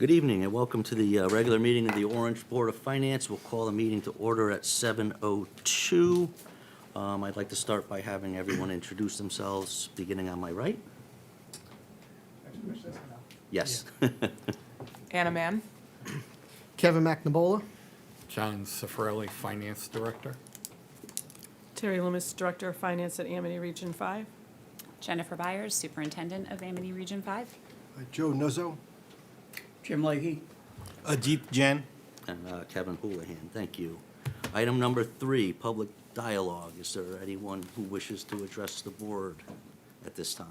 Good evening and welcome to the regular meeting of the Orange Board of Finance. We'll call the meeting to order at 7:02. I'd like to start by having everyone introduce themselves, beginning on my right. Yes. Anna Mann. Kevin McNabola. John Cifarelli, Finance Director. Terry Loomis, Director of Finance at Amity Region 5. Jennifer Byers, Superintendent of Amity Region 5. Joe Nuzzo. Jim Leahy. Ajit Jain. And Kevin Houlihan, thank you. Item number 3, public dialogue. Is there anyone who wishes to address the board at this time?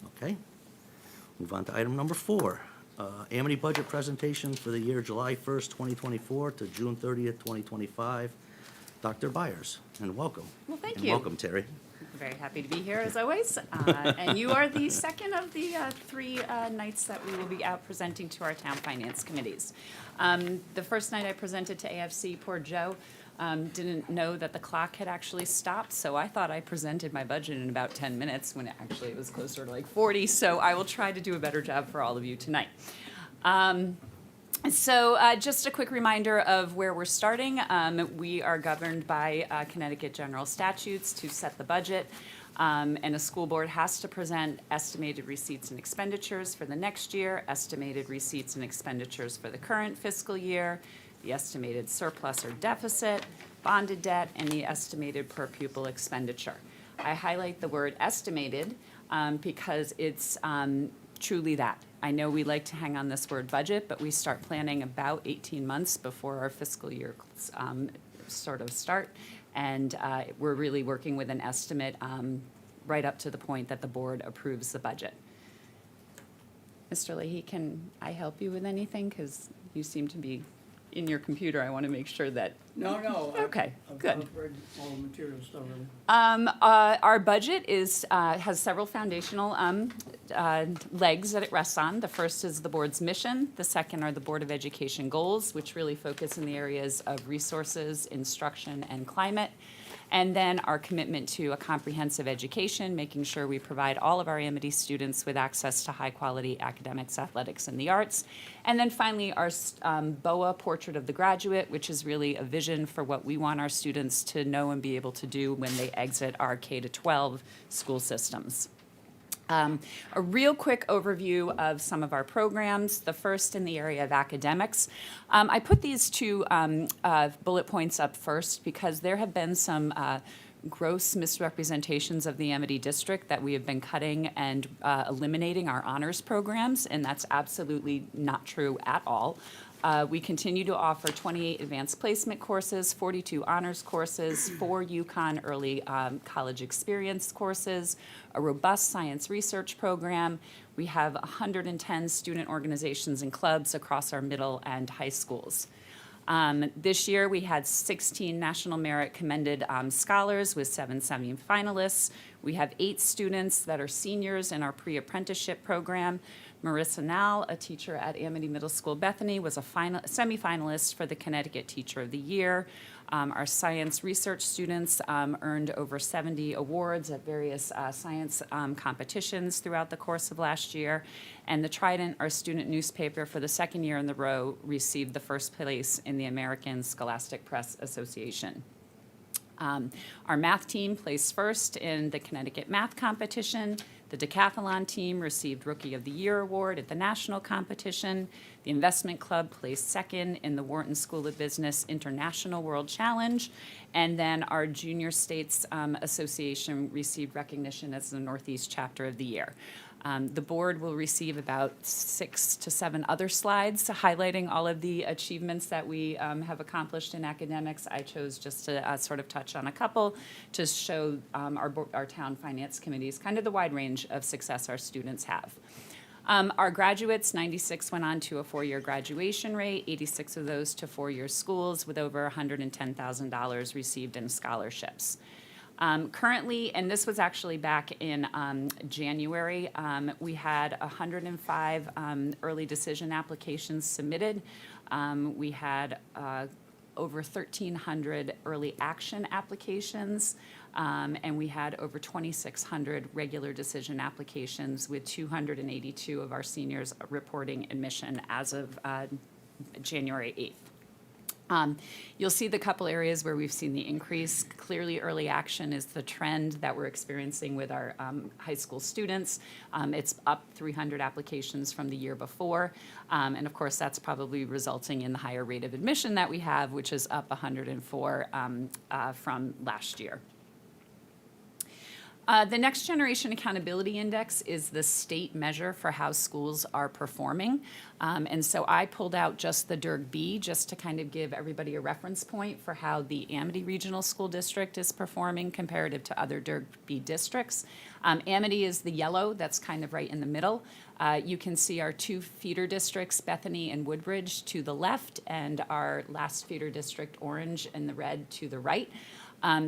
Okay. Move on to item number 4. Amity budget presentation for the year July 1st, 2024 to June 30th, 2025. Dr. Byers, and welcome. Well, thank And you. welcome, Terry. Very happy to be here, as always. And you are the second of the 3 nights that we will be out presenting to our town finance committees. The first night I presented to AFC, poor Joe didn't know that the clock had actually stopped, so I thought I presented my budget in about 10 minutes when actually it was closer to like 40, so I will try to do a better job for all of you tonight. So just a quick reminder of where we're starting. We are governed by Connecticut general statutes to set the budget, and a school board has to present estimated receipts and expenditures for the next year, estimated receipts and expenditures for the current fiscal year, the estimated surplus or deficit, bonded debt, and the estimated per pupil expenditure. I highlight the word estimated because it's truly that. I know we like to hang on this word budget, but we start planning about 18 months before our fiscal year sort of start. And we're really working with an estimate right up to the point that the board approves the budget. Mr. Leahy, can I help you with anything? Because you seem to be in your computer. I want to make sure that. No. Okay, good. I've read all the materials thoroughly. Our budget has several foundational legs that it rests on. The first is the board's mission. The second are the Board of Education goals, which really focus in the areas of resources, instruction, and climate. And then our commitment to a comprehensive education, making sure we provide all of our Amity students with access to high-quality academics, athletics, and the arts. And then finally, our BOA, Portrait of the Graduate, which is really a vision for what we want our students to know and be able to do when they exit our K-12 school systems. A real quick overview of some of our programs. The first in the area of academics. I put these 2 bullet points up first because there have been some gross misrepresentations of the Amity District that we have been cutting and eliminating our honors programs, and that's absolutely not true at all. We continue to offer 28 advanced placement courses, 42 honors courses, 4 UConn early college experience courses, a robust science research program. We have 110 student organizations and clubs across our middle and high schools. This year, we had 16 National Merit Commended Scholars with 7 semi-finalists. We have 8 students that are seniors in our pre-apprenticeship program. Marissa Nall, a teacher at Amity Middle School Bethany, was a semi-finalist for the Connecticut Teacher of the Year. Our science research students earned over 70 awards at various science competitions throughout the course of last year. And the Trident, our student newspaper, for the 2nd year in the row, received the 1st place in the American Scholastic Press Association. Our math team placed 1st in the Connecticut Math Competition. The decathlon team received Rookie of the Year award at the national competition. The investment club placed 2nd in the Wharton School of Business International World Challenge. And then our Junior States Association received recognition as the Northeast Chapter of the Year. The board will receive about 6 to 7 other slides highlighting all of the achievements that we have accomplished in academics. I chose just to sort of touch on a couple to show our town finance committees kind of the wide range of success our students have. Our graduates, 96 went on to a 4-year graduation rate, 86 of those to 4-year schools with over $110,000 received in scholarships. Currently, and this was actually back in January, we had 105 early decision applications submitted. We had over 1,300 early action applications. And we had over 2,600 regular decision applications, with 282 of our seniors reporting admission as of January 8th. You'll see the couple areas where we've seen the increase. Clearly, early action is the trend that we're experiencing with our high school students. It's up 300 applications from the year before. And of course, that's probably resulting in the higher rate of admission that we have, which is up 104 from last year. The Next Generation Accountability Index is the state measure for how schools are performing. And so I pulled out just the DIRG B just to kind of give everybody a reference point for how the Amity Regional School District is performing comparative to other DIRG B districts. Amity is the yellow, that's kind of right in the middle. You can see our two feeder districts, Bethany and Woodbridge, to the left, and our last feeder district, Orange, in the red to the right.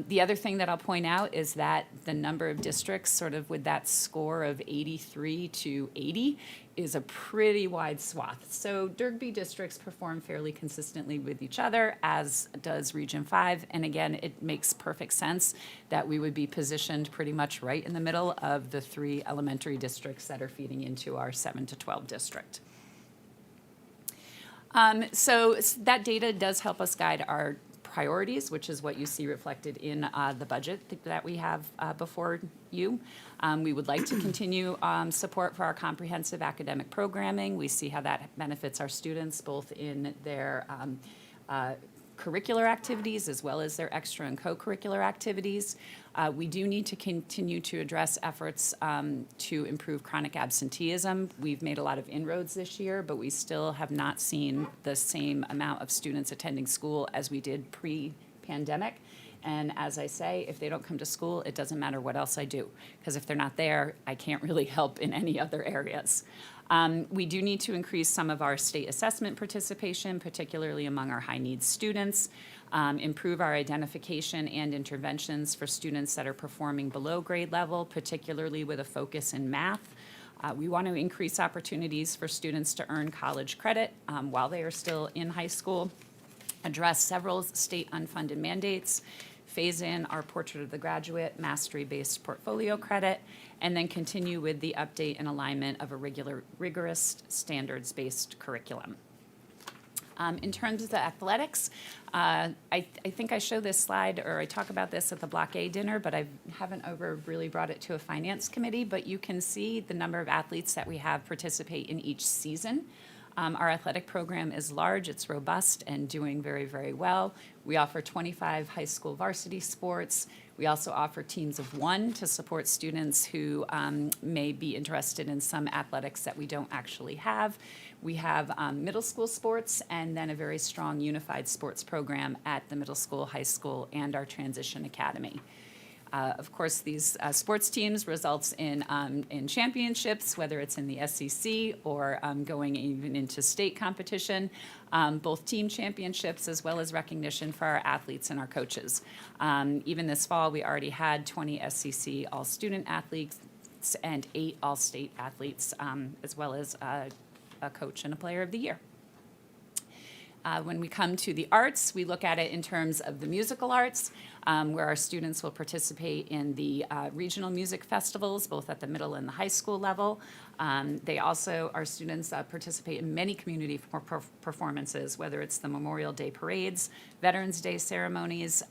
The other thing that I'll point out is that the number of districts, sort of with that score of 83 to 80, is a pretty wide swath. So DIRG B districts perform fairly consistently with each other, as does Region 5. And again, it makes perfect sense that we would be positioned pretty much right in the middle of the 3 elementary districts that are feeding into our 7 to 12 district. So that data does help us guide our priorities, which is what you see reflected in the budget that we have before you. We would like to continue support for our comprehensive academic programming. We see how that benefits our students, both in their curricular activities as well as their extra and co-curricular activities. We do need to continue to address efforts to improve chronic absenteeism. We've made a lot of inroads this year, but we still have not seen the same amount of students attending school as we did pre-pandemic. And as I say, if they don't come to school, it doesn't matter what else I do, because if they're not there, I can't really help in any other areas. We do need to increase some of our state assessment participation, particularly among our high-needs students, improve our identification and interventions for students that are performing below grade level, particularly with a focus in math. We want to increase opportunities for students to earn college credit while they are still in high school, address several state unfunded mandates, phase in our Portrait of the Graduate mastery-based portfolio credit, and then continue with the update and alignment of a rigorous standards-based curriculum. In terms of the athletics, I think I show this slide, or I talk about this at the Block A dinner, but I haven't ever really brought it to a finance committee, but you can see the number of athletes that we have participate in each season. Our athletic program is large, it's robust, and doing very, very well. We offer 25 high school varsity sports. We also offer teams of 1 to support students who may be interested in some athletics that we don't actually have. We have middle school sports, and then a very strong unified sports program at the middle school, high school, and our transition academy. Of course, these sports teams results in championships, whether it's in the SEC or going even into state competition, both team championships as well as recognition for our athletes and our coaches. Even this fall, we already had 20 SEC all-student athletes and 8 all-state athletes, as well as a coach and a player of the year. When we come to the arts, we look at it in terms of the musical arts, where our students will participate in the regional music festivals, both at the middle and the high school level. They also, our students participate in many community performances, whether it's the Memorial Day parades, Veterans Day ceremonies,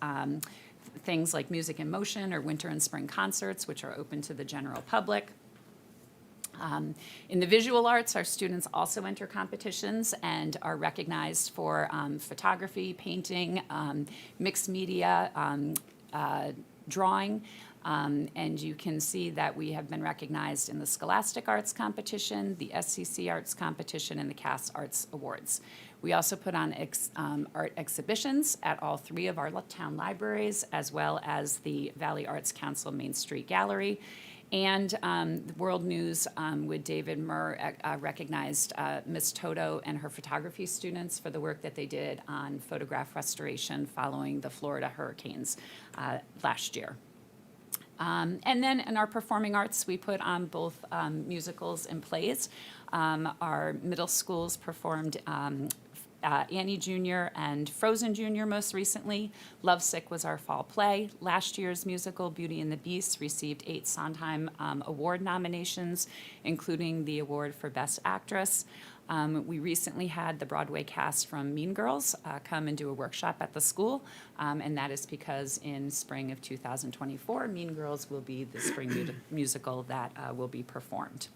things like Music in Motion or winter and spring concerts, which are open to the general public. In the visual arts, our students also enter competitions and are recognized for photography, painting, mixed media, drawing. And you can see that we have been recognized in the Scholastic Arts Competition, the SCC Arts Competition, and the Cass Arts Awards. We also put on art exhibitions at all 3 of our town libraries, as well as the Valley Arts Council Main Street Gallery. And World News with David Murr recognized Miss Toto and her photography students for the work that they did on photograph restoration following the Florida hurricanes last year. And then in our performing arts, we put on both musicals and plays. Our middle schools performed Annie Jr. and Frozen Jr. most recently. Lovesick was our fall play. Last year's musical Beauty and the Beast received 8 Sondheim Award nominations, including the award for Best Actress. We recently had the Broadway cast from Mean Girls come and do a workshop at the school, and that is because in spring of 2024, Mean Girls will be the spring musical that will be performed.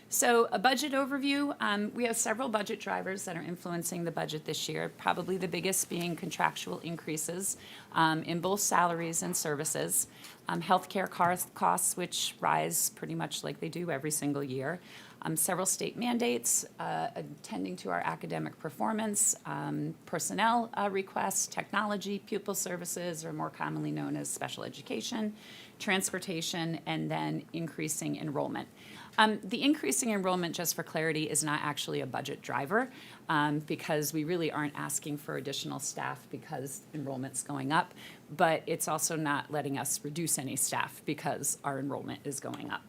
So a budget overview, we have several budget drivers that are influencing the budget this year, probably the biggest being contractual increases in both salaries and services, healthcare costs, which rise pretty much like they do every single year, several state mandates attending to our academic performance, personnel requests, technology, pupil services, or more commonly known as special education, transportation, and then increasing enrollment. The increasing enrollment, just for clarity, is not actually a budget driver because we really aren't asking for additional staff because enrollment's going up, but it's also not letting us reduce any staff because our enrollment is going up.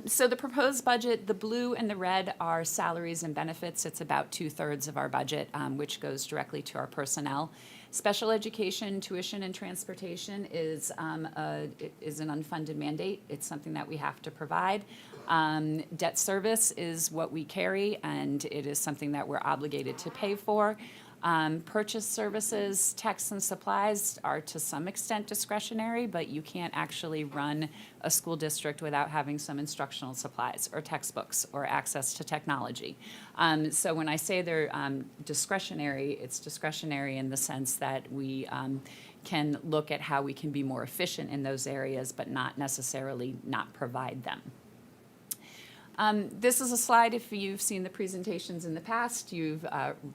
So the proposed budget, the blue and the red are salaries and benefits. It's about 2/3 of our budget, which goes directly to our personnel. Special education, tuition, and transportation is an unfunded mandate. It's something that we have to provide. Debt service is what we carry, and it is something that we're obligated to pay for. Purchase services, texts and supplies are to some extent discretionary, but you can't actually run a school district without having some instructional supplies or textbooks or access to technology. So when I say they're discretionary, it's discretionary in the sense that we can look at how we can be more efficient in those areas, but not necessarily not provide them. This is a slide, if you've seen the presentations in the past, you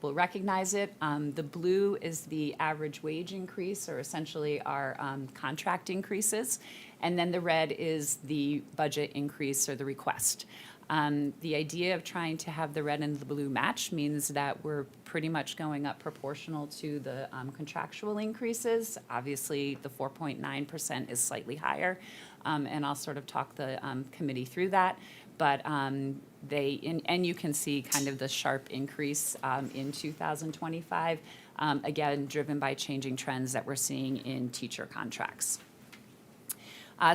will recognize it. The blue is the average wage increase, or essentially our contract increases, and then the red is the budget increase or the request. The idea of trying to have the red and the blue match means that we're pretty much going up proportional to the contractual increases. Obviously, the 4.9% is slightly higher, and I'll sort of talk the committee through that. But and you can see kind of the sharp increase in 2025, again, driven by changing trends that we're seeing in teacher contracts.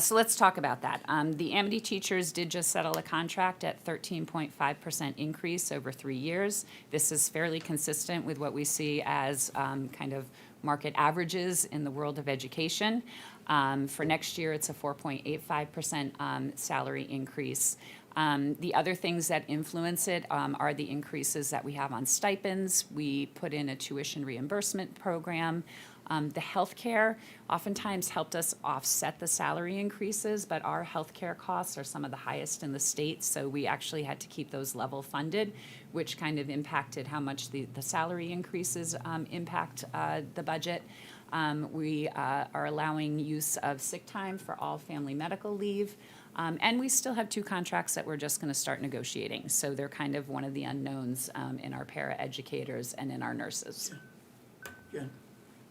So let's talk about that. The Amity teachers did just settle a contract at 13.5% increase over 3 years. This is fairly consistent with what we see as kind of market averages in the world of education. For next year, it's a 4.85% salary increase. The other things that influence it are the increases that we have on stipends. We put in a tuition reimbursement program. The healthcare oftentimes helped us offset the salary increases, but our healthcare costs are some of the highest in the state, so we actually had to keep those level funded, which kind of impacted how much the salary increases impact the budget. We are allowing use of sick time for all family medical leave. And we still have 2 contracts that we're just going to start negotiating. So they're kind of one of the unknowns in our paraeducators and in our nurses. Jen,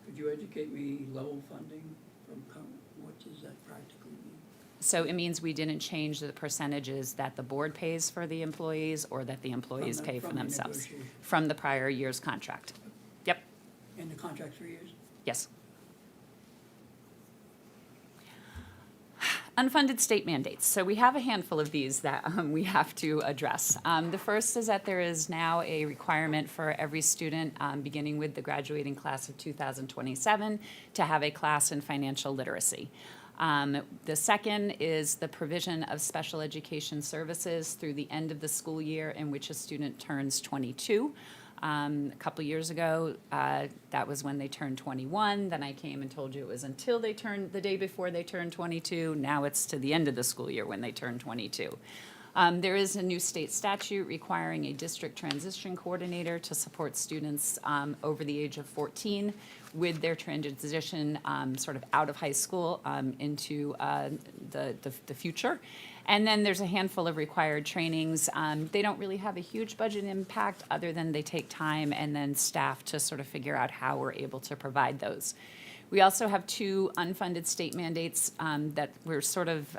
could you educate me, level funding from current, what does that practically mean? So it means we didn't change the percentages that the board pays for the employees or that the employees pay for from the themselves negotiation. from the prior year's contract. Yep, And the contract 3 years? yes. Unfunded state mandates. So we have a handful of these that we have to address. The first is that there is now a requirement for every student, beginning with the graduating class of 2027, to have a class in financial literacy. The second is the provision of special education services through the end of the school year in which a student turns 22. A couple years ago, that was when they turned 21. Then I came and told you it was until they turned, the day before they turned 22. Now it's to the end of the school year when they turn 22. There is a new state statute requiring a district transition coordinator to support students over the age of 14 with their transition sort of out of high school into the future. And then there's a handful of required trainings. They don't really have a huge budget impact other than they take time and then staff to sort of figure out how we're able to provide those. We also have 2 unfunded state mandates that we're sort of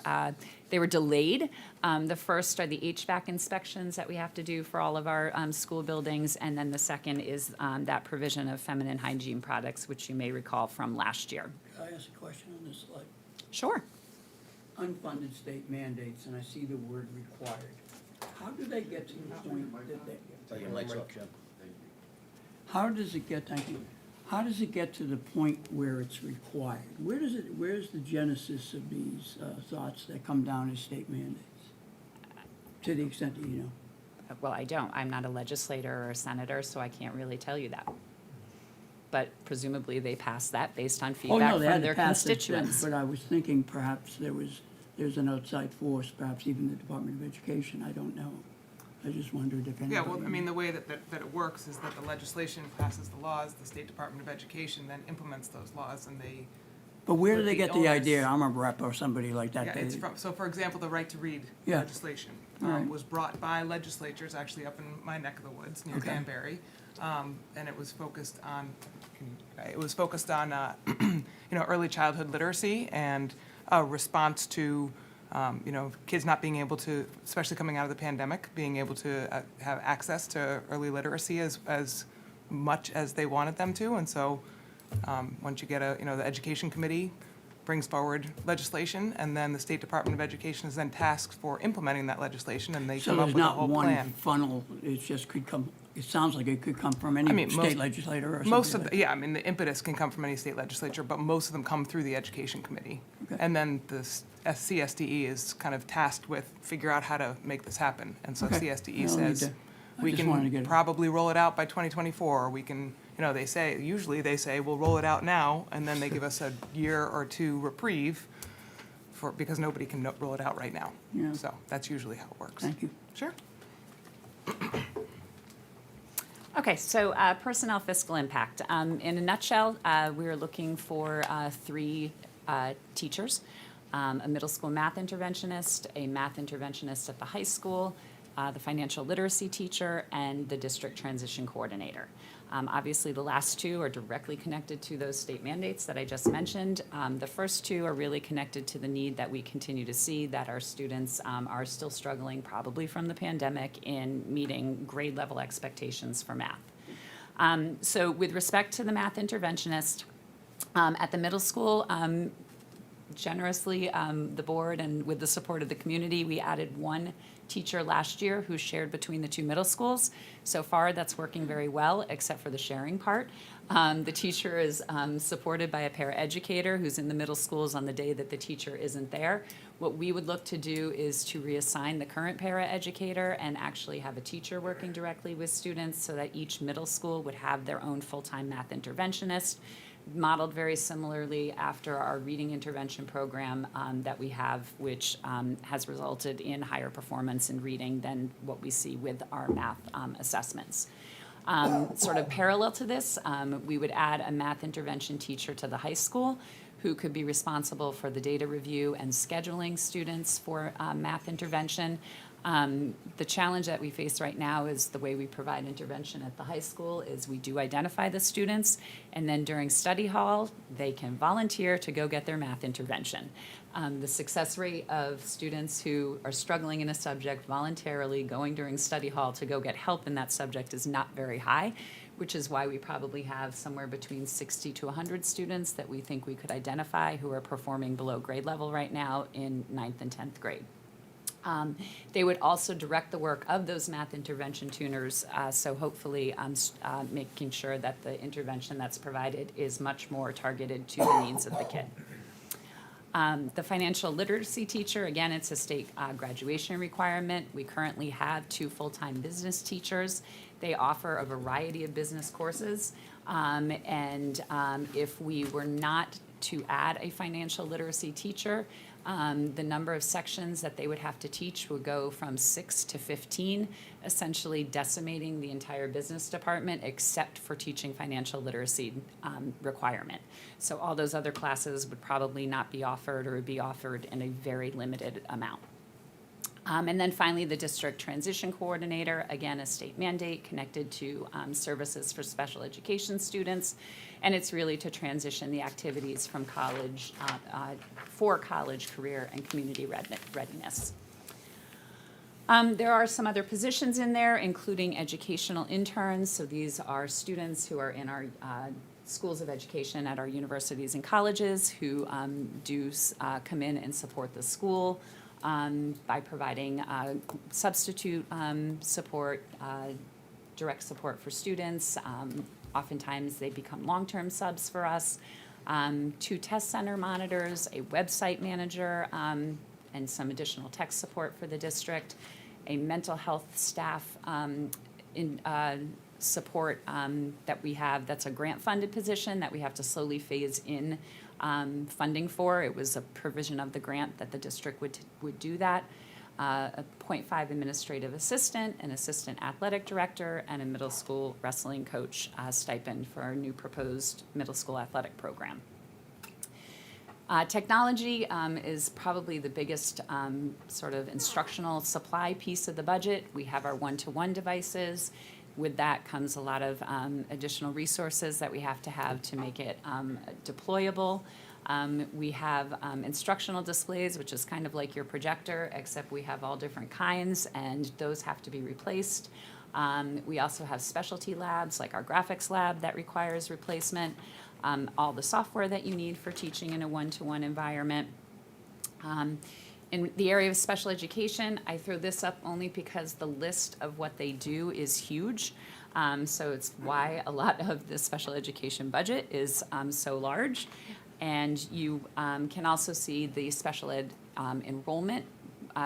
They were delayed. The first are the HVAC inspections that we have to do for all of our school buildings, and then the second is that provision of feminine hygiene products, which you may recall from last year. Could I ask a question on this slide? Sure. Unfunded state mandates, and I see the word required. How do they get to the point that they? How does it get, thank you, how does it get to the point where it's required? Where's the genesis of these thoughts that come down as state mandates? To the extent that you know. Well, I don't. I'm not a legislator or a senator, so I can't really tell you that. But presumably they passed that based on Oh, feedback no, they from had their to pass it, constituents. but I was thinking perhaps there's an outside force, perhaps even the Department of Education, I don't know. I just wondered if anybody. Yeah, well, I mean, the way that it works is that the legislation passes the laws, the State Department of Education then implements those laws, and they, But where do with they the get the onus- idea? I'm a rep or somebody like that. yeah, they- it's from, so for example, the right to read Yeah. legislation All right. was brought by legislatures, actually up in my neck of the woods, near Okay. Danbury. And it was focused on, early childhood literacy and a response to, kids not being able to, especially coming out of the pandemic, being able to have access to early literacy as much as they wanted them to. And so, once you get the Education Committee brings forward legislation, and then the State Department of Education is then tasked for implementing that legislation, and they So come up there's with a not whole one plan. funnel, it just could come, it sounds like it could come from any I mean, state legislator or something. Most of, like- the the impetus can come from any state legislature, but most of them come through the Education Committee. Okay. And then the CSDE is kind of tasked with figure out how to make this happen. And so Okay. CSDE No need says, to- I we just wanted to can get it. probably roll it out by 2024, or we can, usually they say, we'll roll it out now, and then they give us a year or two reprieve because nobody can roll it out right now. Yeah. So that's usually how it works. Thank you. Sure. Okay, so personnel fiscal impact. In a nutshell, we are looking for 3 teachers, a middle school math interventionist, a math interventionist at the high school, the financial literacy teacher, and the district transition coordinator. Obviously, the last 2 are directly connected to those state mandates that I just mentioned. The first 2 are really connected to the need that we continue to see that our students are still struggling, probably from the pandemic, in meeting grade level expectations for math. So with respect to the math interventionist, at the middle school, generously, the board and with the support of the community, we added 1 teacher last year who shared between the 2 middle schools. So far, that's working very well, except for the sharing part. The teacher is supported by a paraeducator who's in the middle schools on the day that the teacher isn't there. What we would look to do is to reassign the current paraeducator and actually have a teacher working directly with students so that each middle school would have their own full-time math interventionist, modeled very similarly after our reading intervention program that we have, which has resulted in higher performance in reading than what we see with our math assessments. Sort of parallel to this, we would add a math intervention teacher to the high school who could be responsible for the data review and scheduling students for math intervention. The challenge that we face right now is the way we provide intervention at the high school is we do identify the students, and then during study hall, they can volunteer to go get their math intervention. The success rate of students who are struggling in a subject voluntarily going during study hall to go get help in that subject is not very high, which is why we probably have somewhere between 60 to 100 students that we think we could identify who are performing below grade level right now in 9th and 10th grade. They would also direct the work of those math intervention tuners, so hopefully making sure that the intervention that's provided is much more targeted to the needs of the kid. The financial literacy teacher, again, it's a state graduation requirement. We currently have 2 full-time business teachers. They offer a variety of business courses, and if we were not to add a financial literacy teacher, the number of sections that they would have to teach would go from 6 to 15, essentially decimating the entire business department except for teaching financial literacy requirement. So all those other classes would probably not be offered or would be offered in a very limited amount. And then finally, the district transition coordinator, again, a state mandate connected to services for special education students. And it's really to transition the activities from college, for college, career, and community readiness. There are some other positions in there, including educational interns. So these are students who are in our schools of education at our universities and colleges who come in and support the school by providing substitute support, direct support for students. Oftentimes, they become long-term subs for us. 2 test center monitors, a website manager, and some additional tech support for the district, a mental health staff support that we have. That's a grant-funded position that we have to slowly phase in funding for. It was a provision of the grant that the district would do that. A .5 administrative assistant, an assistant athletic director, and a middle school wrestling coach stipend for our new proposed middle school athletic program. Technology is probably the biggest sort of instructional supply piece of the budget. We have our one-to-one devices. With that comes a lot of additional resources that we have to make it deployable. We have instructional displays, which is kind of like your projector, except we have all different kinds, and those have to be replaced. We also have specialty labs, like our graphics lab, that requires replacement. All the software that you need for teaching in a one-to-one environment. In the area of special education, I throw this up only because the list of what they do is huge. So it's why a lot of the special education budget is so large. And you can also see the special ed enrollment.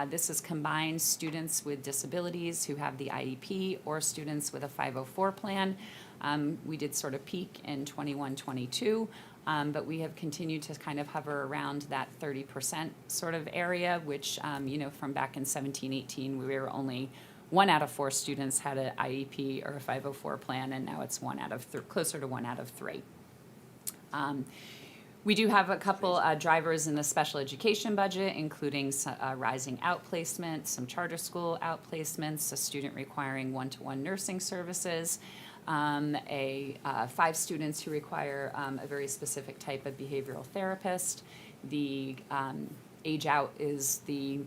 This is combined students with disabilities who have the IEP or students with a 504 plan. We did sort of peak in 21-22. But we have continued to kind of hover around that 30% sort of area, which, from back in 17-18, we were only 1 out of 4 students had an IEP or a 504 plan, and now it's closer to 1 out of 3. We do have a couple drivers in the special education budget, including rising outplacement, some charter school outplacements, a student requiring one-to-one nursing services, 5 students who require a very specific type of behavioral therapist. The age out is the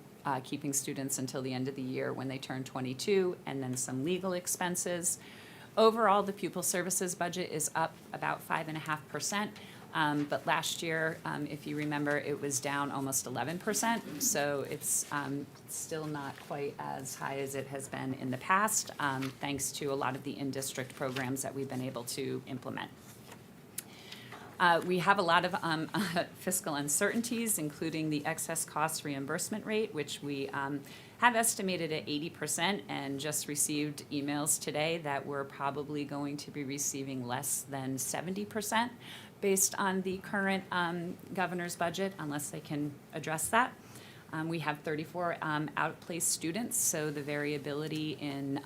keeping students until the end of the year when they turn 22, and then some legal expenses. Overall, the pupil services budget is up about 5.5%. But last year, if you remember, it was down almost 11%. So it's still not quite as high as it has been in the past, thanks to a lot of the in-district programs that we've been able to implement. We have a lot of fiscal uncertainties, including the excess cost reimbursement rate, which we have estimated at 80%, and just received emails today that we're probably going to be receiving less than 70%. Based on the current governor's budget, unless they can address that. We have 34 outplaced students, so the variability in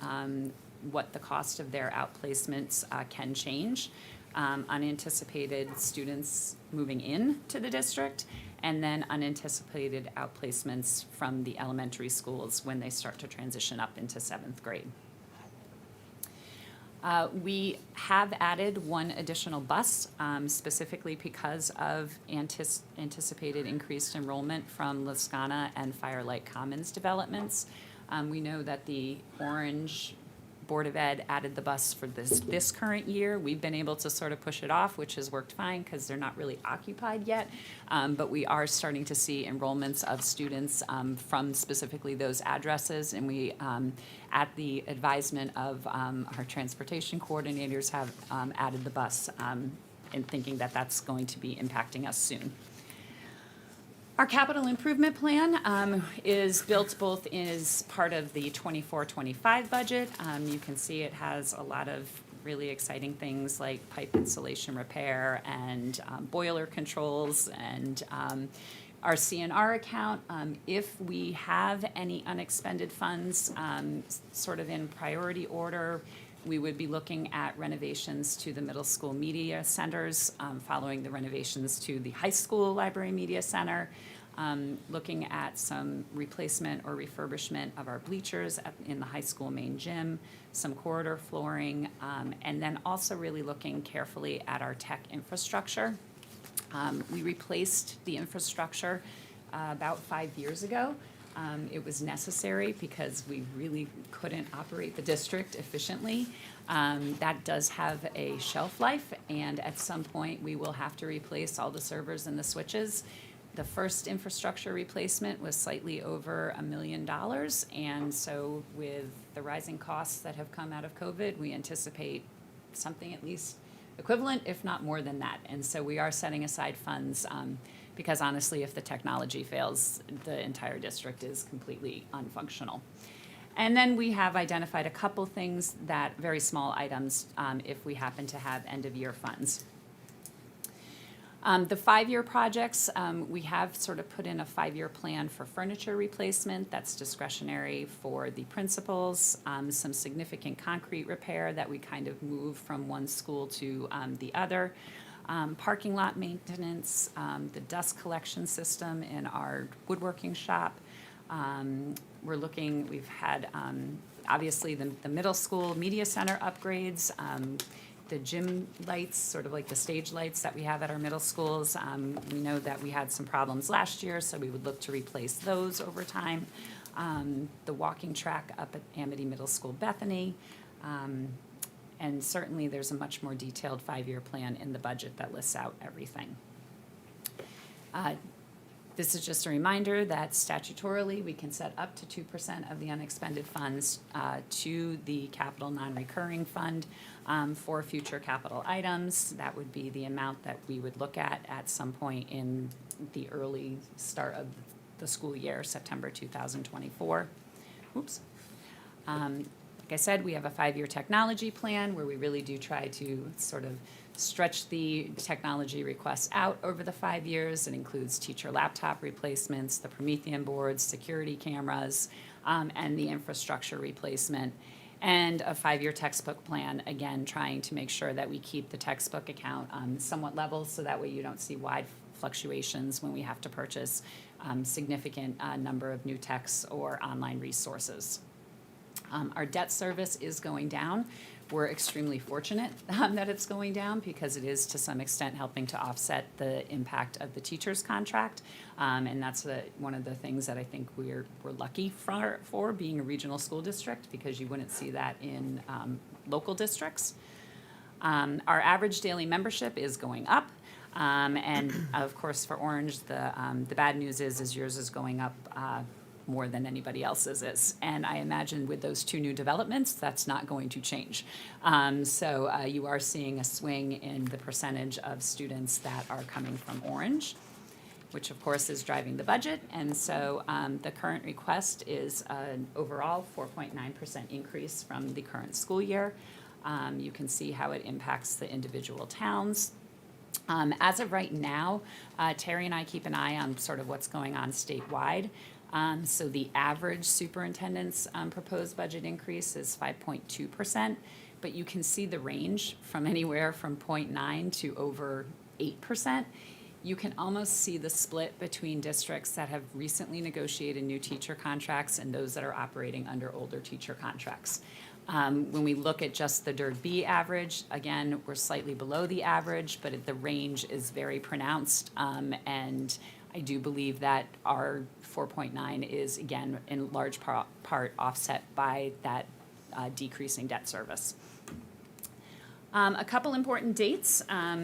what the cost of their outplacements can change. Unanticipated students moving in to the district, and then unanticipated outplacements from the elementary schools when they start to transition up into 7th grade. We have added 1 additional bus, specifically because of anticipated increased enrollment from Lascana and Firelight Commons developments. We know that the Orange Board of Ed added the bus for this current year. We've been able to sort of push it off, which has worked fine because they're not really occupied yet. But we are starting to see enrollments of students from specifically those addresses, and we, at the advisement of our transportation coordinators, have added the bus in thinking that that's going to be impacting us soon. Our capital improvement plan is built both as part of the 24-25 budget. You can see it has a lot of really exciting things like pipe insulation repair and boiler controls, and our CNR account. If we have any unexpended funds sort of in priority order, we would be looking at renovations to the middle school media centers, following the renovations to the high school library media center. looking at some replacement or refurbishment of our bleachers in the high school main gym, some corridor flooring, and then also really looking carefully at our tech infrastructure. We replaced the infrastructure about 5 years ago. It was necessary because we really couldn't operate the district efficiently. That does have a shelf life, and at some point, we will have to replace all the servers and the switches. The first infrastructure replacement was slightly over $1 million, and so with the rising costs that have come out of COVID, we anticipate something at least equivalent, if not more than that. And so we are setting aside funds because honestly, if the technology fails, the entire district is completely unfunctional. And then we have identified a couple things that, very small items, if we happen to have end-of-year funds. The 5-year projects, we have sort of put in a 5-year plan for furniture replacement. That's discretionary for the principals. Some significant concrete repair that we kind of move from one school to the other. Parking lot maintenance, the dust collection system in our woodworking shop. We've had, obviously, the middle school media center upgrades, the gym lights, sort of like the stage lights that we have at our middle schools. We know that we had some problems last year, so we would look to replace those over time. The walking track up at Amity Middle School Bethany. And certainly, there's a much more detailed 5-year plan in the budget that lists out everything. This is just a reminder that statutorily, we can set up to 2% of the unexpended funds to the capital non-recurring fund for future capital items. That would be the amount that we would look at some point in the early start of the school year, September 2024. Oops. Like I said, we have a 5-year technology plan where we really do try to sort of stretch the technology requests out over the 5 years. It includes teacher laptop replacements, the Promethean boards, security cameras, and the infrastructure replacement. And a 5-year textbook plan, again, trying to make sure that we keep the textbook account somewhat level so that way you don't see wide fluctuations when we have to purchase significant number of new texts or online resources. Our debt service is going down. We're extremely fortunate that it's going down because it is to some extent helping to offset the impact of the teacher's contract. And that's one of the things that I think we're lucky for being a regional school district, because you wouldn't see that in local districts. Our average daily membership is going up. And of course, for Orange, the bad news is yours is going up more than anybody else's is. And I imagine with those 2 new developments, that's not going to change. So you are seeing a swing in the percentage of students that are coming from Orange, which of course is driving the budget. And so the current request is an overall 4.9% increase from the current school year. You can see how it impacts the individual towns. As of right now, Terry and I keep an eye on sort of what's going on statewide. So the average superintendent's proposed budget increase is 5.2%, but you can see the range from anywhere from 0.9 to over 8%. You can almost see the split between districts that have recently negotiated new teacher contracts and those that are operating under older teacher contracts. When we look at just the DIRG B average, again, we're slightly below the average, but the range is very pronounced, and I do believe that our 4.9 is, again, in large part offset by that decreasing debt service. A couple important dates.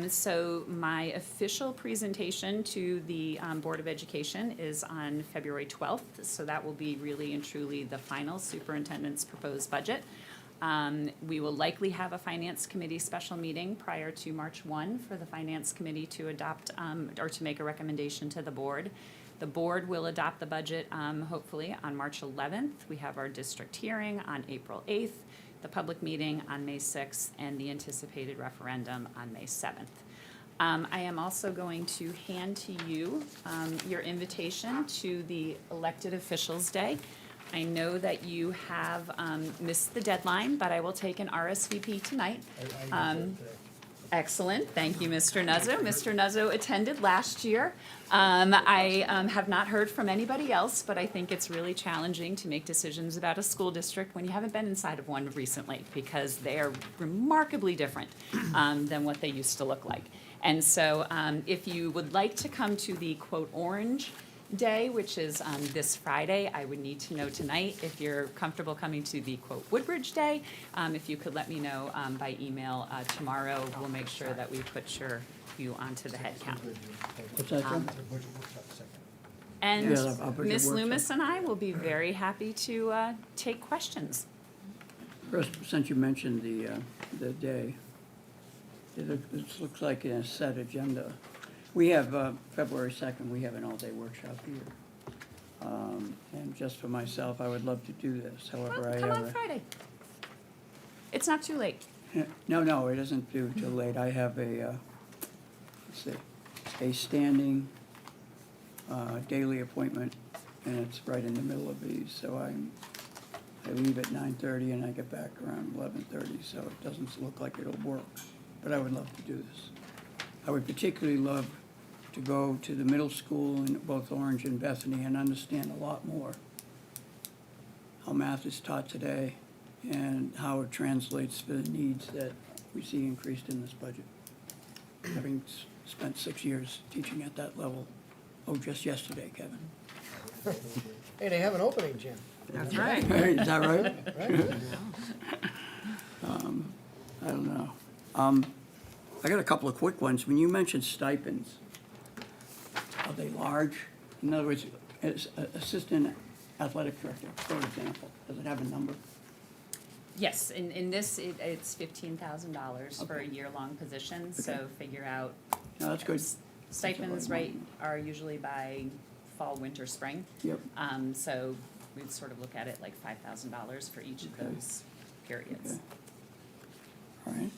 So my official presentation to the Board of Education is on February 12th. So that will be really and truly the final superintendent's proposed budget. We will likely have a Finance Committee special meeting prior to March 1 for the Finance Committee to adopt or to make a recommendation to the board. The board will adopt the budget hopefully on March 11th. We have our district hearing on April 8th, the public meeting on May 6th, and the anticipated referendum on May 7th. I am also going to hand to you your invitation to the Elected Officials Day. I know that you have missed the deadline, but I will take an RSVP tonight. Excellent, thank you, Mr. Nuzzo. Mr. Nuzzo attended last year. I have not heard from anybody else, but I think it's really challenging to make decisions about a school district when you haven't been inside of one recently, because they are remarkably different than what they used to look like. And so if you would like to come to the quote orange day, which is this Friday, I would need to know tonight if you're comfortable coming to the quote Woodbridge Day. If you could let me know by email tomorrow, we'll make sure that we put you onto the head count. What's that, Joe? And Yeah, I'll put your Ms. workshop. Loomis and I will be very happy to take questions. First, since you mentioned the day, it looks like a set agenda. We have, February 2nd, we have an all-day workshop here. And just for myself, I would love to do this, however, Well, I come have on a. Friday. It's not too late. No, it isn't due till late. I have a, let's see, a standing daily appointment, and it's right in the middle of these, so I leave at 9:30 and I get back around 11:30, so it doesn't look like it'll work, but I would love to do this. I would particularly love to go to the middle school in both Orange and Bethany and understand a lot more how math is taught today and how it translates to the needs that we see increased in this budget. Having spent 6 years teaching at that level, just yesterday, Kevin. Hey, they have an opening, Jim. That's right. Hey, is that right? Right? I don't know. I got a couple of quick ones. When you mentioned stipends, are they large? In other words, as assistant athletic director, for example, does it have a number? Yes, in this, it's $15,000 for a Okay. year-long position, so Okay. figure out. No, that's good. Stipends, right, are usually by fall, winter, spring. Yep. So we'd sort of look at it like $5,000 for each of Okay. those periods. Okay. All right.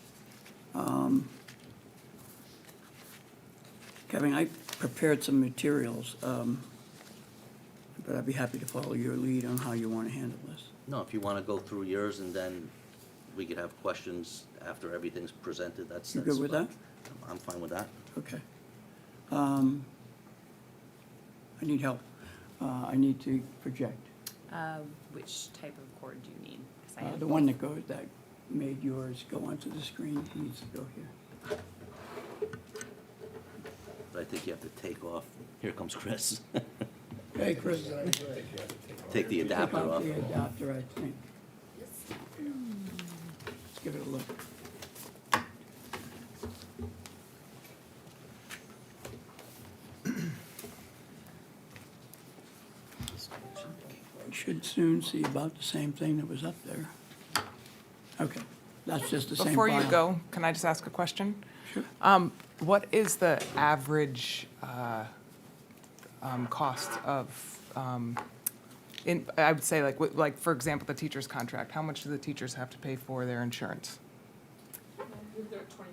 Kevin, I prepared some materials, but I'd be happy to follow your lead on how you want to handle this. No, if you want to go through yours and then we could have questions after everything's presented, that's. You good with fine. that? I'm fine with that. Okay. I need help. I need to project. Which type of cord do you need? 'Cause I have The one that goes, that made yours go onto the screen needs to go here. But I think you have to take off. Here comes Chris. Hey, Chris. Take the adapter Take off. the adapter, I think. Let's give it a look. We should soon see about the same thing that was up there. Okay, that's just the same Before you file. go, can I just ask a question? Sure. What is the average cost of, I would say, like, for example, the teacher's contract? How much do the teachers have to pay for their insurance? They're at 25%.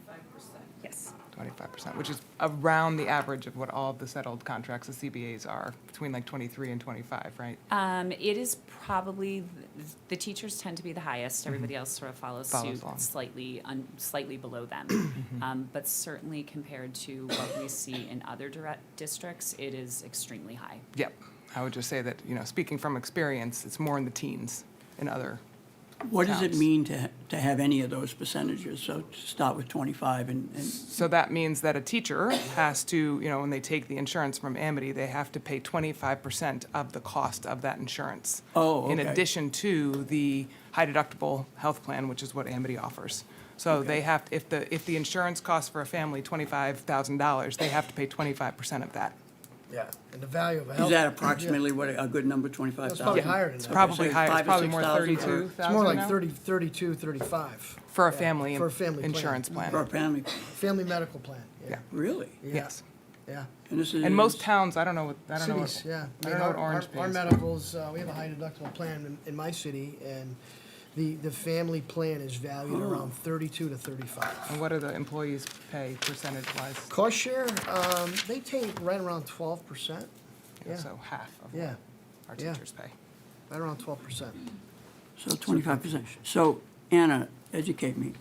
Yes. 25%, which is around the average of what all of the settled contracts, the CBAs are, between like 23 and 25, right? It is probably, the teachers tend to be the highest, everybody else sort of follows Follows suit, along. slightly below them. But certainly compared to what we see in other districts, it is extremely high. Yep. I would just say that, speaking from experience, it's more in the teens in other What does it towns. mean to have any of those percentages? So to start with 25 and So that means that a teacher has to, when they take the insurance from Amity, they have to pay 25% of the cost of that insurance. Oh, In okay. addition to the high deductible health plan, which is what Amity offers. So they have, if the insurance costs for a family $25,000, they have to pay 25% of that. Yeah, and the value of a is health. that approximately what, a good number, 25,000? It's probably higher than It's that. probably so higher, it's 5,000 or probably more 6,000 or- 32,000 It's more like now? 32, 35. For a Yeah, family, for a family plan. insurance plan. For a family, Family medical plan, Yeah. yeah. really? Yeah, Yes. Yeah. And this is. And most towns, I don't know what, Cities, yeah. I don't know what Orange Our pays. medicals, we have a high deductible plan in my city, and the family plan is valued around 32 to 35. And what do the employees pay percentage-wise? Cost share, they take right around 12%, yeah. So half of yeah, what our yeah. teachers pay. right around 12%. So 25%. So Anna, educate me.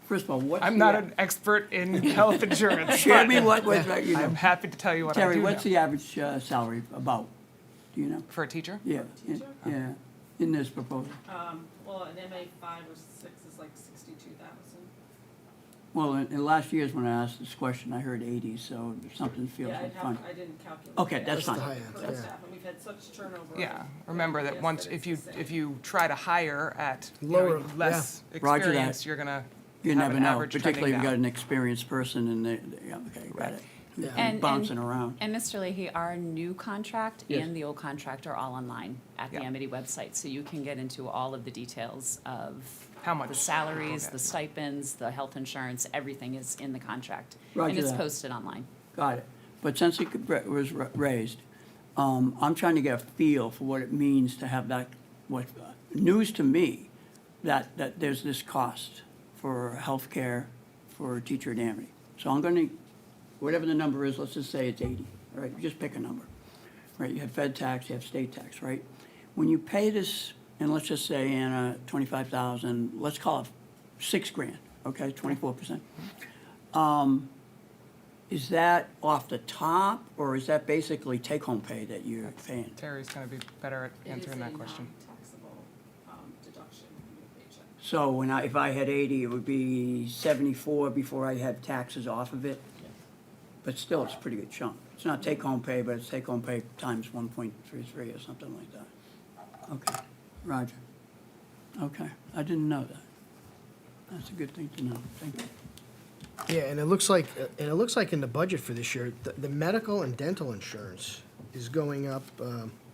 First of all, what's I'm the not a- an expert in health insurance. Share but me what, you I'm know. happy to tell you what I Terry, do what's know. the average salary about? Do you know? For a teacher? Yeah, yeah, in this proposal. Well, an MA 5 or 6 is like 62,000. Well, in last year's when I asked this question, I heard 80, so something feels Yeah, like fun. I didn't calculate. Okay, that. that's That's the fine. high end, For yeah. staff, and we've had such turnover. Yeah, remember that Yes, once, that if it's the same. if you try to hire at, Lower, less Roger that. experience, you're gonna You have never an know, average particularly if trending you got down. an experienced person and they, yeah, okay, got it. Yeah. And- Bouncing around. And Mr. Leahy, our new contract Yes. and the old contract are all online at the Yeah. Amity website, so you can get into all of the details of How much? the salaries, Okay. the stipends, the health insurance, everything is in the contract. Roger And it's that. posted online. Got it. But since it was raised, I'm trying to get a feel for what it means to have that, news to me, that there's this cost for healthcare for a teacher at Amity. So I'm gonna, whatever the number is, let's just say it's 80, all right? Just pick a number, right? You have fed tax, you have state tax, right? When you pay this, and let's just say, Anna, 25,000, let's call it $6,000, okay, 24%. Is that off the top, or is that basically take-home pay that you're paying? Terry's gonna be better at answering that question. Taxable deduction from your paycheck. So if I had 80, it would be 74 before I had taxes off of it? But still, it's a pretty good chunk. It's not take-home pay, but it's take-home pay times 1.33 or something like that. Okay, Roger. Okay, I didn't know that. That's a good thing to know, thank you. Yeah, and it looks like in the budget for this year, the medical and dental insurance is going up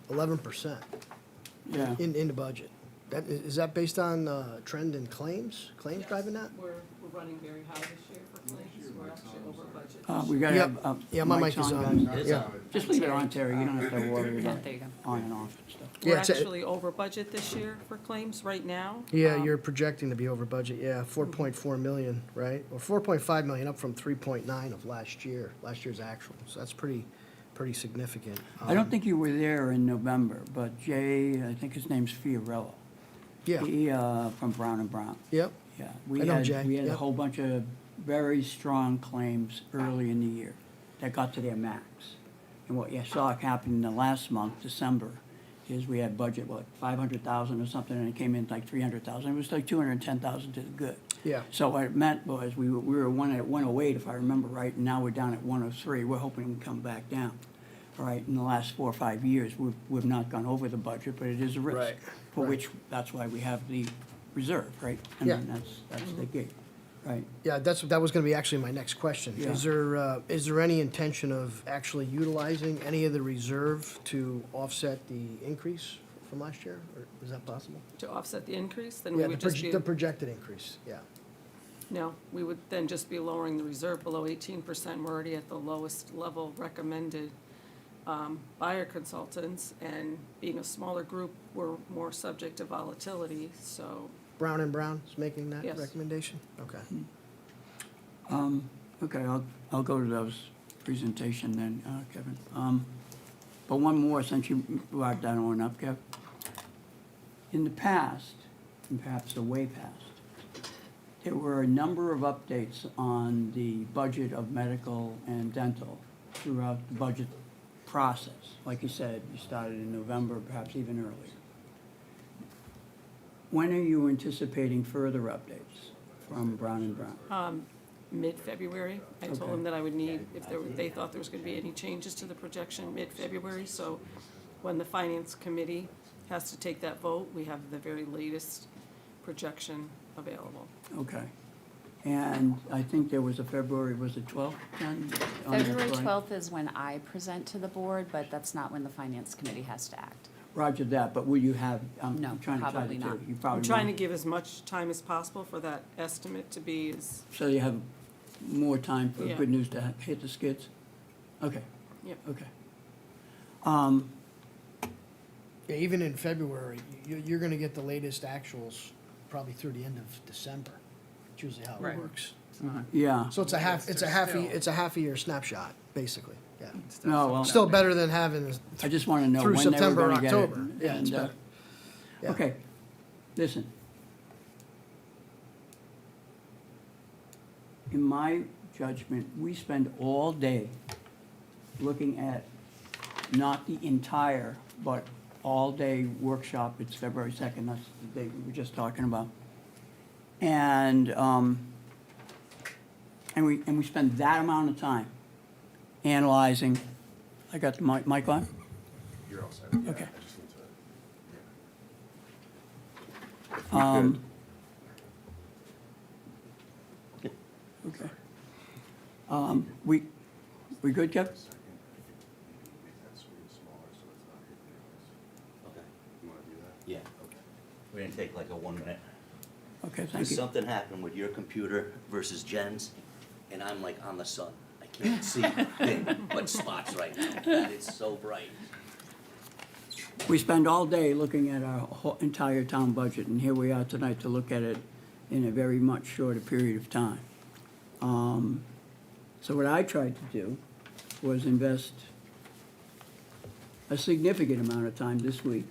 11% Yeah, in the budget. Is that based on trend in claims driving that? We're running very high this year for claims. We're actually over budget. we gotta Yep. have, Yeah, my mics mic is on, on. guys. Yeah. Just leave it on, Terry, you don't have to worry Yeah, about there you go. on and off and stuff. We're Yeah, it's a- actually over budget this year for claims right now. Yeah, you're projecting to be over budget, yeah, 4.4 million, right? Or 4.5 million, up from 3.9 of last year's actual, so that's pretty significant. I don't think you were there in November, but Jay, I think his name's Fiorello. Yeah, He, from Brown and Brown, yep, yeah. I know Jay, We had a yep. whole bunch of very strong claims early in the year that got to their max. And what you saw happen in the last month, December, is we had budget, 500,000 or something, and it came in like 300,000. It was like 210,000 to the good. yeah. So what it meant was we were at 108, if I remember right, and now we're down at 103. We're hoping we come back down. All right, in the last 4 or 5 years, we've not gone over the budget, but it is a risk. Right, For right. which, that's why we have the reserve, right? I Yeah. mean, that's the gig, right? Yeah, that was gonna be actually my next question. Yeah. Is there any intention of actually utilizing any of the reserve to offset the increase from last year? Or is that possible? To offset the increase, then we Yeah, would just be, the projected increase, yeah. no, we would then just be lowering the reserve below 18%. We're already at the lowest level recommended by our consultants, and being a smaller group, we're more subject to volatility, so Brown and Brown is making that Yes. recommendation? Okay. Okay, I'll go to those presentation then, Kevin. But one more, since you brought that one up, Kev. In the past, and perhaps the way past, there were a number of updates on the budget of medical and dental throughout the budget process. Like you said, you started in November, perhaps even earlier. When are you anticipating further updates from Brown and Brown? mid-February. I told Okay. them that I would need, if they thought there was gonna be any changes to the projection, mid-February. So when the finance committee has to take that vote, we have the very latest projection available. Okay. And I think there was a February, was it 12th, Jen? On that February slide? 12th is when I present to the board, but that's not when the finance committee has to act. Roger that, but will you have, No, I'm trying to tie probably the two. not. You I'm probably trying to won't. give as much time as possible for that estimate to be as, So you have more time for Yeah. good news to hit the skids? Okay, yep. okay. Yeah, even in February, you're gonna get the latest actuals probably through the end of December. It's usually how it Right. works. Yeah, So it's a half a year snapshot, basically, yeah. no, well, Still better than having I just want to know through when they were September, going to get it. October. Yeah, it's and, better. Yeah. Okay, listen. in my judgment, we spend all day looking at not the entire, but all-day workshop. It's February 2nd, that's the date we were just talking about. And we spend that amount of time analyzing. I got the mic on? You're all set. Okay. I just need to, Okay. We good, Kev? make that screen smaller so it's not hitting your eyes. Okay. You wanna do that? Yeah. Okay. We're gonna take like a 1 minute. Okay, thank Because you. something happened with your computer versus Jen's, and I'm like on the sun. I can't see what spots right now. God, it's so bright. We spend all day looking at our entire town budget, and here we are tonight to look at it in a very much shorter period of time. So what I tried to do was invest a significant amount of time this week,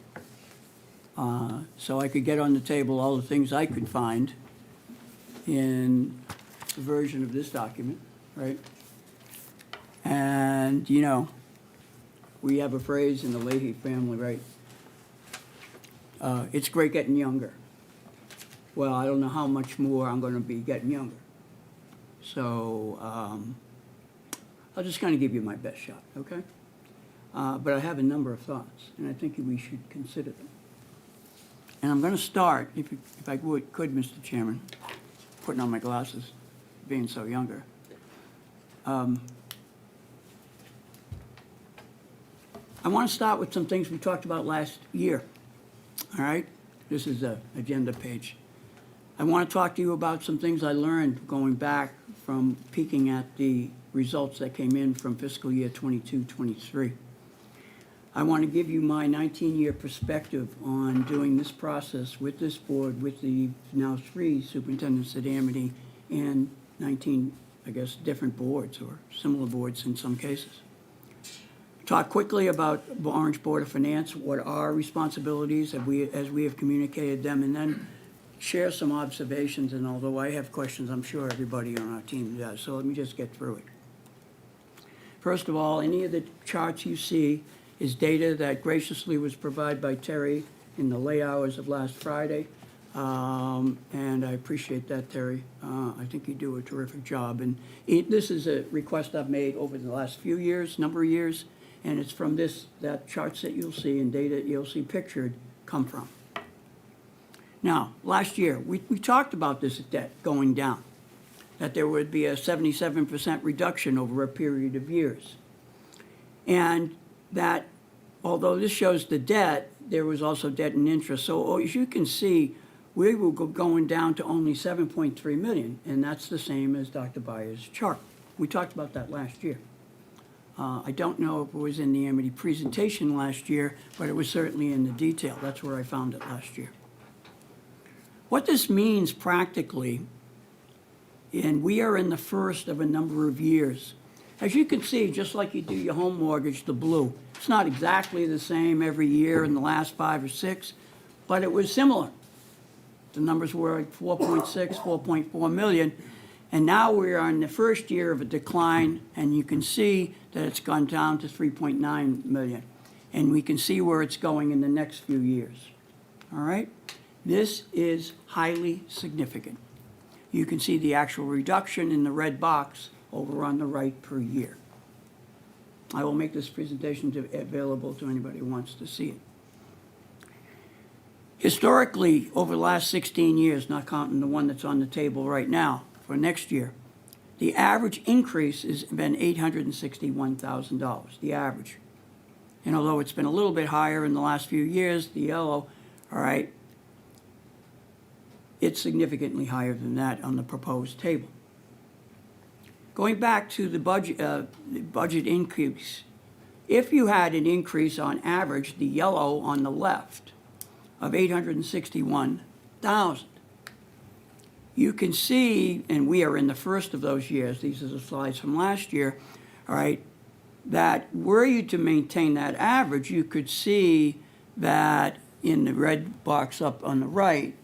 so I could get on the table all the things I could find in the version of this document, right? And, you know, we have a phrase in the Leahy family, right? It's great getting younger. Well, I don't know how much more I'm gonna be getting younger. So, I'll just kinda give you my best shot, okay? But I have a number of thoughts, and I think we should consider them. And I'm gonna start, if I could, Mr. Chairman, putting on my glasses, being so younger. I want to start with some things we talked about last year, all right? This is the agenda page. I want to talk to you about some things I learned going back from peeking at the results that came in from fiscal year 22-23. I want to give you my 19-year perspective on doing this process with this board, with the now 3 superintendents at Amity, and 19, I guess, different boards or similar boards in some cases. Talk quickly about the Orange Board of Finance, what our responsibilities as we have communicated them, and then share some observations. And although I have questions, I'm sure everybody on our team does. So let me just get through it. First of all, any of the charts you see is data that graciously was provided by Terry in the late hours of last Friday. And I appreciate that, Terry. I think you do a terrific job. And this is a request I've made over the last few years, number of years, and it's from that charts that you'll see and data you'll see pictured come from. Now, last year, we talked about this debt going down, that there would be a 77% reduction over a period of years. And that, although this shows the debt, there was also debt and interest. So as you can see, we were going down to only 7.3 million, and that's the same as Dr. Byers' chart. We talked about that last year. I don't know if it was in the Amity presentation last year, but it was certainly in the detail. That's where I found it last year. What this means practically, and we are in the first of a number of years. As you can see, just like you do your home mortgage, the blue, it's not exactly the same every year in the last 5 or 6, but it was similar. The numbers were like 4.6, 4.4 million. And now we are in the first year of a decline, and you can see that it's gone down to 3.9 million. And we can see where it's going in the next few years. All right? This is highly significant. You can see the actual reduction in the red box over on the right per year. I will make this presentation available to anybody who wants to see it. Historically, over the last 16 years, not counting the one that's on the table right now, for next year, the average increase has been $861,000, the average. And although it's been a little bit higher in the last few years, the yellow, all right, it's significantly higher than that on the proposed table. Going back to the budget increase, if you had an increase on average, the yellow on the left, of 861,000, you can see, and we are in the first of those years, these are the slides from last year, all right, that were you to maintain that average, you could see that in the red box up on the right,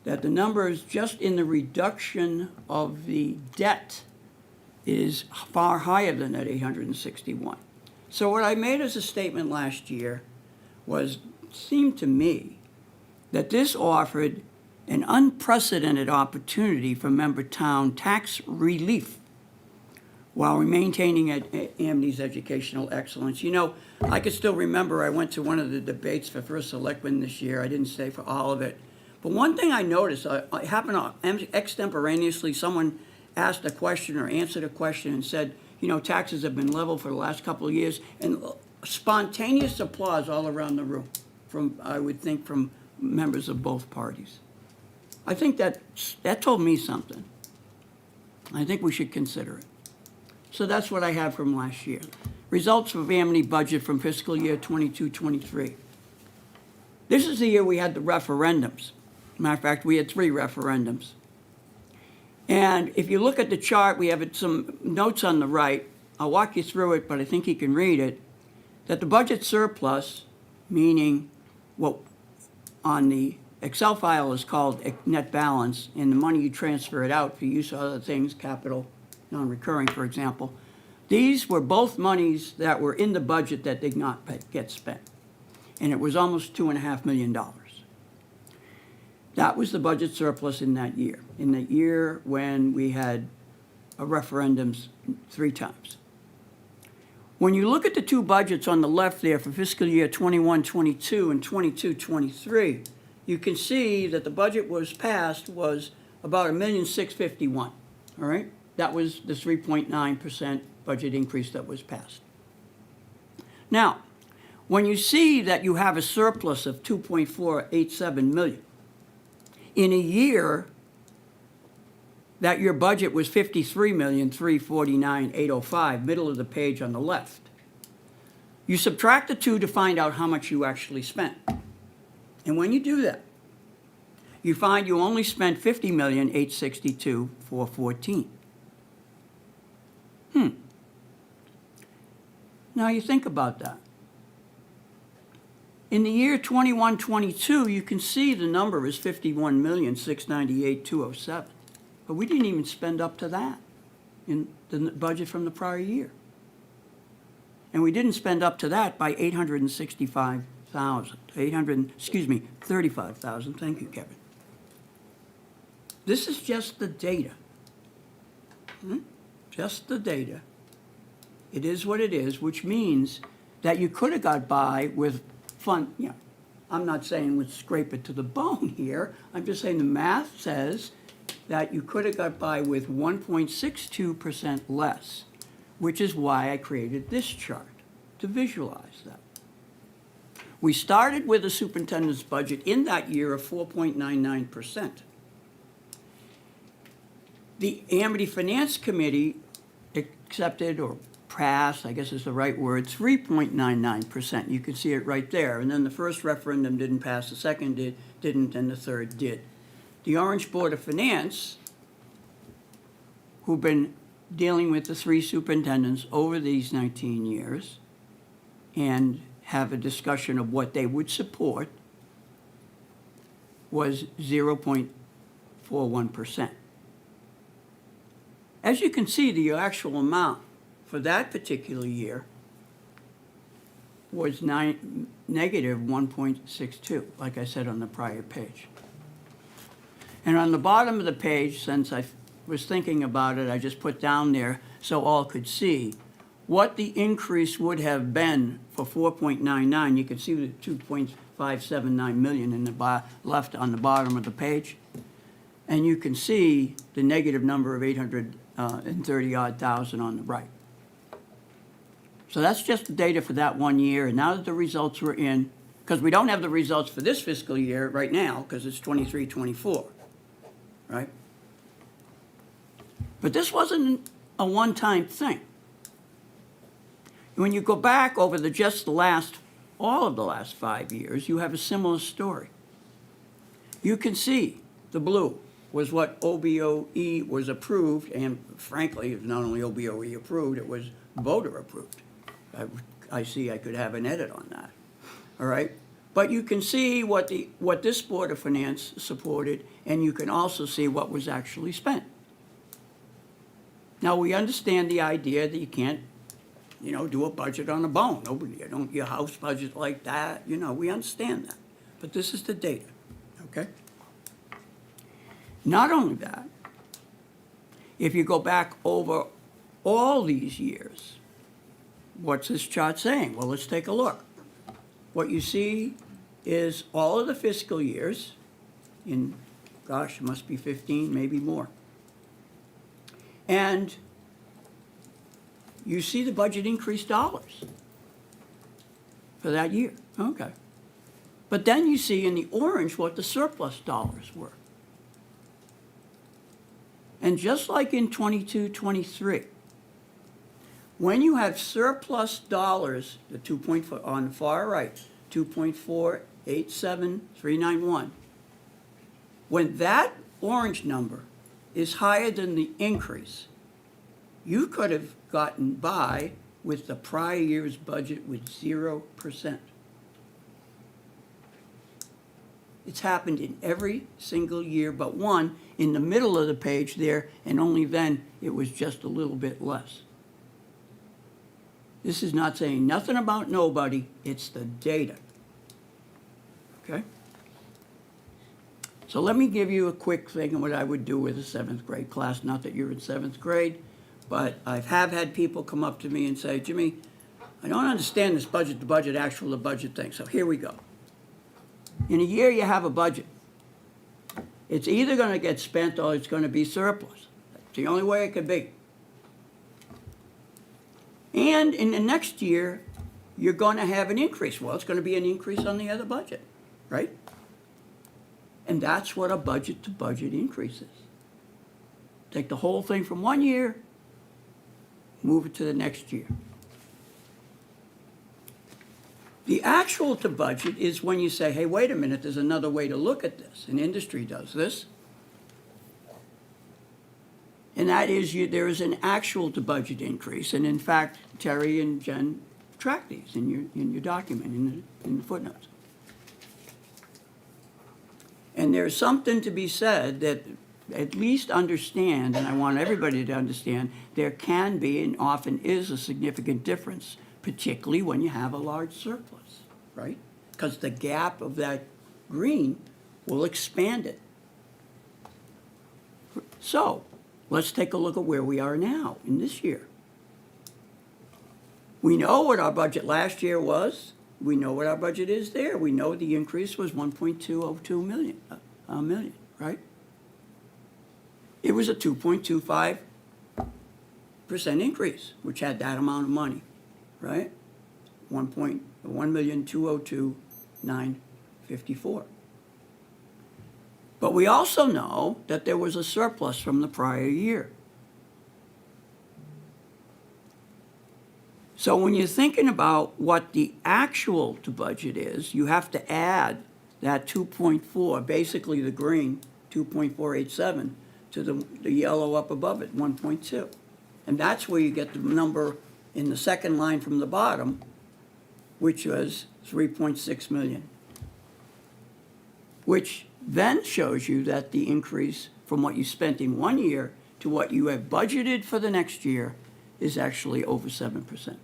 that the numbers just in the reduction of the debt is far higher than that 861. So what I made as a statement last year seemed to me that this offered an unprecedented opportunity for member town tax relief while maintaining Amity educational excellence. You know, I could still remember I went to one of the debates for First Selectman this year. I didn't stay for all of it. But one thing I noticed, it happened extemporaneously, someone asked a question or answered a question and said, you know, taxes have been level for the last couple of years, and spontaneous applause all around the room from, I would think, from members of both parties. I think that told me something. I think we should consider it. So that's what I have from last year. Results of Amity budget from fiscal year 22-23. This is the year we had the referendums. Matter of fact, we had 3 referendums. And if you look at the chart, we have some notes on the right. I'll walk you through it, but I think you can read it. That the budget surplus, meaning what on the Excel file is called net balance, and the money you transfer it out for use of other things, capital, non-recurring, for example. These were both monies that were in the budget that did not get spent. And it was almost $2.5 million. That was the budget surplus in that year, in the year when we had referendums 3 times. When you look at the 2 budgets on the left there for fiscal year 21-22 and 22-23, you can see that the budget was passed was about $1,651,000, all right? That was the 3.9% budget increase that was passed. Now, when you see that you have a surplus of $2.487 million, in a year that your budget was $53,349,805, middle of the page on the left, you subtract the 2 to find out how much you actually spent. And when you do that, you find you only spent $50,862,414. Now you think about that. In the year 21-22, you can see the number is $51,698,207. But we didn't even spend up to that in the budget from the prior year. And we didn't spend up to that by $865,000. $35,000. Thank you, Kevin. This is just the data. Just the data. It is what it is, which means that you could have got by with fun, you know, I'm not saying let's scrape it to the bone here. I'm just saying the math says that you could have got by with 1.62% less, which is why I created this chart, to visualize that. We started with a superintendent's budget in that year of 4.99%. The Amity Finance Committee accepted or passed, I guess is the right word, 3.99%. You can see it right there. And then the first referendum didn't pass, the second didn't, and the third did. The Orange Board of Finance, who've been dealing with the 3 superintendents over these 19 years and have a discussion of what they would support, was 0.41%. As you can see, the actual amount for that particular year was negative 1.62, like I said on the prior page. And on the bottom of the page, since I was thinking about it, I just put down there so all could see what the increase would have been for 4.99. You can see the 2.579 million in the left on the bottom of the page. And you can see the negative number of 830-odd thousand on the right. So that's just the data for that one year. And now that the results were in, because we don't have the results for this fiscal year right now, because it's 23-24, right? But this wasn't a one-time thing. When you go back over all of the last 5 years, you have a similar story. You can see the blue was what OBOE was approved, and frankly, not only OBOE approved, it was voter approved. I see I could have an edit on that, all right? But you can see what this Board of Finance supported, and you can also see what was actually spent. Now, we understand the idea that you can't, do a budget on a bone. Nobody, your house budget like that, we understand that. But this is the data, okay? Not only that, if you go back over all these years, what's this chart saying? Well, let's take a look. What you see is all of the fiscal years in, gosh, it must be 15, maybe more. And you see the budget increase dollars for that year. Okay. But then you see in the orange what the surplus dollars were. And just like in 22, 23, when you have surplus dollars, the 2.4 on the far right, 2.487391, when that orange number is higher than the increase, you could have gotten by with the prior year's budget with 0%. It's happened in every single year but one, in the middle of the page there, and only then it was just a little bit less. This is not saying nothing about nobody, it's the data. Okay? So let me give you a quick thing of what I would do with a seventh grade class. Not that you're in seventh grade, but I have had people come up to me and say, Jimmy, I don't understand this budget to budget, actual to budget thing. So here we go. In a year, you have a budget. It's either going to get spent or it's going to be surplus. It's the only way it could be. And in the next year, you're going to have an increase. Well, it's going to be an increase on the other budget, right? And that's what a budget to budget increase is. Take the whole thing from one year, move it to the next year. The actual to budget is when you say, hey, wait a minute, there's another way to look at this. And industry does this. And that is there is an actual to budget increase. And in fact, Terry and Jen track these in your document, in the footnotes. And there's something to be said that at least understand, and I want everybody to understand, there can be and often is a significant difference, particularly when you have a large surplus, right? Because the gap of that green will expand it. So let's take a look at where we are now in this year. We know what our budget last year was. We know what our budget is there. We know the increase was 1.202 million, right? It was a 2.25% increase, which had that amount of money, right? 1,202,954. But we also know that there was a surplus from the prior year. So when you're thinking about what the actual to budget is, you have to add that 2.4, basically the green, 2.487, to the yellow up above it, 1.2. And that's where you get the number in the second line from the bottom, which was 3.6 million. Which then shows you that the increase from what you spent in one year to what you have budgeted for the next year is actually over 7%.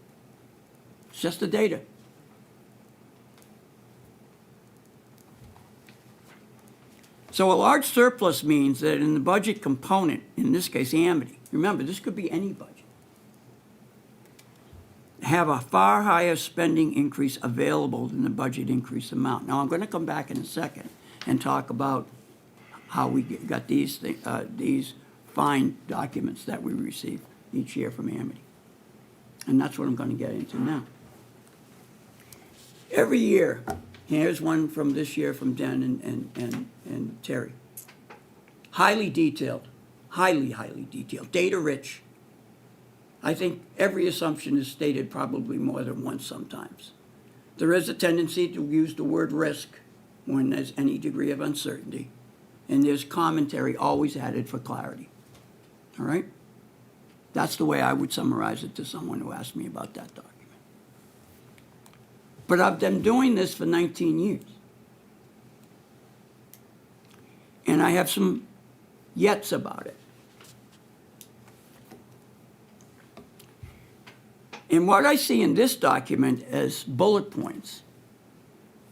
It's just the data. So a large surplus means that in the budget component, in this case Amity, remember this could be any budget, have a far higher spending increase available than the budget increase amount. Now I'm going to come back in a second and talk about how we got these fine documents that we receive each year from Amity. And that's what I'm going to get into now. Every year, here's one from this year from Dan and Terry. Highly detailed, highly detailed, data rich. I think every assumption is stated probably more than once sometimes. There is a tendency to use the word risk when there's any degree of uncertainty. And there's commentary always added for clarity. All right? That's the way I would summarize it to someone who asked me about that document. But I've been doing this for 19 years. And I have some yets about it. And what I see in this document as bullet points,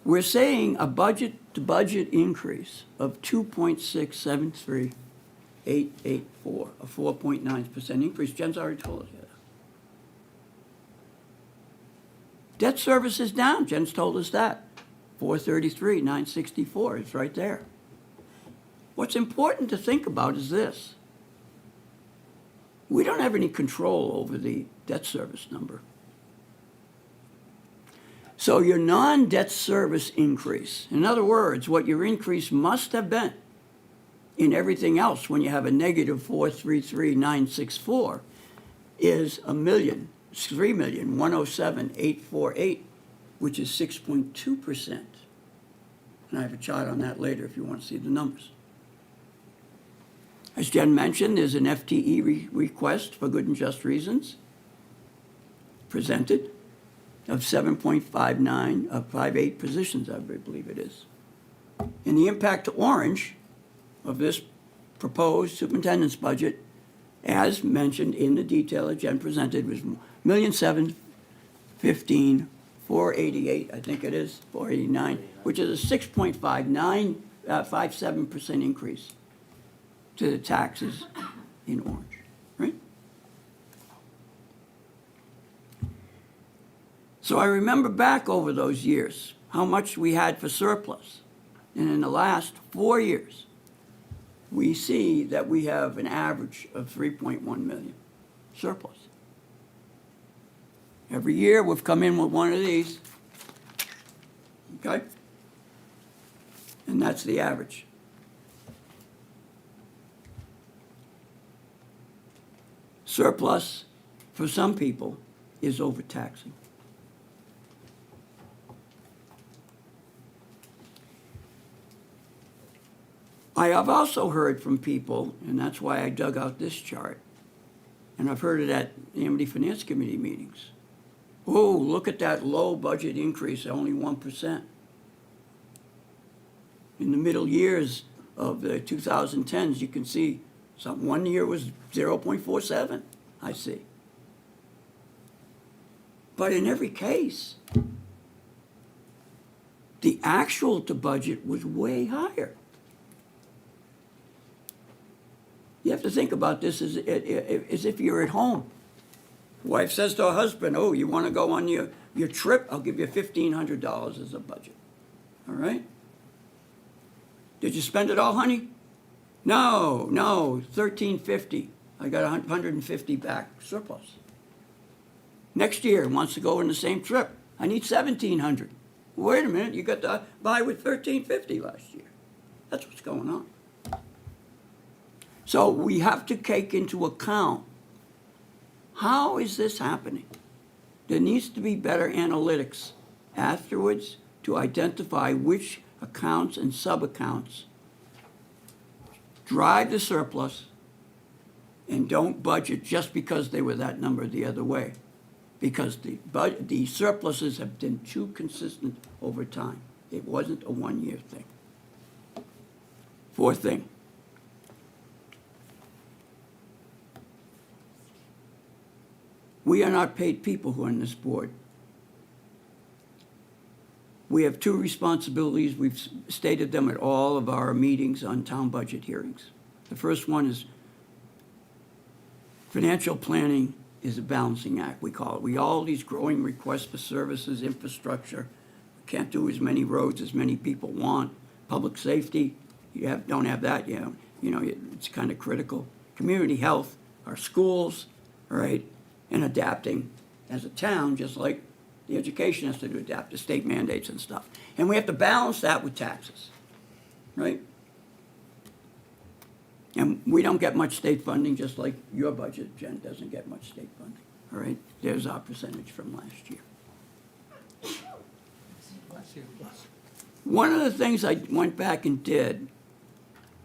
we're saying a budget-to-budget increase of 2.673884, a 4.9% increase. Jen's already told us that. Debt service is down. Jen's told us that. 433, 964, it's right there. What's important to think about is this. We don't have any control over the debt service number. So your non-debt service increase, in other words, what your increase must have been in everything else when you have a negative 433,964 is $3,107,848, which is 6.2%. And I have a chart on that later if you want to see the numbers. As Jen mentioned, there's an FTE request for good and just reasons presented of 58 positions, I believe it is. And the impact to Orange of this proposed superintendent's budget, as mentioned in the detail that Jen presented, was $1,715,488, I think it is, 489, which is a 6.57% increase to the taxes in Orange, right? So I remember back over those years, how much we had for surplus. And in the last 4 years, we see that we have an average of 3.1 million surplus. Every year, we've come in with one of these, okay? And that's the average. Surplus, for some people, is overtaxing. I have also heard from people, and that's why I dug out this chart, and I've heard it at the Amity Finance Committee meetings. Oh, look at that low budget increase, only 1%. In the middle years of the 2010s, you can see one year was 0.47, I see. But in every case, the actual to budget was way higher. You have to think about this as if you're at home. Wife says to her husband, oh, you want to go on your trip? I'll give you $1,500 as a budget. All right? Did you spend it all, honey? No, $1,350. I got $150 back surplus. Next year, wants to go on the same trip. I need $1,700. Wait a minute, you got to buy with $1,350 last year. That's what's going on. So we have to take into account, how is this happening? There needs to be better analytics afterwards to identify which accounts and sub-accounts drive the surplus and don't budget just because they were that number the other way. Because the surpluses have been too consistent over time. It wasn't a one-year thing. Fourth thing. We are not paid people who are on this board. We have two responsibilities. We've stated them at all of our meetings on town budget hearings. The first one is financial planning is a balancing act, we call it. We all these growing requests for services, infrastructure, can't do as many roads as many people want. Public safety, don't have that, it's kind of critical. Community health, our schools, all right, and adapting as a town, just like the education has to do, adapt to state mandates and stuff. And we have to balance that with taxes, right? And we don't get much state funding, just like your budget, Jen, doesn't get much state funding, all right? There's our percentage from last year. One of the things I went back and did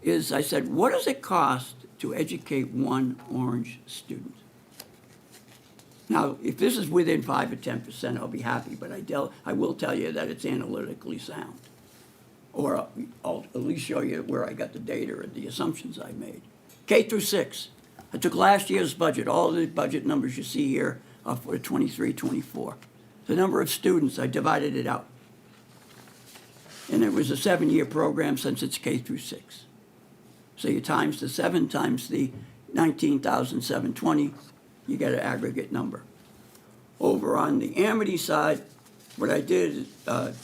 is I said, what does it cost to educate one Orange student? Now, if this is within 5 or 10%, I'll be happy, but I will tell you that it's analytically sound. Or I'll at least show you where I got the data and the assumptions I made. K through 6. I took last year's budget, all the budget numbers you see here are for 23, 24. The number of students, I divided it out. And it was a 7-year program since it's K through 6. So you times the 7 times the 19,720, you get an aggregate number. Over on the Amity side, what I did,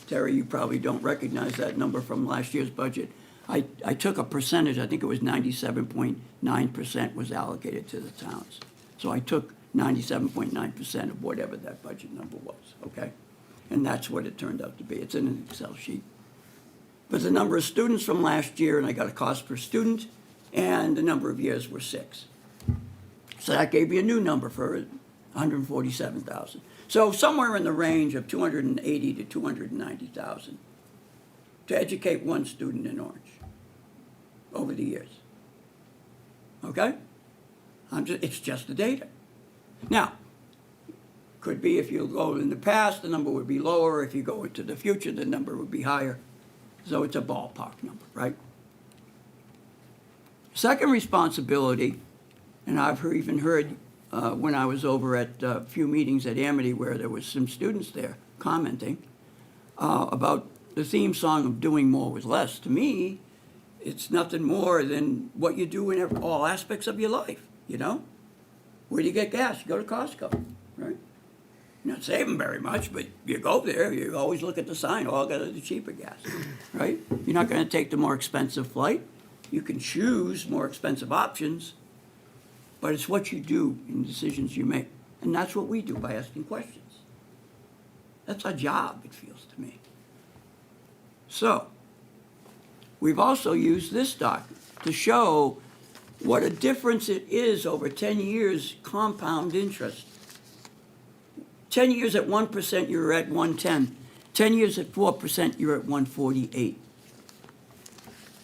Terry, you probably don't recognize that number from last year's budget. I took a percentage, I think it was 97.9% was allocated to the towns. So I took 97.9% of whatever that budget number was, okay? And that's what it turned out to be. It's in an Excel sheet. But the number of students from last year, and I got a cost per student, and the number of years were 6. So that gave me a new number for 147,000. So somewhere in the range of 280 to 290,000 to educate one student in Orange over the years. Okay? It's just the data. Now, could be if you go in the past, the number would be lower. If you go into the future, the number would be higher. So it's a ballpark number, right? Second responsibility, and I've even heard when I was over at a few meetings at Amity where there was some students there commenting about the theme song of doing more with less. To me, it's nothing more than what you do in all aspects of your life, you know? Where do you get gas? You go to Costco, right? You're not saving very much, but you go there, you always look at the sign, oh, I got the cheaper gas, right? You're not going to take the more expensive flight. You can choose more expensive options, but it's what you do in decisions you make. And that's what we do by asking questions. That's our job, it feels to me. So, we've also used this document to show what a difference it is over 10 years compound interest. 10 years at 1%, you're at 110. 10 years at 4%, you're at 148.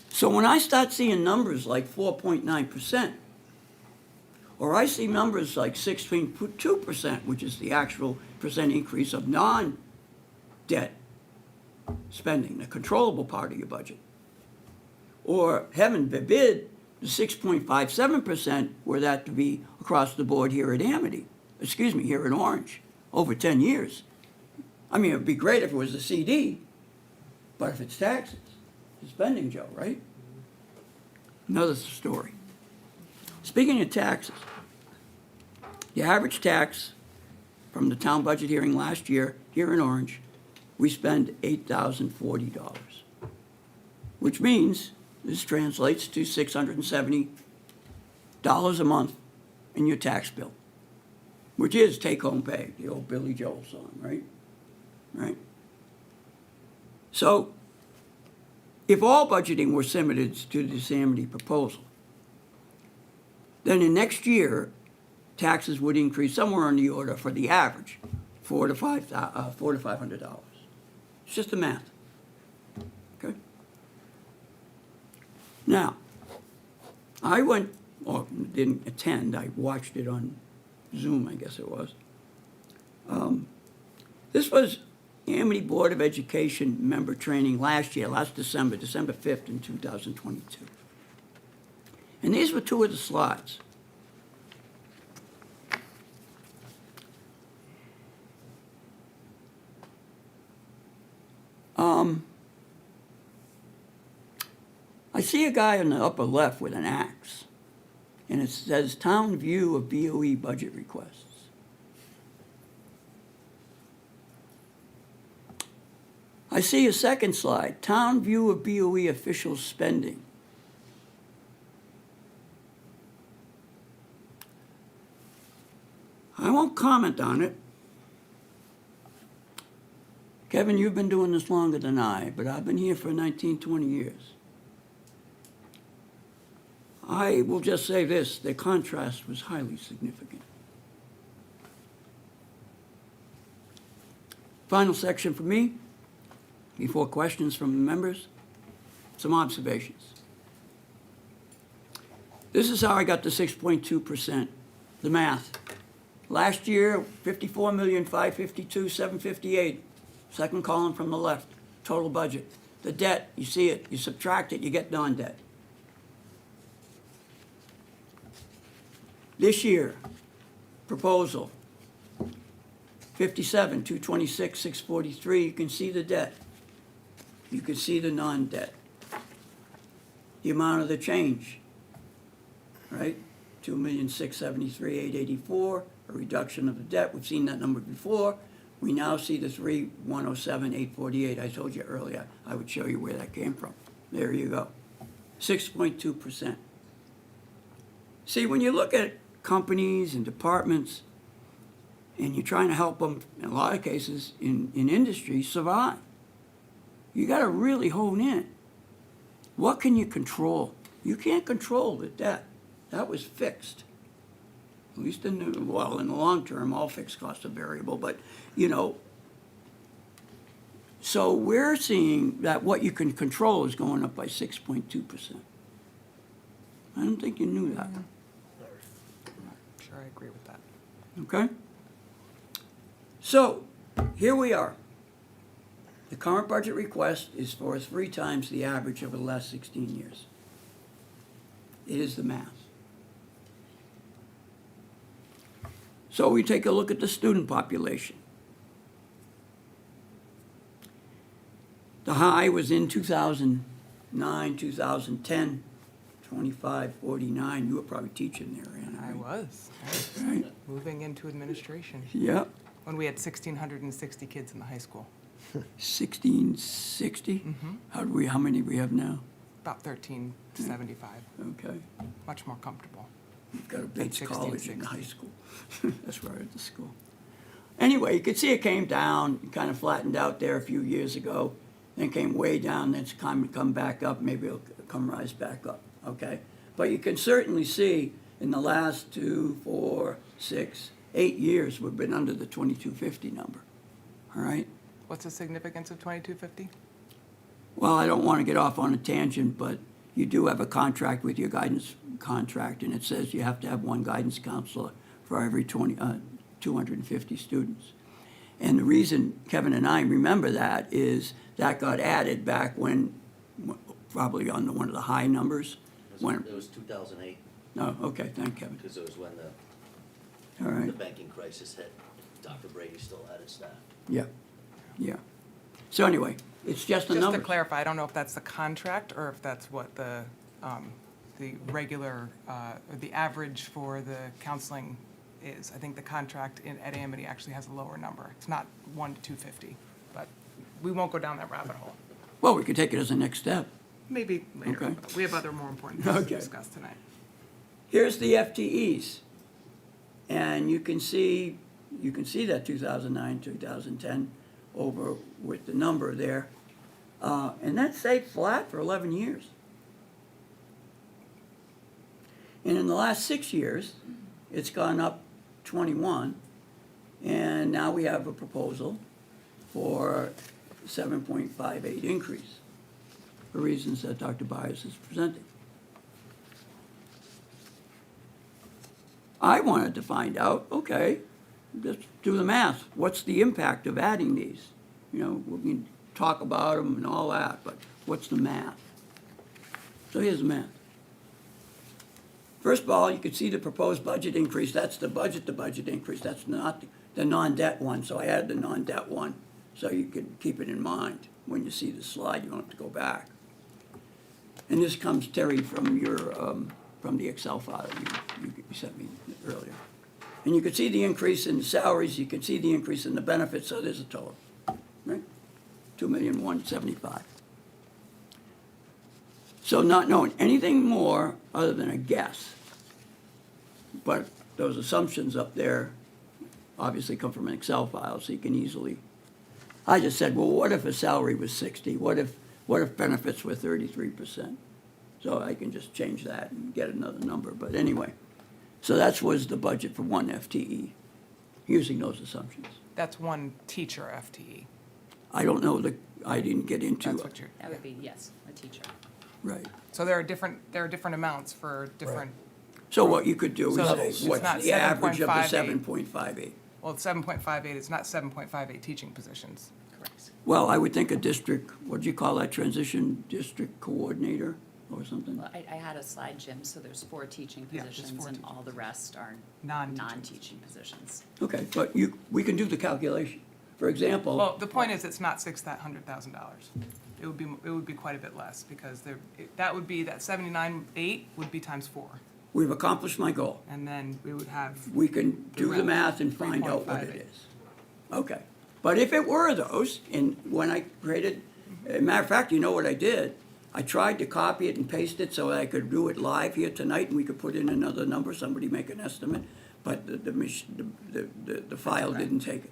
So when I start seeing numbers like 4.9%, or I see numbers like 6.2%, which is the actual percent increase of non-debt spending, the controllable part of your budget, or heaven forbid, the 6.57%, were that to be across the board here at Amity, here in Orange, over 10 years. I mean, it'd be great if it was a CD, but if it's taxes, it's spending, Joe, right? Another story. Speaking of taxes, the average tax from the town budget hearing last year, here in Orange, we spend $8,040, which means this translates to $670 a month in your tax bill, which is take-home pay, the old Billy Joel song, right? Right? So, if all budgeting were similar to this Amity proposal, then in next year, taxes would increase somewhere on the order, for the average, $400 to $500. It's just the math. Okay? Now, I went, or didn't attend, I watched it on Zoom, I guess it was. This was Amity Board of Education member training last December 5th in 2022. And these were two of the slides. I see a guy in the upper left with an axe, and it says Town View of BOE Budget Requests. I see a second slide, Town View of BOE Official Spending. I won't comment on it. Kevin, you've been doing this longer than I, but I've been here for 19, 20 years. I will just say this, the contrast was highly significant. Final section for me, before questions from the members, some observations. This is how I got the 6.2%, the math. Last year, 54,552,758. Second column from the left, total budget. The debt, you see it, you subtract it, you get non-debt. This year, proposal, 57,226,643. You can see the debt. You can see the non-debt. The amount of the change, right? 2,673,884, a reduction of the debt. We've seen that number before. We now see the 3,107,848. I told you earlier, I would show you where that came from. There you go. 6.2%. See, when you look at companies and departments, and you're trying to help them, in a lot of cases, in industry, survive, you got to really hone in. What can you control? You can't control the debt. That was fixed. At least in the long term, all fixed costs are variable, but, so we're seeing that what you can control is going up by 6.2%. I don't think you knew that, Sure, I agree with that. okay? So, here we are. The current budget request is for 3 times the average over the last 16 years. It is the math. So we take a look at the student population. The high was in 2009, 2010, 2549. You were probably teaching there, Anna. I right? was Right? moving into administration Yep. when we had 1,660 kids in the high school, 1660. How many do we have now? about 1,375, Okay. much more comfortable. We've got a Bates College in 1660. high school. That's where I went to school. Anyway, you could see it came down, kind of flattened out there a few years ago, then came way down, then it's come back up, maybe it'll rise back up, okay? But you can certainly see in the last 2, 4, 6, 8 years, we've been under the 2250 number, all right? What's the significance of 2250? Well, I don't want to get off on a tangent, but you do have a contract with your guidance contract, and it says you have to have one guidance counselor for every 250 students. And the reason Kevin and I remember that is that got added back when, probably on one of the high numbers. When, It was 2008, no, okay, thank Kevin. because it was when All the right, banking crisis hit. Dr. Brady still had his staff. yeah, yeah. So anyway, it's just a Just number. to clarify, I don't know if that's the contract or if that's what the regular, or the average for the counseling is. I think the contract at Amity actually has a lower number. It's not 1 to 250, but we won't go down that rabbit hole. Well, we could take it as a next step. Maybe later. Okay. We have other more important things to Okay. discuss tonight. Here's the FTEs. And you can see that 2009, 2010 over with the number there. And that stayed flat for 11 years. And in the last 6 years, it's gone up 21. And now we have a proposal for 7.58 increase for reasons that Dr. Byers has presented. I wanted to find out, okay, let's do the math. What's the impact of adding these? We can talk about them and all that, but what's the math? So here's the math. First of all, you can see the proposed budget increase. That's the budget increase. That's not the non-debt one. So I added the non-debt one so you can keep it in mind. When you see the slide, you don't have to go back. And this comes, Terry, from the Excel file you sent me earlier. And you can see the increase in the salaries, you can see the increase in the benefits, so there's a total, right? 2,175,000. So not knowing anything more other than a guess, but those assumptions up there obviously come from an Excel file, so you can easily, I just said, well, what if a salary was 60? What if benefits were 33%? So I can just change that and get another number, but anyway. So that was the budget for one FTE, using those assumptions. That's one teacher FTE. I don't know, I didn't get into. That's what you're, That would be, yes, a teacher. Right. so there are different amounts for different So what you could do So is it's say, what's not the average of the 7.58. 7.58? Well, it's 7.58, it's not 7.58 teaching positions. Correct. Well, I would think a district, what do you call that, transition district coordinator or something? Well, I had a slide, Jim, so there's 4 teaching Yeah, there's positions 4 and teaching all the rest are Non-teaching non-teaching positions. Okay, but we can do the calculation. For example. Well, the point is, it's not $600,000. It would be quite a bit less, because that would be, that 79.8 would be times 4. We've accomplished my goal. And then we would have, We can do the Around math and find out what 3.58. it is. Okay. But if it were those, and when I created, as a matter of fact, you know what I did? I tried to copy it and paste it so that I could do it live here tonight and we could put in another number, somebody make an estimate, but the file didn't take it.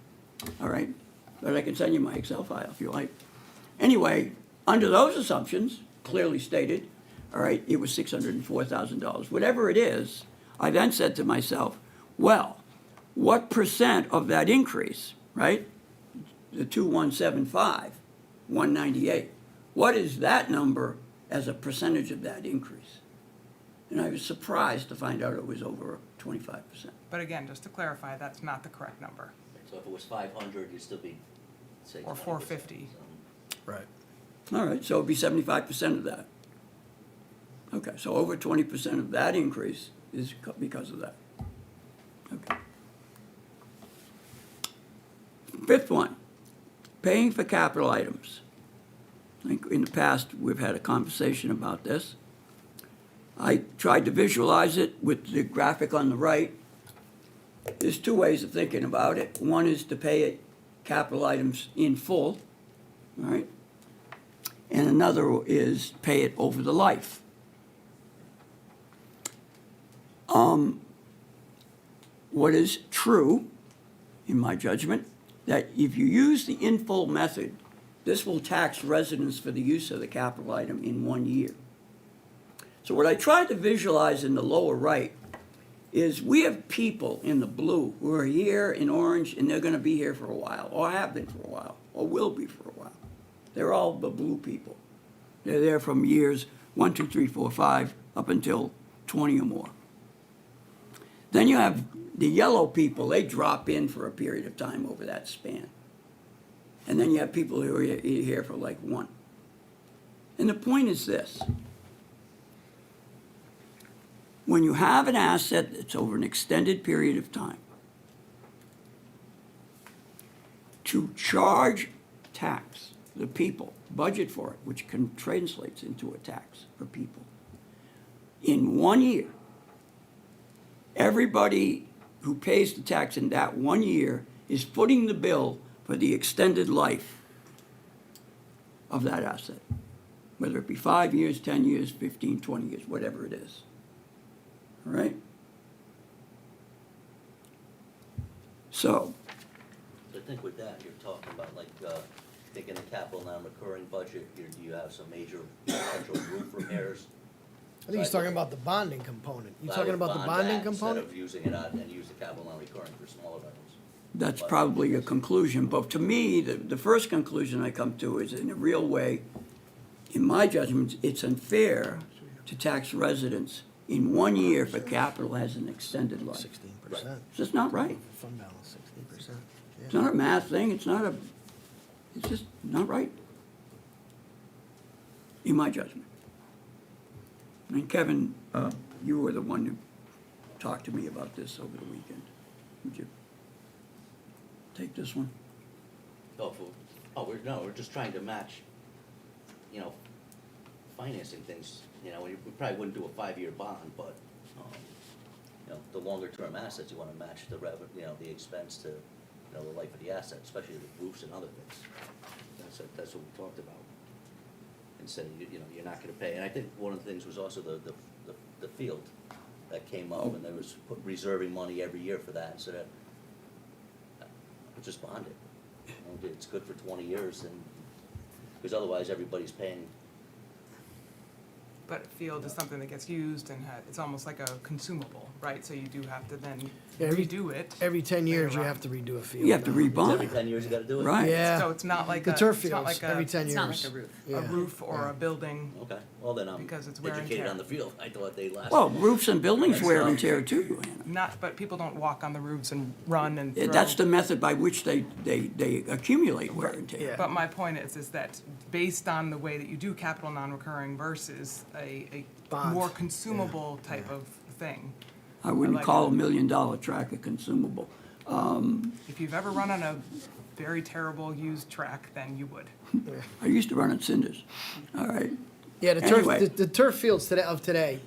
All right? But I can send you my Excel file if you like. Anyway, under those assumptions, clearly stated, all right, it was $604,000. Whatever it is, I then said to myself, well, what percent of that increase, right? The 2175, 198. What is that number as a percentage of that increase? And I was surprised to find out it was over 25%. but again, just to clarify, that's not the correct number. So if it was 500, you'd still be, say. Or 20%, 450. so. Right. All right, so it'd be 75% of that. Okay, so over 20% of that increase is because of that. Okay. Fifth one, paying for capital items. I think in the past, we've had a conversation about this. I tried to visualize it with the graphic on the right. There's 2 ways of thinking about it. One is to pay it capital items in full, all right? And another is pay it over the life. What is true, in my judgment, that if you use the in full method, this will tax residents for the use of the capital item in 1 year. So what I tried to visualize in the lower right is we have people in the blue who are here in orange and they're gonna be here for a while, or have been for a while, or will be for a while. They're all the blue people. They're there from years 1, 2, 3, 4, 5, up until 20 or more. Then you have the yellow people, they drop in for a period of time over that span. And then you have people who are here for like 1. And the point is this. When you have an asset that's over an extended period of time, to charge tax, the people, budget for it, which translates into a tax for people, in 1 year, everybody who pays the tax in that 1 year is footing the bill for the extended life of that asset, whether it be 5 years, 10 years, 15, 20 years, whatever it is. All right? So, So I think with that, you're talking about like, thinking the capital non-recurring budget, you have some major potential roof repairs. I think he's talking about the bonding component. You I talking would about the bond bonding that component? Instead of using it out and use the capital non-recurring for smaller items. that's probably a conclusion, but to me, the first conclusion I come to is in a real way, in my judgment, it's unfair to tax residents in 1 year for capital has an extended life. 16%. It's just not right. Fund balance, 16%. It's not a math thing, it's just not right. In my judgment. And Kevin, you were the one who talked to me about this over the weekend. Would you take this one? We're just trying to match, financing things, we probably wouldn't do a 5-year bond, but, the longer-term assets, you wanna match the the expense to, the life of the asset, especially the roofs and other things. That's what we talked about. Instead, you're not gonna pay, and I think one of the things was also the field that came up, and there was reserving money every year for that, so that, just bond it. It's good for 20 years, and, because otherwise, everybody's paying. But field is something that gets used and it's almost like a consumable, right? So you do have to then Yeah, every- redo it. Every 10 years, you Later have on. to redo a field. You have to now. It's every rebond, 10 years you gotta do it? right? Yeah. So it's not like The a, turf it's not fields, like every a, 10 It's years. not like a roof. Yeah. a roof or a building. Okay, well then I'm Because it's wear and educated tear. on the field. I thought they lasted. Well, roofs and buildings That's wear not- and tear too, Anna. Not, but people don't walk on the roofs and run and throw. That's the method by which they accumulate wear and tear. Yeah. But my point is that based on the way that you do capital non-recurring versus a Bond. more consumable type of thing. I wouldn't like call it. $1 million track a consumable. If you've ever run on a very terrible used track, then you would. I used to run at Cinders, all right? Yeah, the turf, Anyway. the turf fields today,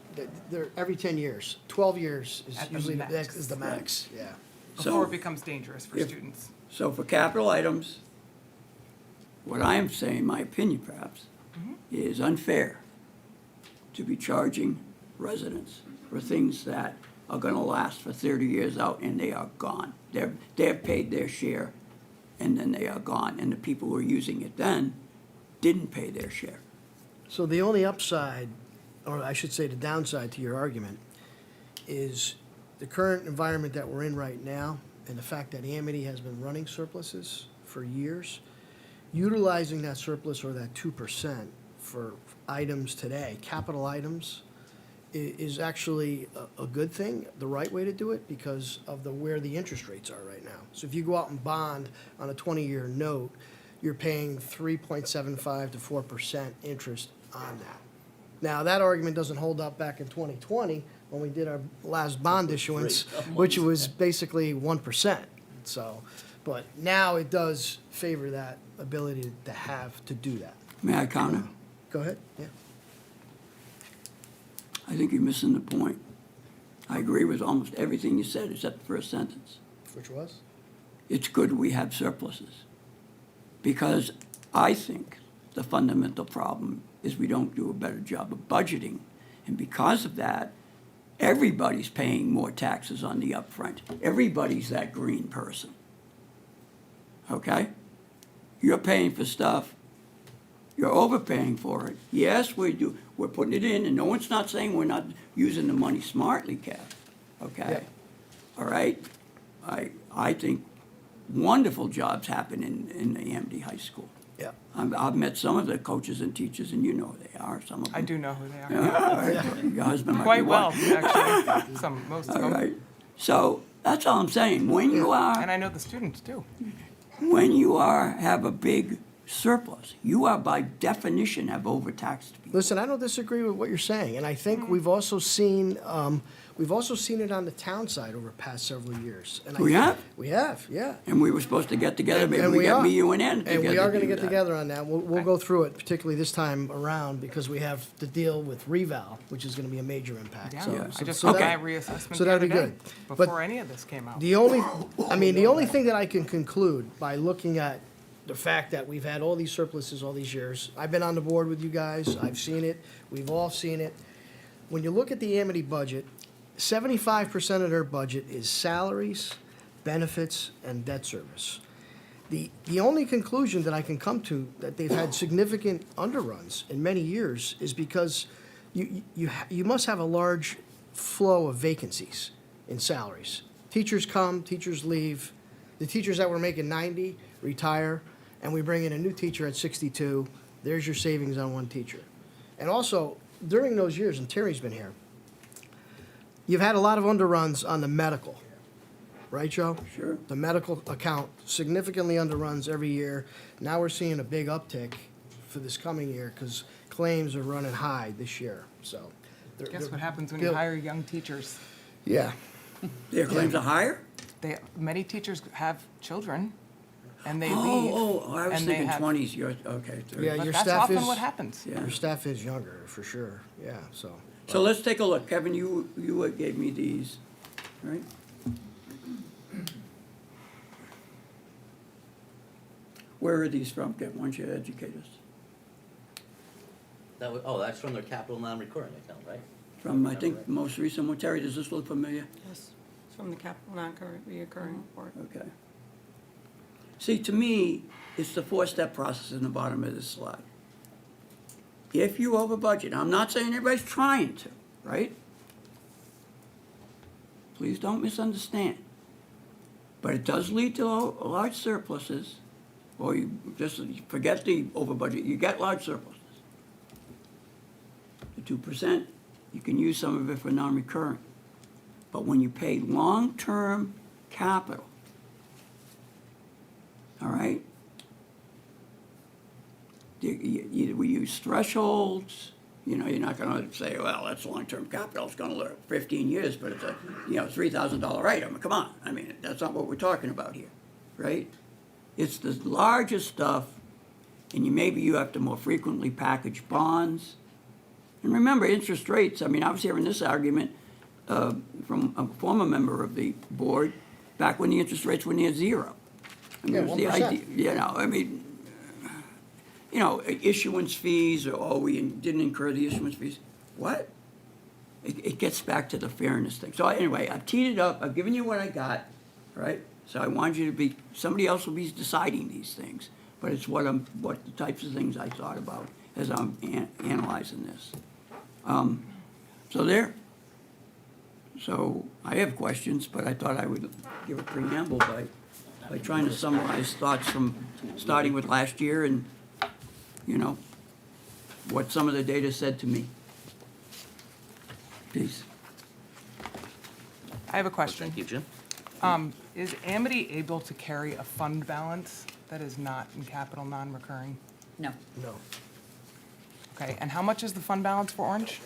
they're every 10 years. 12 years is At the usually max. is the max, yeah. Before So- it becomes dangerous for If- students. So for capital items, what I am saying, my opinion perhaps, is unfair to be charging residents for things that are gonna last for 30 years out and they are gone. They've paid their share and then they are gone. And the people who are using it then didn't pay their share. So the only upside, or I should say the downside to your argument, is the current environment that we're in right now and the fact that Amity has been running surpluses for years, utilizing that surplus or that 2% for items today, capital items, is actually a good thing, the right way to do it because of where the interest rates are right now. So if you go out and bond on a 20-year note, you're paying 3.75 to 4% interest on that. Now, that argument doesn't hold up back in 2020 when we did our last bond issuance, which was basically 1%. So, but now it does favor that ability to do that. May I counter? Go ahead, yeah. I think you're missing the point. I agree with almost everything you said except the first sentence. Which was? It's good we have surpluses. Because I think the fundamental problem is we don't do a better job of budgeting. And because of that, everybody's paying more taxes on the upfront. Everybody's that green person. Okay? You're paying for stuff, you're overpaying for it. Yes, we're putting it in, and no one's not saying we're not using the money smartly, Kev, okay? Yep. All right? I think wonderful jobs happen in the Amity High School. Yeah. I've met some of the coaches and teachers, and you know who they are, some of them. I do know who they are. Yeah. Your husband might be Quite well, one. actually, most of All them. right? So, that's all I'm saying. When you are And I know the students too. when you have a big surplus, you are by definition have overtaxed people. Listen, I don't disagree with what you're saying, and I think we've also seen it on the town side over the past several years. And We have? We have, yeah. And we were supposed to get together, maybe And we got are. me, you, and Ann together. And we are to gonna do get that. together on that. We'll go through it, particularly this time around, because we have to deal with reval, which is gonna be a major impact. Yeah, So- Yeah. I just so took that- my reassessment so the that'd other be day, good. But before any of this came out. The only thing that I can conclude by looking at the fact that we've had all these surpluses all these years, I've been on the board with you guys, I've seen it, we've all seen it. When you look at the Amity budget, 75% of their budget is salaries, benefits, and debt service. The only conclusion that I can come to that they've had significant underruns in many years is because you must have a large flow of vacancies in salaries. Teachers come, teachers leave. The teachers that were making 90 retire, and we bring in a new teacher at 62. There's your savings on one teacher. And also, during those years, and Terry's been here, you've had a lot of underruns on the medical, right, Joe? Sure. The medical account significantly underruns every year. Now we're seeing a big uptick for this coming year because claims are running high this year, so. Guess what happens when you Bill- hire young teachers? Yeah. Their claims are higher? Many teachers have children, and they Oh, leave. I was and they thinking have- 20s, okay. 30s. Yeah, But your that's staff often is- what happens. Yeah. Your staff is younger, for sure, yeah, so. So let's take a look. Kevin, you gave me these, right? Where are these from, Kevin? Why don't you educate us? That's from their capital non-recurring account, right? From, I think, the most recent one. Terry, does this look familiar? Yes, it's from the capital non-current reoccurring report. Okay. See, to me, it's the four-step process in the bottom of this slide. if you over budget, I'm not saying everybody's trying to, right? Please don't misunderstand. But it does lead to large surpluses, or you just forget the over budget, you get large surpluses. The 2%, you can use some of it for non-recurring. But when you pay long-term capital, all right? We use thresholds, you know, you're not gonna say, well, that's long-term capital, it's gonna last 15 years, but it's a, you know, $3,000 item, come on. I mean, that's not what we're talking about here, right? It's the larger stuff, and maybe you have to more frequently package bonds. And remember, interest rates, I mean, I was hearing this argument from a former member of the board, back when the interest rates were near zero. I mean, Yeah, it was the 1%. idea, you know, I mean, you know, issuance fees, or, oh, we didn't incur the issuance fees. What? It gets back to the fairness thing. So anyway, I've teed it up, I've given you what I got, right? So I want you to be, somebody else will be deciding these things, but it's what the types of things I thought about as I'm analyzing this. So there. So I have questions, but I thought I would give a preamble by trying to summarize thoughts from starting with last year and, you know, what some of the data said to me. Peace. I have a question. Thank you, Jim. Is Amity able to carry a fund balance that is not in capital non-recurring? No. No. Okay, and how much is the fund balance for Orange?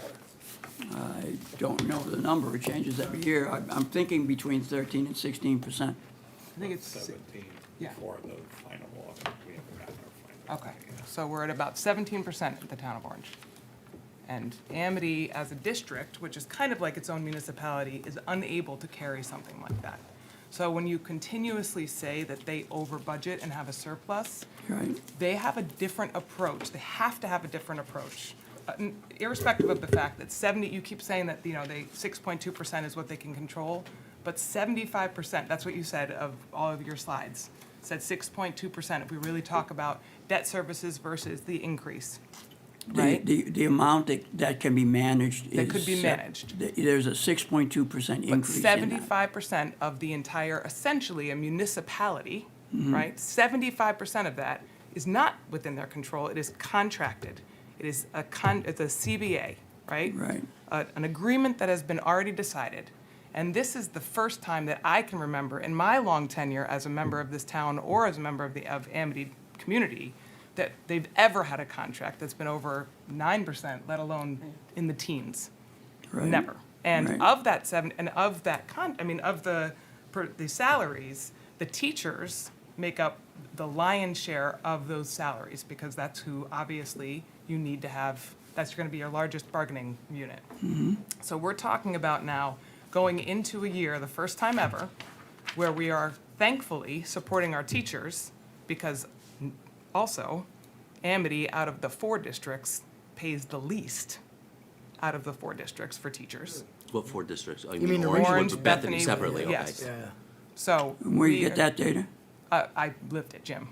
I don't know the number, it changes every year. I'm thinking between 13 and 16%. I think it's, 17 Yeah. before the final law. We haven't gotten our final. okay, so we're at about 17% at the town of Orange. And Amity, as a district, which is kind of like its own municipality, is unable to carry something like that. So when you continuously say that they over budget and have a surplus, Right? they have a different approach. They have to have a different approach. Irrespective of the fact that 70, you keep saying that, you know, 6.2% is what they can control, but 75%, that's what you said of all of your slides, said 6.2% if we really talk about debt services versus the increase, right? The amount that can be managed is. That could be managed. There's a 6.2% But increase in that. 75% of the entire, essentially a municipality, Mm-hmm. right? 75% of that is not within their control. It is contracted. It is it's a CBA, right? Right. An agreement that has been already decided. And this is the first time that I can remember in my long tenure as a member of this town or as a member of Amity community that they've ever had a contract that's been over 9%, let alone in the teens. Right. Never. And Right. of that of the salaries, the teachers make up the lion's share of those salaries because that's who obviously you need to have, that's going to be your largest bargaining unit. So we're talking about now going into a year, the first time ever, where we are thankfully supporting our teachers because also Amity, out of the 4 districts, pays the least out of the 4 districts for teachers. What 4 districts? Oh, You mean the Orange, Orange, and Bethany, separately, okay. yes. Yeah. So. Where you we- get that data? I lived it, Jim.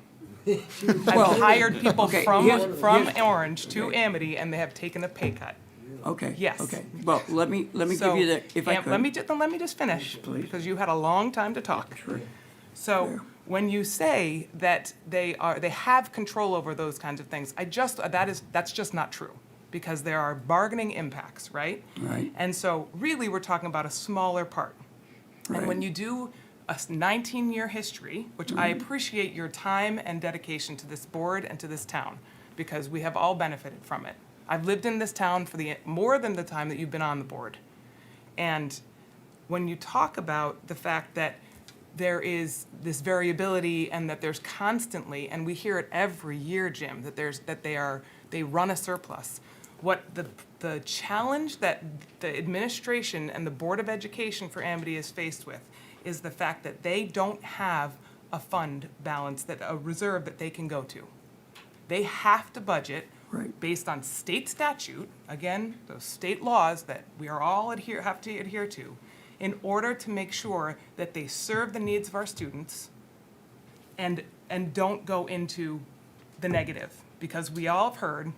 I've hired people okay, from here's- Orange to Amity, and they have taken a pay cut. Okay. Yes. Okay. Well, let me So, give you the, if I and could. let me just finish, Please. because you had a long time to talk. Sure. So Fair. when you say that they have control over those kinds of things, that's just not true, because there are bargaining impacts, right? Right. And so really, we're talking about a smaller part. And when Right. you do a 19-year history, which I appreciate your time and dedication to this board and to this town, because we have all benefited from it. I've lived in this town for more than the time that you've been on the board. And when you talk about the fact that there is this variability and that there's constantly, and we hear it every year, Jim, that they run a surplus. What the challenge that the administration and the Board of Education for Amity is faced with is the fact that they don't have a fund balance, a reserve that they can go to. They have to budget Right. based on state statute, again, those state laws that we are all have to adhere to, in order to make sure that they serve the needs of our students and don't go into the negative. Because we all have heard,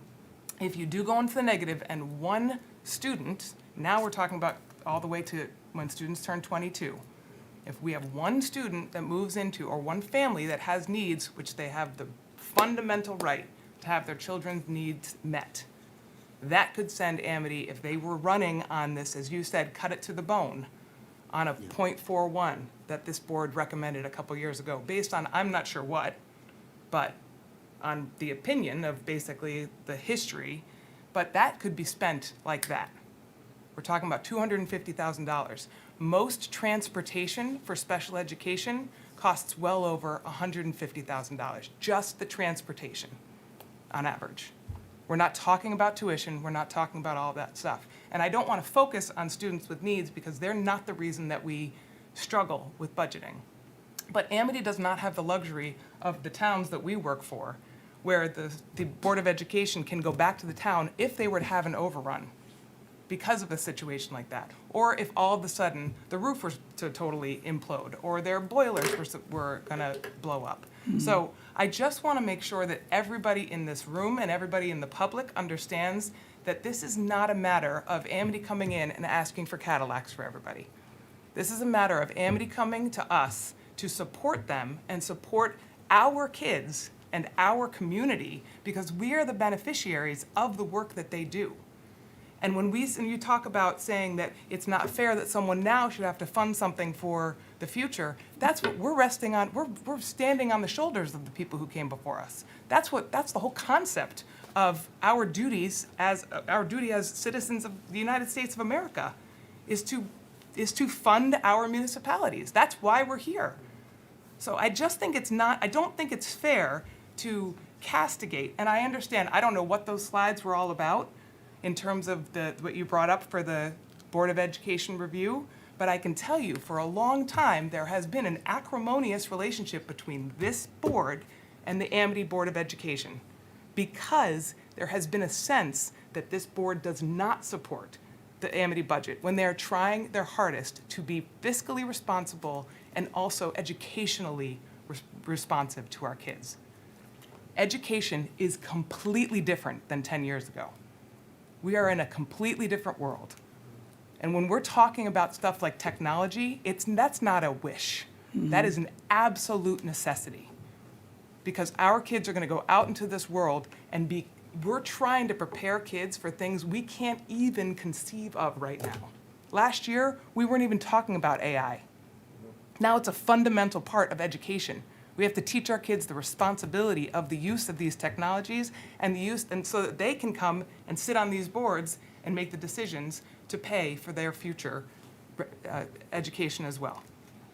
If you do go into the negative and one student, now we're talking about all the way to when students turn 22. If we have one student that moves into, or one family that has needs, which they have the fundamental right to have their children's needs met, that could send Amity, if they were running on this, as you said, cut it to the bone, on a .41 that this board recommended a couple years ago, based on I'm not sure what, but on the opinion of basically the history, but that could be spent like that. We're talking about $250,000. Most transportation for special education costs well over $150,000, just the transportation on average. We're not talking about tuition, we're not talking about all that stuff. And I don't want to focus on students with needs because they're not the reason that we struggle with budgeting. But Amity does not have the luxury of the towns that we work for, where the Board of Education can go back to the town if they were to have an overrun because of a situation like that. Or if all of a sudden the roof was to totally implode, or their boilers were gonna blow up. So I just wanna make sure that everybody in this room and everybody in the public understands that this is not a matter of Amity coming in and asking for Cadillacs for everybody. This is a matter of Amity coming to us to support them and support our kids and our community, because we are the beneficiaries of the work that they do. And when you talk about saying that it's not fair that someone now should have to fund something for the future, that's what we're resting on. We're standing on the shoulders of the people who came before us. That's the whole concept of our duties as citizens of the United States of America, is to fund our municipalities. That's why we're here. So I just think I don't think it's fair to castigate. And I understand, I don't know what those slides were all about in terms of what you brought up for the Board of Education review, but I can tell you for a long time there has been an acrimonious relationship between this board and the Amity Board of Education, because there has been a sense that this board does not support the Amity budget when they're trying their hardest to be fiscally responsible and also educationally responsive to our kids. Education is completely different than 10 years ago. We are in a completely different world. And when we're talking about stuff like technology, that's not a wish. That is an absolute necessity. Because our kids are gonna go out into this world and we're trying to prepare kids for things we can't even conceive of right now. Last year, we weren't even talking about AI. Now it's a fundamental part of education. We have to teach our kids the responsibility of the use of these technologies and so that they can come and sit on these boards and make the decisions to pay for their future education as well.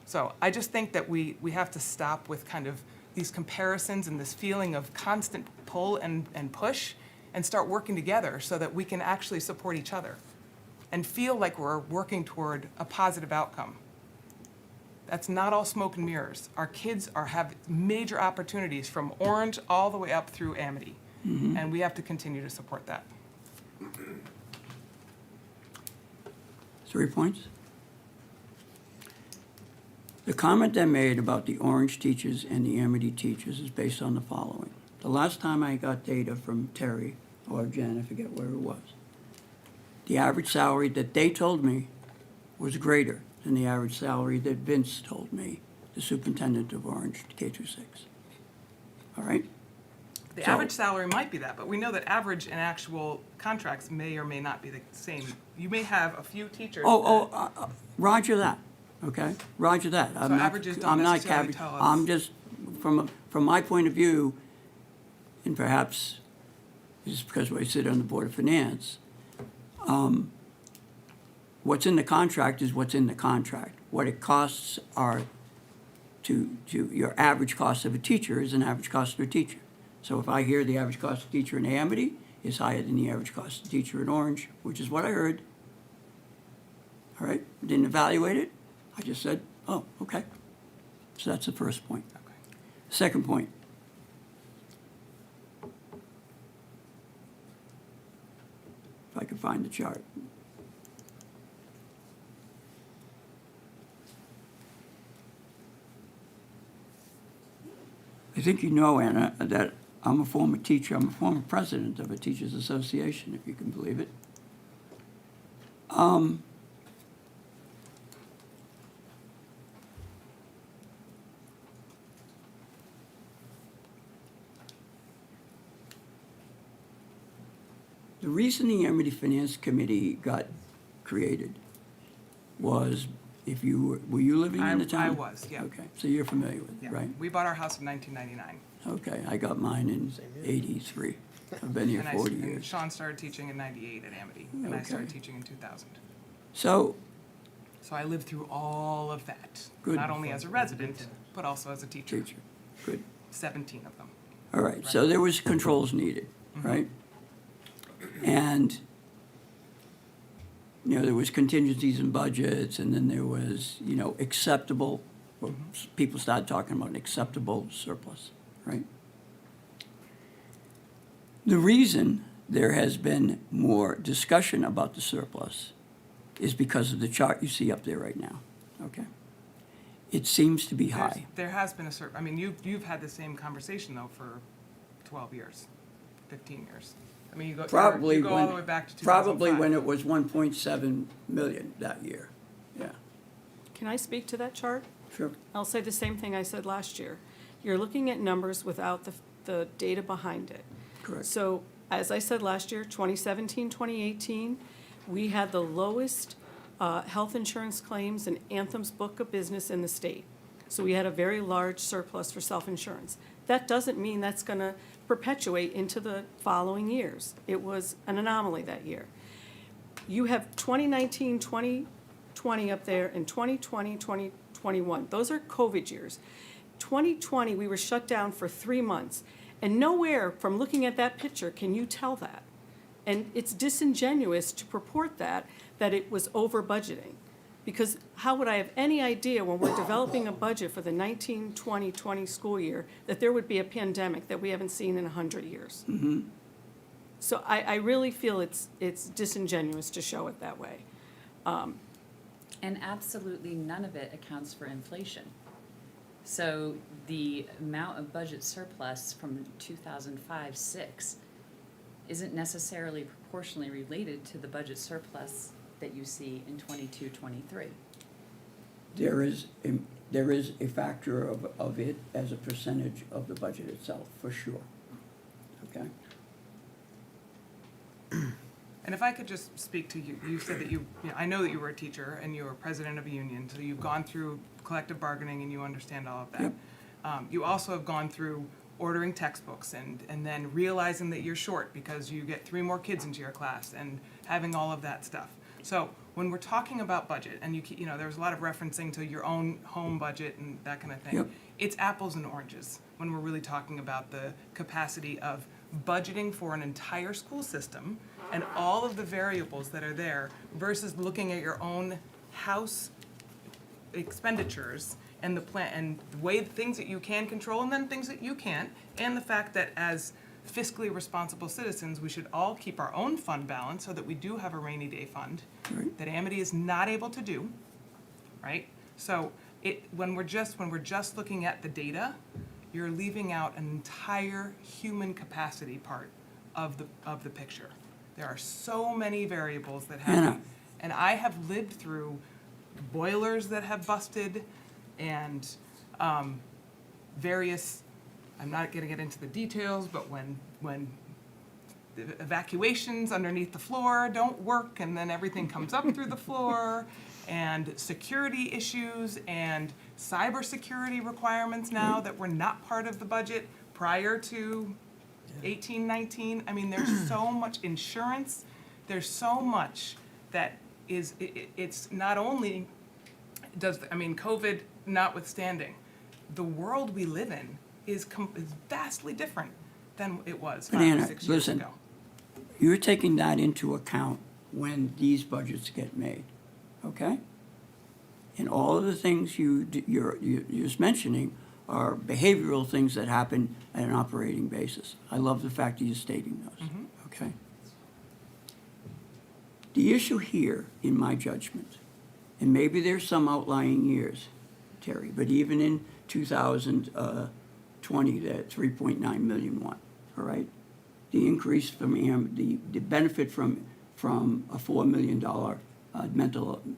So I just think that we have to stop with kind of these comparisons and this feeling of constant pull and push, and start working together so that we can actually support each other and feel like we're working toward a positive outcome. That's not all smoke and mirrors. Our kids have major opportunities from Orange all the way up through Amity, and we have to continue to support that. 3 points. The comment I made about the Orange teachers and the Amity teachers is based on the following. The last time I got data from Terry or Jen, I forget where it was, the average salary that they told me was greater than the average salary that Vince told me, the superintendent of Orange K-6. All right? The So- average salary might be that, but we know that average and actual contracts may or may not be the same. You may have a few teachers. Roger that, okay? Roger that. So averages don't necessarily tell us. I'm just, from my point of view, and perhaps it's because I sit on the Board of Finance, what's in the contract is what's in the contract. What it costs are your average cost of a teacher is an average cost of a teacher. So if I hear the average cost of a teacher in Amity is higher than the average cost of a teacher in Orange, which is what I heard, all right, didn't evaluate it, I just said, oh, okay. So that's the first point. Okay. Second point. If I could find the chart. I think you know, Anna, that I'm a former teacher, I'm a former president of a teachers association, if you can believe it. The reason the Amity Finance Committee got created was, if you were you living in the town? I was, yeah. Okay, so you're familiar with Yeah. it, right? We bought our house in 1999. Okay, I got mine in '83. I've been here And 40 and years. Sean started teaching in 98 at Amity, and I started Okay. teaching in 2000. So, So I lived through all of that, Good. not only as a resident, but also as a teacher. teacher, good. 17 of them. All right, so there was controls needed, right? And, there was contingencies and budgets, and then there was, acceptable, well, people started talking about an acceptable surplus, right? The reason there has been more discussion about the surplus is because of the chart you see up there right now, okay? It seems to be high. There has been I mean, you've had the same conversation though for 12 years, 15 years. I mean, you go Probably you go all the way when, back to 2005. probably when it was 1.7 million that year, yeah, Can I speak to that chart? sure. I'll say the same thing I said last year. You're looking at numbers without the data behind it. Correct. So, as I said last year, 2017, 2018, we had the lowest health insurance claims in Anthem's book of business in the state. So we had a very large surplus for self-insurance. That doesn't mean that's going to perpetuate into the following years. It was an anomaly that year. You have 2019, 2020 up there, and 2020, 2021. Those are COVID years. 2020, we were shut down for 3 months. And nowhere from looking at that picture can you tell that. And it's disingenuous to purport that it was over budgeting. Because how would I have any idea when we're developing a budget for the 1920 school year that there would be a pandemic that we haven't seen in 100 years? So I really feel it's disingenuous to show it that way. And absolutely none of it accounts for inflation. So the amount of budget surplus from 2005-06 isn't necessarily proportionally related to the budget surplus that you see in 22-23. There is a factor of it as a percentage of the budget itself, for sure, okay? And if I could just speak to you, you said that I know that you were a teacher and you were president of a union, so you've gone through collective bargaining and you understand all of that. Yep. You also have gone through ordering textbooks and then realizing that you're short because you get 3 more kids into your class and having all of that stuff. So when we're talking about budget, and there's a lot of referencing to your own home budget and that kind of thing, Yep. it's apples and oranges when we're really talking about the capacity of budgeting for an entire school system and all of the variables that are there versus looking at your own house expenditures and the plan and the way things that you can control and then things that you can't, and the fact that as fiscally responsible citizens, we should all keep our own fund balance so that we do have a rainy day fund Right. that Amity is not able to do, right? So when we're just looking at the data, you're leaving out an entire human capacity part of the picture. There are so many variables that happen. Hannah. And I have lived through boilers that have busted and various, I'm not gonna get into the details, but when the evacuations underneath the floor don't work and then everything comes up through the floor, and security issues and cybersecurity requirements now that were not part of the budget prior to 18, 19. I mean, there's so much insurance, there's so much that is, it's not only COVID notwithstanding, the world we live in is vastly different than it was 5 or Banana, 6 years listen. ago. You're taking that into account when these budgets get made, okay? And all of the things you're just mentioning are behavioral things that happen at an operating basis. I love the fact that you're stating those, okay? The issue here, in my judgment, and maybe there's some outlying years, Terry, but even in 2020, that 3.9 million one, all right? The increase from the benefit from a $4 million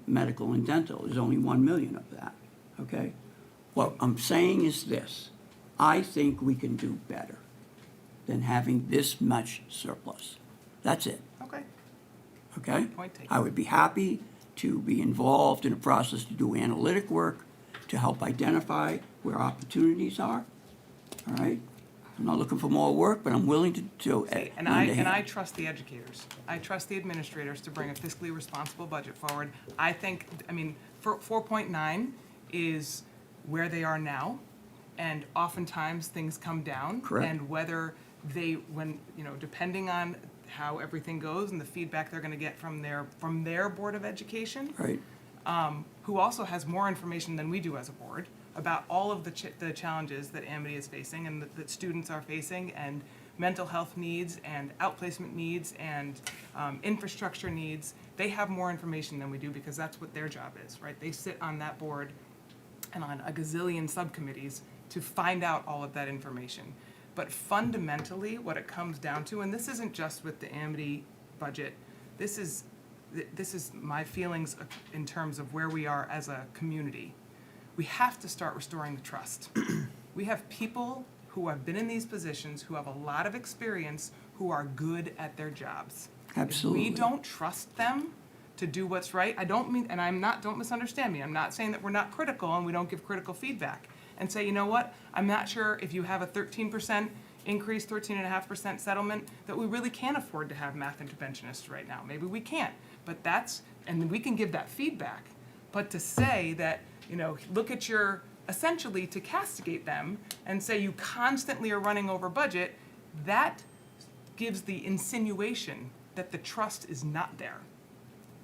medical and dental is only 1 million of that, okay? What I'm saying is this, I think we can do better than having this much surplus. That's it, Okay. okay? Point taken. I would be happy to be involved in a process to do analytic work, to help identify where opportunities are, all right? I'm not looking for more work, but I'm willing to See, and lend a I hand. trust the educators. I trust the administrators to bring a fiscally responsible budget forward. I think, I mean, 4.9 is where they are now, and oftentimes things come down. Correct. And whether they, when, you know, depending on how everything goes and the feedback they're gonna get from their Board of Education, Right, who also has more information than we do as a board about all of the challenges that Amity is facing and that students are facing, and mental health needs and outplacement needs and infrastructure needs. They have more information than we do because that's what their job is, right? They sit on that board and on a gazillion subcommittees to find out all of that information. But fundamentally, what it comes down to, and this isn't just with the Amity budget, this is my feelings in terms of where we are as a community. We have to start restoring the trust. We have people who have been in these positions, who have a lot of experience, who are good at their jobs. Absolutely. If we don't trust them to do what's right, I don't mean, and don't misunderstand me, I'm not saying that we're not critical and we don't give critical feedback. And say, you know what, I'm not sure if you have a 13% increase, 13.5% settlement, that we really can't afford to have math interventionists right now. Maybe we can't, but and we can give that feedback. But to say that, you know, look at essentially to castigate them and say you constantly are running over budget, that gives the insinuation that the trust is not there.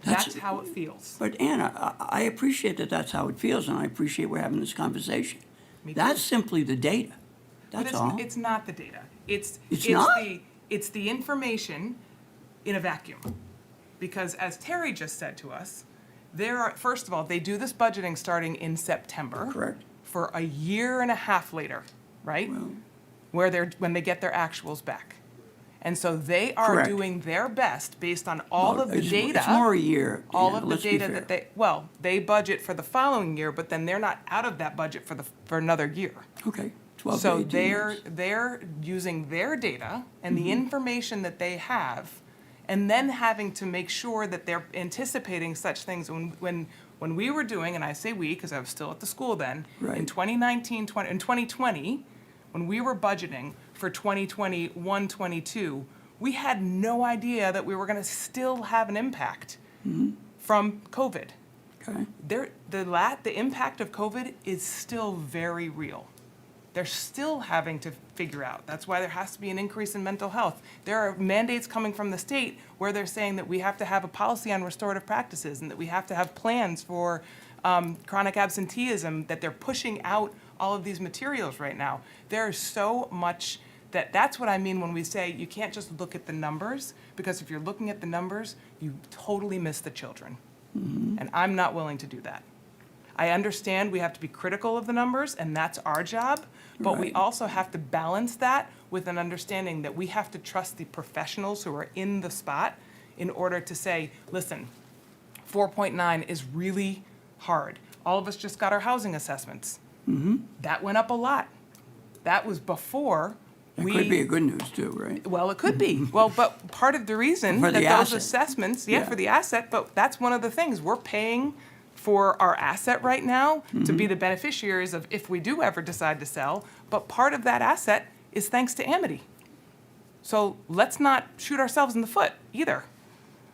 That's how it feels. but Anna, I appreciate that that's how it feels, and I appreciate we're having this conversation. Me too. That's simply the data, But that's all. it's not the data. It's not? it's the information in a vacuum. Because as Terry just said to us, first of all, they do this budgeting starting in September. Correct. For a year and a half later, right? Well, When they get their actuals back. And so they are Correct. doing their best based on all of the data. It's more a year, All Anna, of the let's be data fair. that they budget for the following year, but then they're not out of that budget for another year. Okay, 12 to So 18 months. they're using their data and Mm-hmm. the information that they have, and then having to make sure that they're anticipating such things. When we were doing, and I say we because I was still at the school then, in Right. 2020, when we were budgeting for 2021, 22, we had no idea that we were going to still have an impact from COVID. Okay, The impact of COVID is still very real. They're still having to figure out. That's why there has to be an increase in mental health. There are mandates coming from the state where they're saying that we have to have a policy on restorative practices and that we have to have plans for chronic absenteeism, that they're pushing out all of these materials right now. There's so much that's what I mean when we say you can't just look at the numbers, because if you're looking at the numbers, you totally miss the children. And I'm not willing to do that. I understand we have to be critical of the numbers, and that's our job, but we Right. also have to balance that with an understanding that we have to trust the professionals who are in the spot in order to say, listen, 4.9 is really hard. All of us just got our housing assessments. That went up a lot. That was before that could be a good news too, right? well, it could be. Well, but part of the reason For that the those asset. assessments, Yeah. for the asset, but that's one of the things. We're paying for our asset right now to be the beneficiaries of if we do ever decide to sell, but part of that asset is thanks to Amity. So let's not shoot ourselves in the foot either.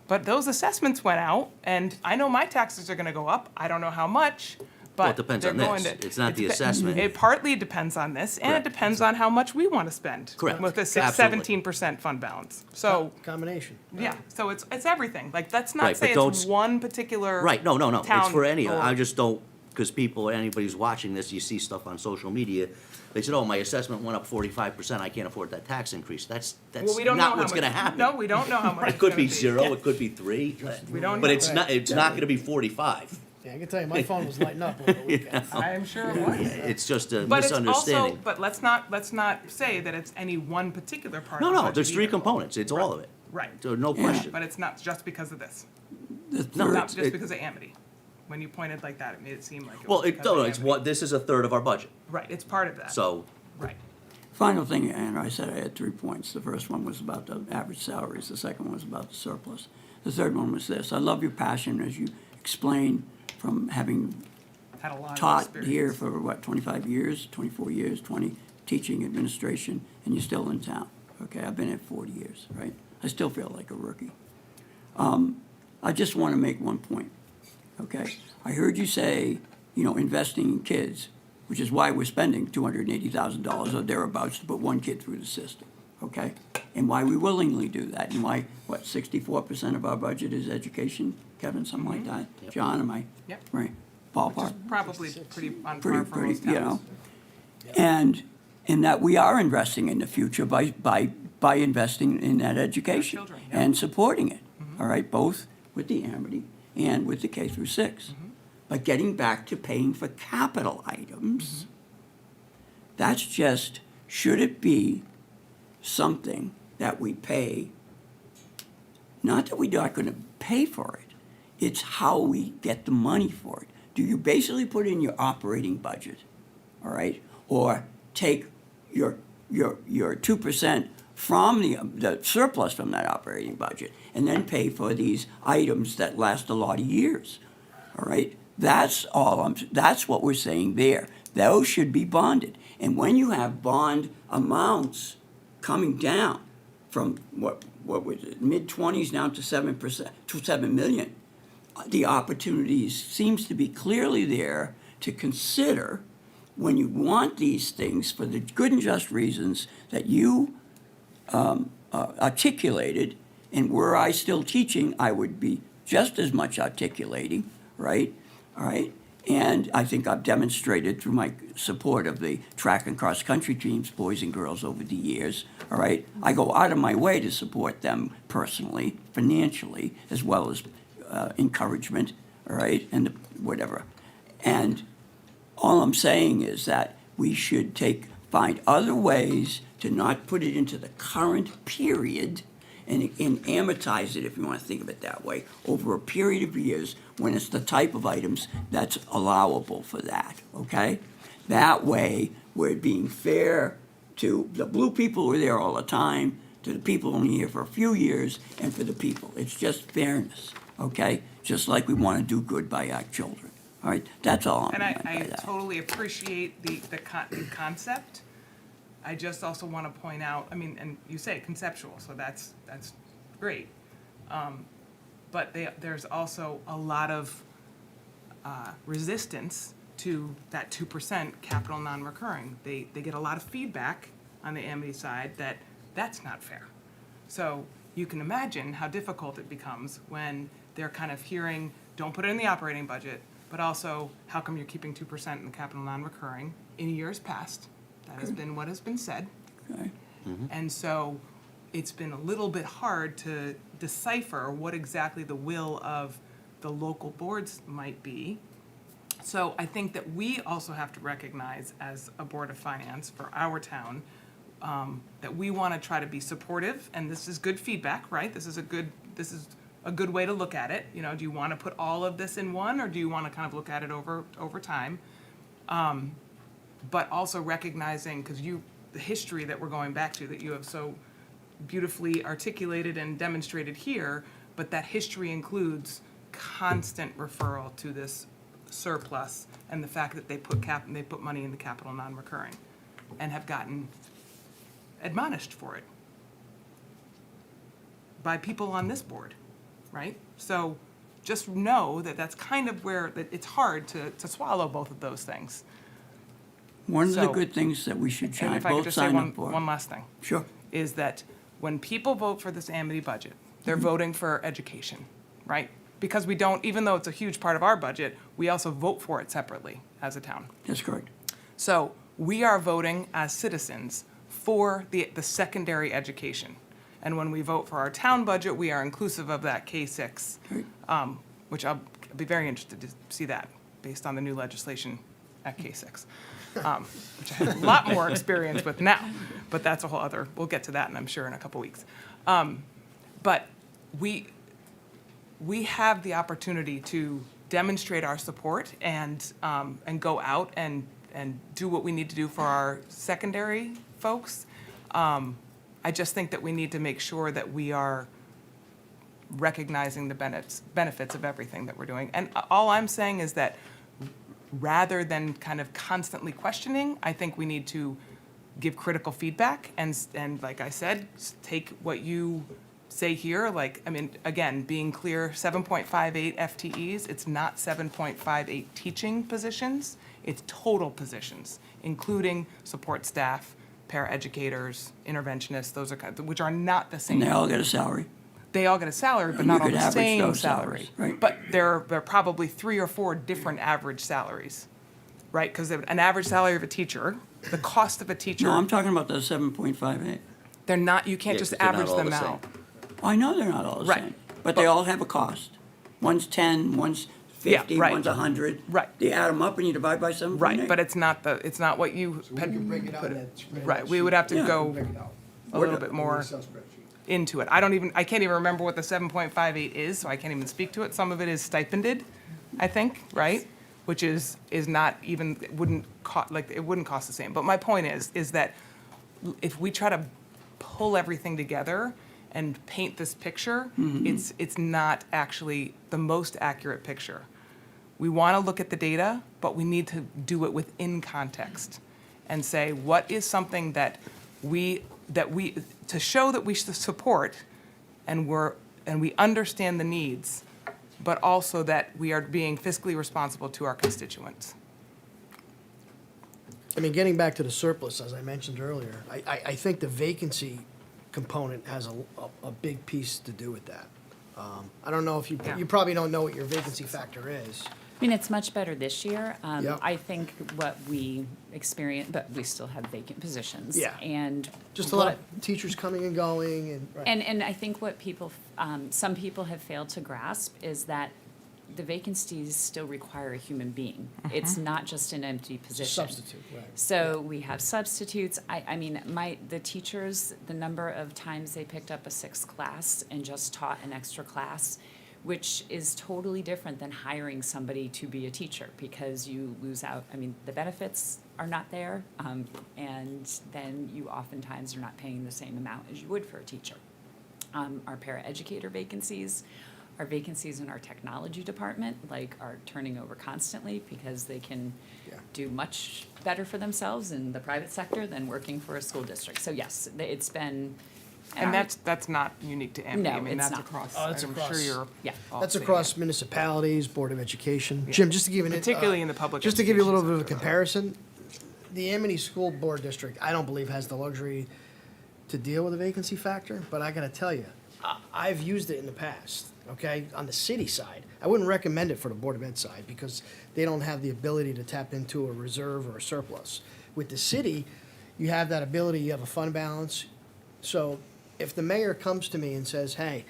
But those assessments went out, and I know my taxes are gonna go up. I don't know how much, but Well, it depends they're on going this. to. It's not the depe- assessment. It partly depends on this, and it Correct. depends on how much we want to spend. Correct. With a Absolutely. 17% fund balance. So, Combination. yeah, so it's everything. Like, let's not Right, say but it's one particular Right, no, it's town for any, or- I just don't, because people, anybody who's watching this, you see stuff on social media, they said, oh, my assessment went up 45%, I can't afford that tax increase. That's Well, we don't know not how what's much- gonna happen. No, we don't know how much It it's could gonna be be. 0, it could be 3, We don't but know. it's not gonna be 45. Yeah, I can tell you, my phone was lighting up over the weekend. I am sure it was. It's just a But it's also, misunderstanding. but let's not say that it's any one particular part of No, the no, budget there's three either. components, it's all of it. Right. So no question. But it's not just because of this. The No, third- Not it's- just it- because of Amity. When you pointed like that, it made it seem like it Well, was because of it's Amity. what, this is a third of our budget, Right, it's part of that. so, Right. Final thing, and I said I had 3 points. The first one was about the average salaries. The second one was about the surplus. The third one was this. I love your passion as you explain from having Had a lot of taught experience. here for, 25 years, 24 years, 20, teaching administration, and you're still in town. Okay, I've been here 40 years, right? I still feel like a rookie. I just want to make one point, okay? I heard you say, investing in kids, which is why we're spending $280,000 or thereabouts to put one kid through the system, okay? And why we willingly do that, and why, 64% of our budget is education, Kevin, something like that? John, am I? Yep. Right, ballpark? Probably pretty on Pretty, par for most pretty, towns. and that we are investing in the future by investing in that education children, yeah. and supporting it, all right, both with the Amity and with the K through 6. But getting back to paying for capital items, that's just, should it be something that we pay, not that we're not gonna pay for it, it's how we get the money for it. Do you basically put in your operating budget, all right? Or take your 2% from the surplus from that operating budget and then pay for these items that last a lot of years, all right? That's that's what we're saying there. Those should be bonded. And when you have bond amounts coming down from what was it, mid-20s down to 7%, to 7 million, the opportunities seems to be clearly there to consider when you want these things for the good and just reasons that you articulated, and were I still teaching, I would be just as much articulating, right? All right? And I think I've demonstrated through my support of the track and cross-country teams, boys and girls, over the years, all right? I go out of my way to support them personally, financially, as well as encouragement, all right, and whatever. And all I'm saying is that we should find other ways to not put it into the current period and amortize it, if you want to think of it that way, over a period of years when it's the type of items that's allowable for that, okay? That way, we're being fair to the blue people who are there all the time, to the people only here for a few years, and for the people. It's just fairness, okay? Just like we want to do good by our children, all right? That's all I'm And meant by I that. totally appreciate the concept. I just also want to point out, I mean, and you say conceptual, so that's great. But there's also a lot of resistance to that 2% capital non-recurring. They get a lot of feedback on the Amity side that that's not fair. So you can imagine how difficult it becomes when they're kind of hearing, don't put it in the operating budget, but also, how come you're keeping 2% in the capital non-recurring in years past? That has been what has been said. Okay. And so it's been a little bit hard to decipher what exactly the will of the local boards might be. So I think that we also have to recognize as a Board of Finance for our town, that we want to try to be supportive, and this is good feedback, right? This is a good way to look at it. You know, do you want to put all of this in one, or do you want to kind of look at it over time? But also recognizing, because the history that we're going back to, that you have so beautifully articulated and demonstrated here, but that history includes constant referral to this surplus and the fact that they put money in the capital non-recurring and have gotten admonished for it by people on this board, right? So just know that that's kind of where that it's hard to swallow both of those things. One of the So- good things that we should And try, if I could both just say sign one up for. last thing. Sure. Is that when people vote for this Amity budget, they're voting for education, right? Because we don't, even though it's a huge part of our budget, we also vote for it separately as a town. That's correct. So we are voting as citizens for the secondary education. And when we vote for our town budget, we are inclusive of that K-6, Right. which I'll I'd be very interested to see that, based on the new legislation at K-6, which I have a lot more experience with now, but that's a whole other, we'll get to that, and I'm sure in a couple weeks. But we have the opportunity to demonstrate our support and go out and do what we need to do for our secondary folks. I just think that we need to make sure that we are recognizing the benefits of everything that we're doing. And all I'm saying is that rather than kind of constantly questioning, I think we need to give critical feedback and like I said, take what you say here, like, I mean, again, being clear, 7.58 FTEs, it's not 7.58 teaching positions, it's total positions, including support staff, paraeducators, interventionists, those are which are not the same. And they all get a salary. They all get a salary, but And not you all could the average same those salary. salaries, right. But there are probably 3 or 4 different average salaries, right? Because an average salary of a teacher, the cost of a teacher, No, I'm talking about the 7.58. they're not, you can't Yeah, just 'cause they're not average all them the same. out. I know they're not all the Right. same, but they all have a cost. One's 10, one's 50, right. one's 100. Right. You add them up and you divide by 7.8. Right, but it's not what you. We can break it out in that spreadsheet. Right, we would have to Yeah. go Break it out. a little bit more Excel spreadsheet. into it. I can't even remember what the 7.58 is, so I can't even speak to it. Some of it is stipended, I think, right? Which is not even, it wouldn't cost the same. But my point is that if we try to pull everything together and paint this picture, it's not actually the most accurate picture. We want to look at the data, but we need to do it within context and say, what is something that we to show that we support and we understand the needs, but also that we are being fiscally responsible to our constituents. I mean, getting back to the surplus, as I mentioned earlier, I think the vacancy component has a big piece to do with that. I don't know if you probably don't know what your vacancy factor is. I mean, it's much better this year. Yep. I think what we experience, but we still have vacant positions. Yeah. And Just a lot of teachers coming and going and. right. And I think what some people have failed to grasp is that the vacancies still require a human being. It's not just an empty It's a position. substitute, right. So we have substitutes. I mean, the teachers, the number of times they picked up a 6th class and just taught an extra class, which is totally different than hiring somebody to be a teacher, because you lose out, I mean, the benefits are not there, and then you oftentimes are not paying the same amount as you would for a teacher. Our paraeducator vacancies, our vacancies in our technology department, like, are turning over constantly because they can Yeah. do much better for themselves in the private sector than working for a school district. So yes, it's been. And that's not unique to Amity. No, I mean, it's that's not. across, Oh, that's I'm across. sure you're Yeah. all That's seeing across it. municipalities, Board of Education. Yeah. Jim, just to give you an. Particularly in the public Just to give you a little bit of a education sector. comparison, the Amity School Board District, I don't believe has the luxury to deal with a vacancy factor, but I gotta tell you, I've used it in the past, okay? On the city side, I wouldn't recommend it for the Board of Ed side, because they don't have the ability to tap into a reserve or a surplus. With the city, you have that ability, you have a fund balance. So if the mayor comes to me and says, hey,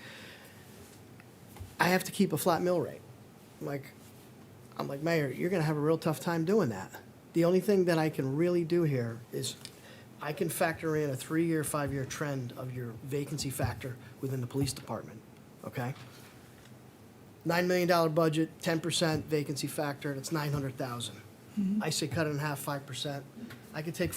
I have to keep a flat mill rate, I'm like, Mayor, you're gonna have a real tough time doing that. The only thing that I can really do here is I can factor in a 3-year, 5-year trend of your vacancy factor within the police department, okay? $9 million budget, 10% vacancy factor, that's 900,000. I say cut it in half, 5%. I could take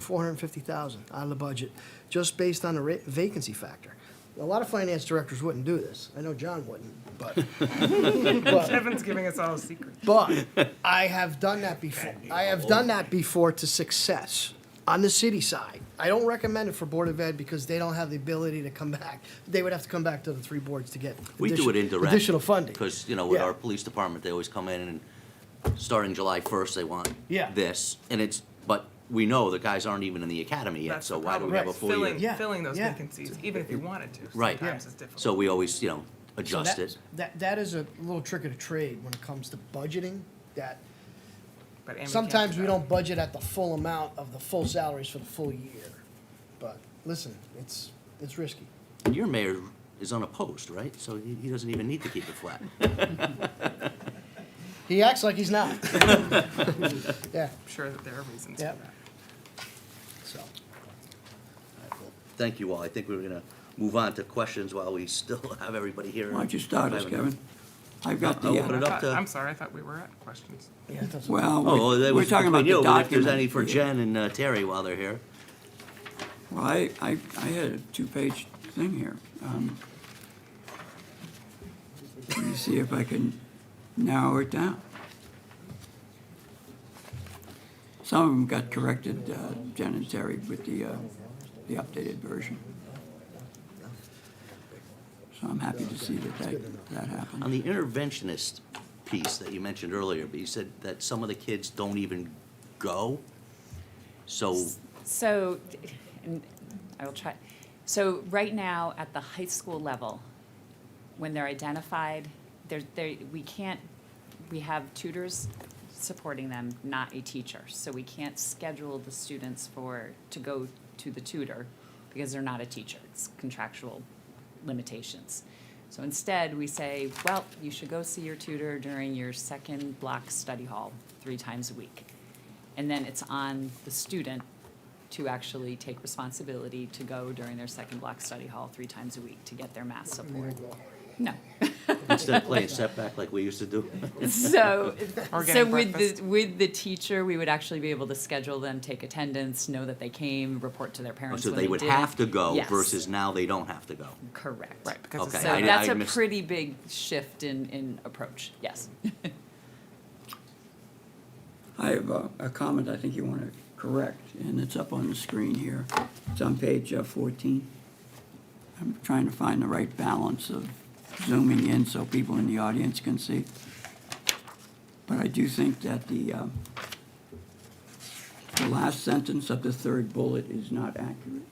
450,000 out of the budget, just based on the vacancy factor. A lot of finance directors wouldn't do this. I know John wouldn't, but. but Kevin's giving us all a secret. but I have done that before. I have done that before to success on the city side. I don't recommend it for Board of Ed because they don't have the ability to come back. They would have to come back to the 3 boards to get We do it indirect. additional funding. Because, with Yeah. our police department, they always come in and starting July 1st, they want Yeah. this. But we know the guys aren't even in the academy yet, That's so the why do problem. we have a Right. full year? Yeah. Filling those Yeah. vacancies, even if you wanted to, Right. sometimes it's difficult. So we always, So adjust it. that is a little trick of the trade when it comes to budgeting, that But Amy can't sometimes do we that. don't budget at the full amount of the full salaries for the full year. But listen, it's risky. Your mayor is unopposed, right? So he doesn't even need to keep it flat. He acts like he's not. Yeah, I'm sure that there are reasons for yeah. that. So, Thank you all. I think we're gonna move on to questions while we still have everybody here. Why don't you start us, Kevin? I've got I'll the, open it up to- I'm sorry, I thought we were at questions. yeah, it doesn't. well, Oh, that we're was talking about between the you, but if there's document. any for Yeah. Jen and Terry while they're here. Well, I had a two-page thing here. Let me see if I can narrow it down. Some of them got corrected, Jen and Terry, with the updated version. So I'm happy to see that happened. On the interventionist piece that you mentioned earlier, but you said that some of the kids don't even go. So, So, and I will try. So right now, at the high school level, when they're identified, we have tutors supporting them, not a teacher. So we can't schedule the students to go to the tutor because they're not a teacher. It's contractual limitations. So instead, we say, well, you should go see your tutor during your second block study hall 3 times a week. And then it's on the student to actually take responsibility to go during their second block study hall 3 times a week to get their math support. No. instead of playing setback like we used to do. So, Or so getting with breakfast. with the teacher, we would actually be able to schedule them, take attendance, know that they came, report to their parents So when they would didn't. have to go Yes. versus now they don't have to go. Correct. Right, because it's Okay. So I that's a missed- pretty big shift in approach, yes. I have a comment I think you want to correct, and it's up on the screen here. It's on page 14. I'm trying to find the right balance of zooming in so people in the audience can see. But I do think that the last sentence of the third bullet is not accurate.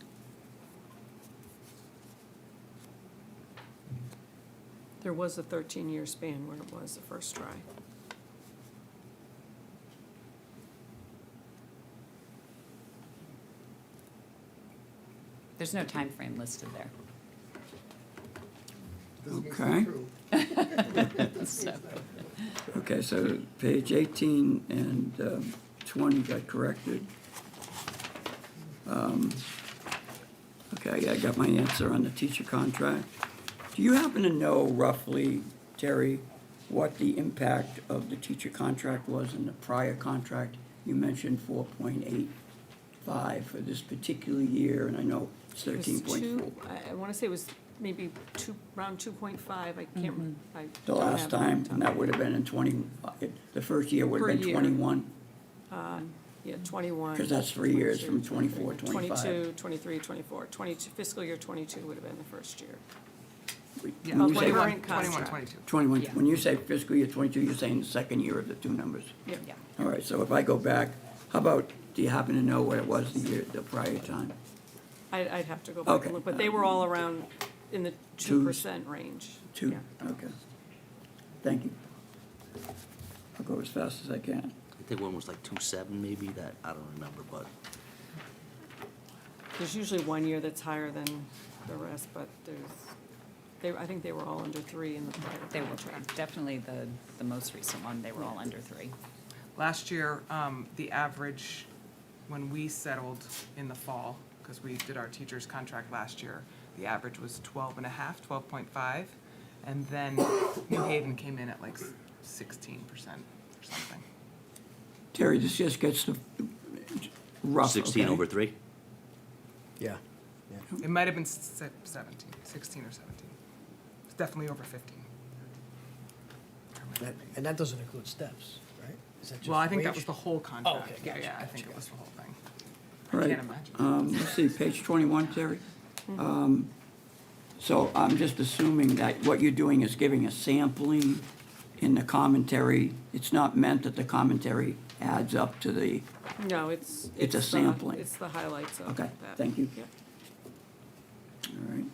There was a 13-year span where it was the first try. There's no time frame listed there. Okay. So, Okay, so page 18 and 20 got corrected. Okay, I got my answer on the teacher contract. Do you happen to know roughly, Terry, what the impact of the teacher contract was in the prior contract? You mentioned 4.85 for this particular year, and I know it's It was 13.4. I want to say it was maybe around 2.5, I can't, I The don't last have it time, off the and top. that would have been in 20, the first year would Per have been year. 21. Yeah, 21. 'Cause that's 3 years from 24, 25. 22, 23, 24, 22, fiscal year 22 would have been the first year. Yeah, When you say 21, current 21, contract. 22. 21, Yeah. when you say fiscal year 22, you're saying the second year of the two numbers. Yeah. yeah. All right, so if I go back, how about, do you happen to know what it was the prior time? I'd have to go back Okay. and look, but they were all around in the 2% range. Two, Yeah. okay. Thank you. I'll go as fast as I can. I think one was like 2.7 maybe, that, I don't remember, but There's usually one year that's higher than the rest, but I think they were all under 3 in the prior They were contract. definitely the most recent one, they were all under 3. Last year, the average, when we settled in the fall, because we did our teacher's contract last year, the average was 12.5, and then New Haven came in at like 16% or something. Terry, this just gets the rough, 16 okay? over 3? Yeah. It might have been 17, 16 or 17. It's definitely over 15. And that doesn't include steps, right? Is that just Well, I think that wage? was the whole contract. okay, Yeah, gotcha, yeah, I think gotcha. it was the whole thing. All right. Can't imagine. Let's see, page 21, Terry. So I'm just assuming that what you're doing is giving a sampling in the commentary. It's not meant that the commentary adds up to the, No, it's. It's a the- sampling. It's the highlights of Okay, that. thank you. Yep. all right.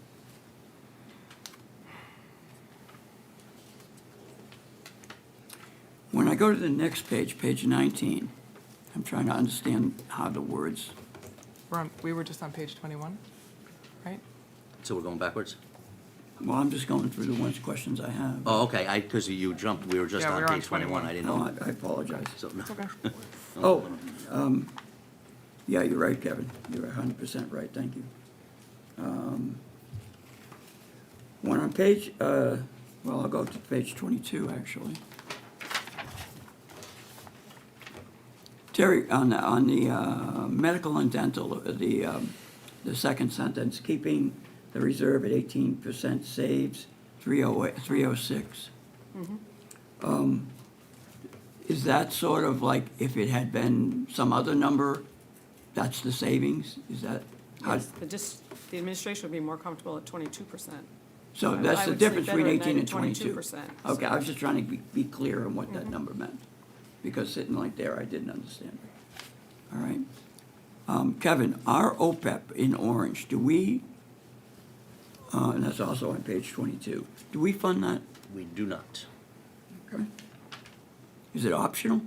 When I go to the next page, page 19, I'm trying to understand how the words, We were just on page 21, right? So we're going backwards? Well, I'm just going through the ones, questions I have. Oh, okay, because you jumped, we were just Yeah, on we were on page 21, I didn't know. No, I apologize. So, no. Oh, yeah, you're right, Kevin. You're 100% right, thank you. One on page, well, I'll go to page 22, actually. Terry, on the medical and dental, the second sentence, keeping the reserve at 18% saves 306. Is that sort of like if it had been some other number, that's the savings? Is that? how- Yes, the administration would be more comfortable at 22%. So I that's the would sleep difference better between at night 18 at and 22? 22%, Okay, so- I was just trying to be clear on what that number meant, because sitting like there, I didn't understand it. All right. Kevin, our OPEB in orange, do we, and that's also on page 22, do we fund that? We do not. Okay. Is it optional?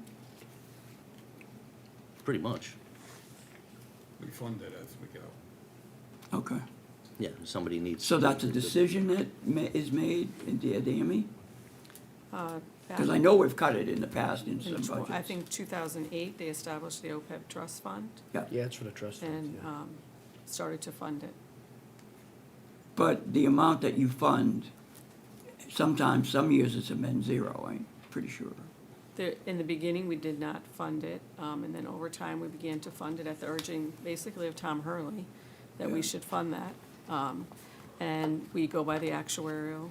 Pretty much. We fund it as we go. Okay. Yeah, if somebody needs. So that's a decision that is made in DME? Back Because I know we've cut it in the past in in some budgets. I think 2008, they established the OPEB trust fund Yeah, Yeah, it's for the trust fund, and yeah. started to fund it. but the amount that you fund, sometimes, some years it's been zero, I'm pretty sure. In the beginning, we did not fund it, and then over time, we began to fund it at the urging, basically of Tom Hurley, that we Yeah. should fund that. And we go by the actuarial,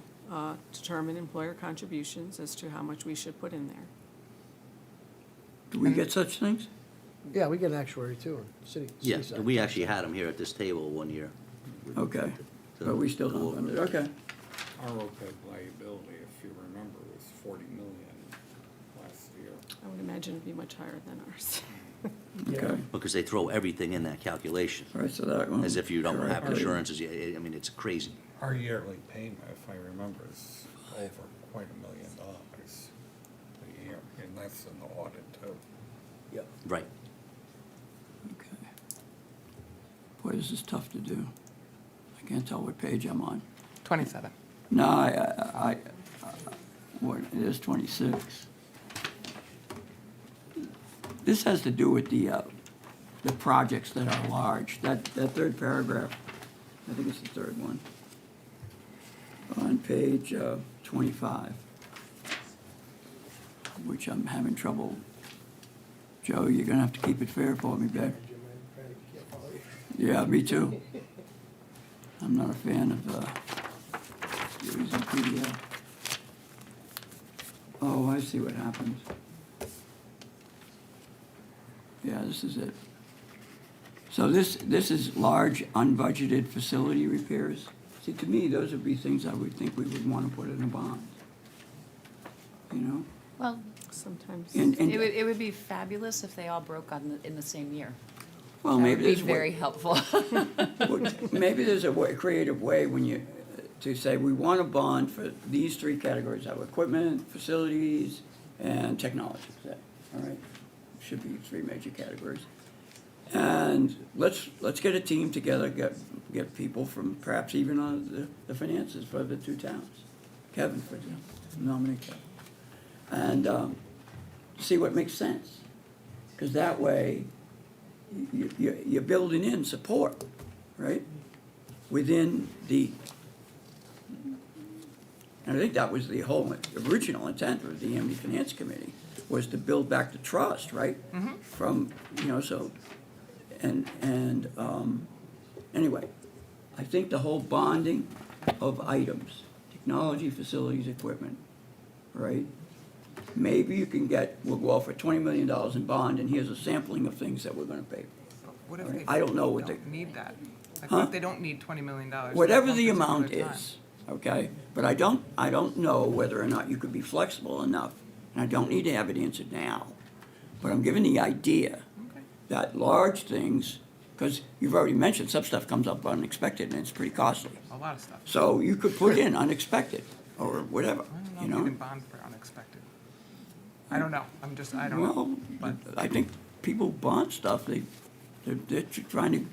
determine employer contributions as to how much we should put in there. Do we get such things? Yeah, we get an actuary too, in city. Yeah, side. we actually had them here at this table one year. Okay, but we still don't fund it, okay. Our OPEB liability, if you remember, was 40 million last year. I would imagine it'd be much higher than ours. Okay, Because they throw everything in that calculation, all right, so that one. as if you don't have correct. insurances. I mean, it's crazy. Our yearly payment, if I remember, is over quite $1 million a year, and that's in the audit too. Yep. Right. Okay. Boy, this is tough to do. I can't tell what page I'm on. 27. No, what, it is 26. This has to do with the projects that are large. That third paragraph, I think it's the third one, on page 25, which I'm having trouble. Joe, you're gonna have to keep it fair for me, babe. Yeah, me too. I'm not a fan of using PDF. Oh, I see what happens. Yeah, this is it. So this is large unbudgeted facility repairs. See, to me, those would be things I would think we would want to put in a bond. You know? Well, Sometimes. And, it would be fabulous if they all broke in the same year. well, That maybe would be there's very helpful. maybe there's a creative way when you, to say, we want a bond for these three categories, our equipment, facilities, and technology, say, all right? Should be three major categories. And let's get a team together, get people from perhaps even the finances for the two towns. Kevin, for example, nominate Kevin. And see what makes sense. Because that way, you're building in support, right? Within the, and I think that was the whole original intent of the MD Finance Committee, was to build back the trust, right? From, so, anyway, I think the whole bonding of items, technology, facilities, equipment, right? Maybe you can we'll go out for $20 million in bond, and here's a sampling of things that we're gonna pay. What if they I don't know what don't need that? Like, Huh? what if they don't need $20 million? at Whatever one the particular amount time? is, okay? But I don't know whether or not you could be flexible enough, and I don't need to have it answered now. But I'm giving the idea Okay. that large things, because you've already mentioned, some stuff comes up unexpected, and it's pretty costly. A lot of stuff. So you could put in unexpected, or whatever, I you don't know if you know? can bond for unexpected. I don't know. I don't Well, know. But I think people bond stuff, they're trying to,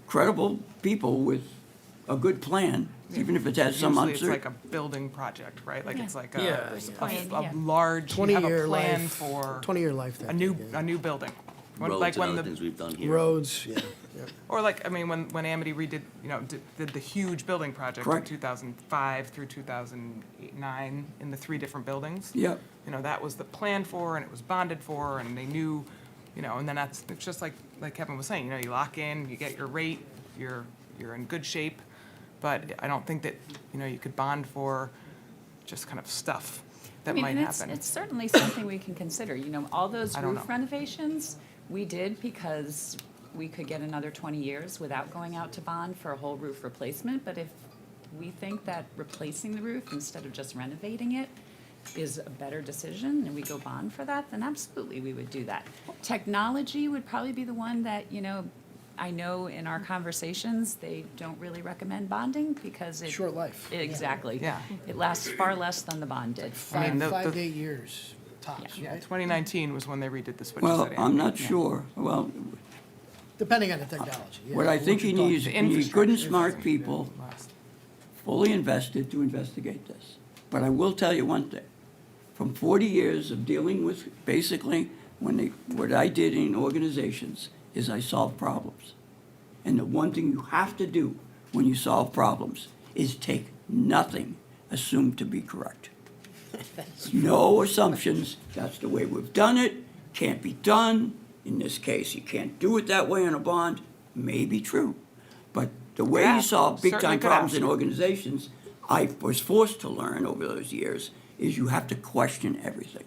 credible people with a good plan, even if it has some Usually it's like uncertainty. a building project, right? Like it's like Yeah, a, yeah. a large, you have a 20-year plan life, for 20-year life. a new building. When- Roads like and when other the- things we've done here. Roads, yeah. Or like, I mean, when Amity redid, you know, did the huge building project in Correct. 2005 through 2009 in the 3 different buildings. Yep. You know, that was the plan for, and it was bonded for, and they knew, you know, and then it's just like Kevin was saying, you know, you lock in, you get your rate, you're in good shape. But I don't think that, you know, you could bond for just kind of stuff I that mean, might and happen. it's certainly something we can consider, you know, all those I don't roof know. renovations, we did because we could get another 20 years without going out to bond for a whole roof replacement, but if we think that replacing the roof instead of just renovating it is a better decision, and we go bond for that, then absolutely we would do that. Technology would probably be the one that, you know, I know in our conversations, they don't really recommend bonding because it. Short life. Exactly. Yeah. It lasts far less than the bond did. I mean, the- 5 the- to 8 years tops, Yeah, right? 2019 was when they redid the switches Well, at I'm Amity. not sure. Well, Depending on the technology. yeah. what I think you you're need is, talking. you need good and infrastructure smart doesn't people, last. fully invested to investigate this. But I will tell you one thing. From 40 years of dealing with, basically, what I did in organizations is I solved problems. And the one thing you have to do when you solve problems is take nothing assumed to be correct. No assumptions. That's the way we've done it. Can't be done. In this case, you can't do it that way on a bond. May be true. But the way Yeah, you solve certainly big-time could problems in happen. organizations, I was forced to learn over those years, is you have to question everything.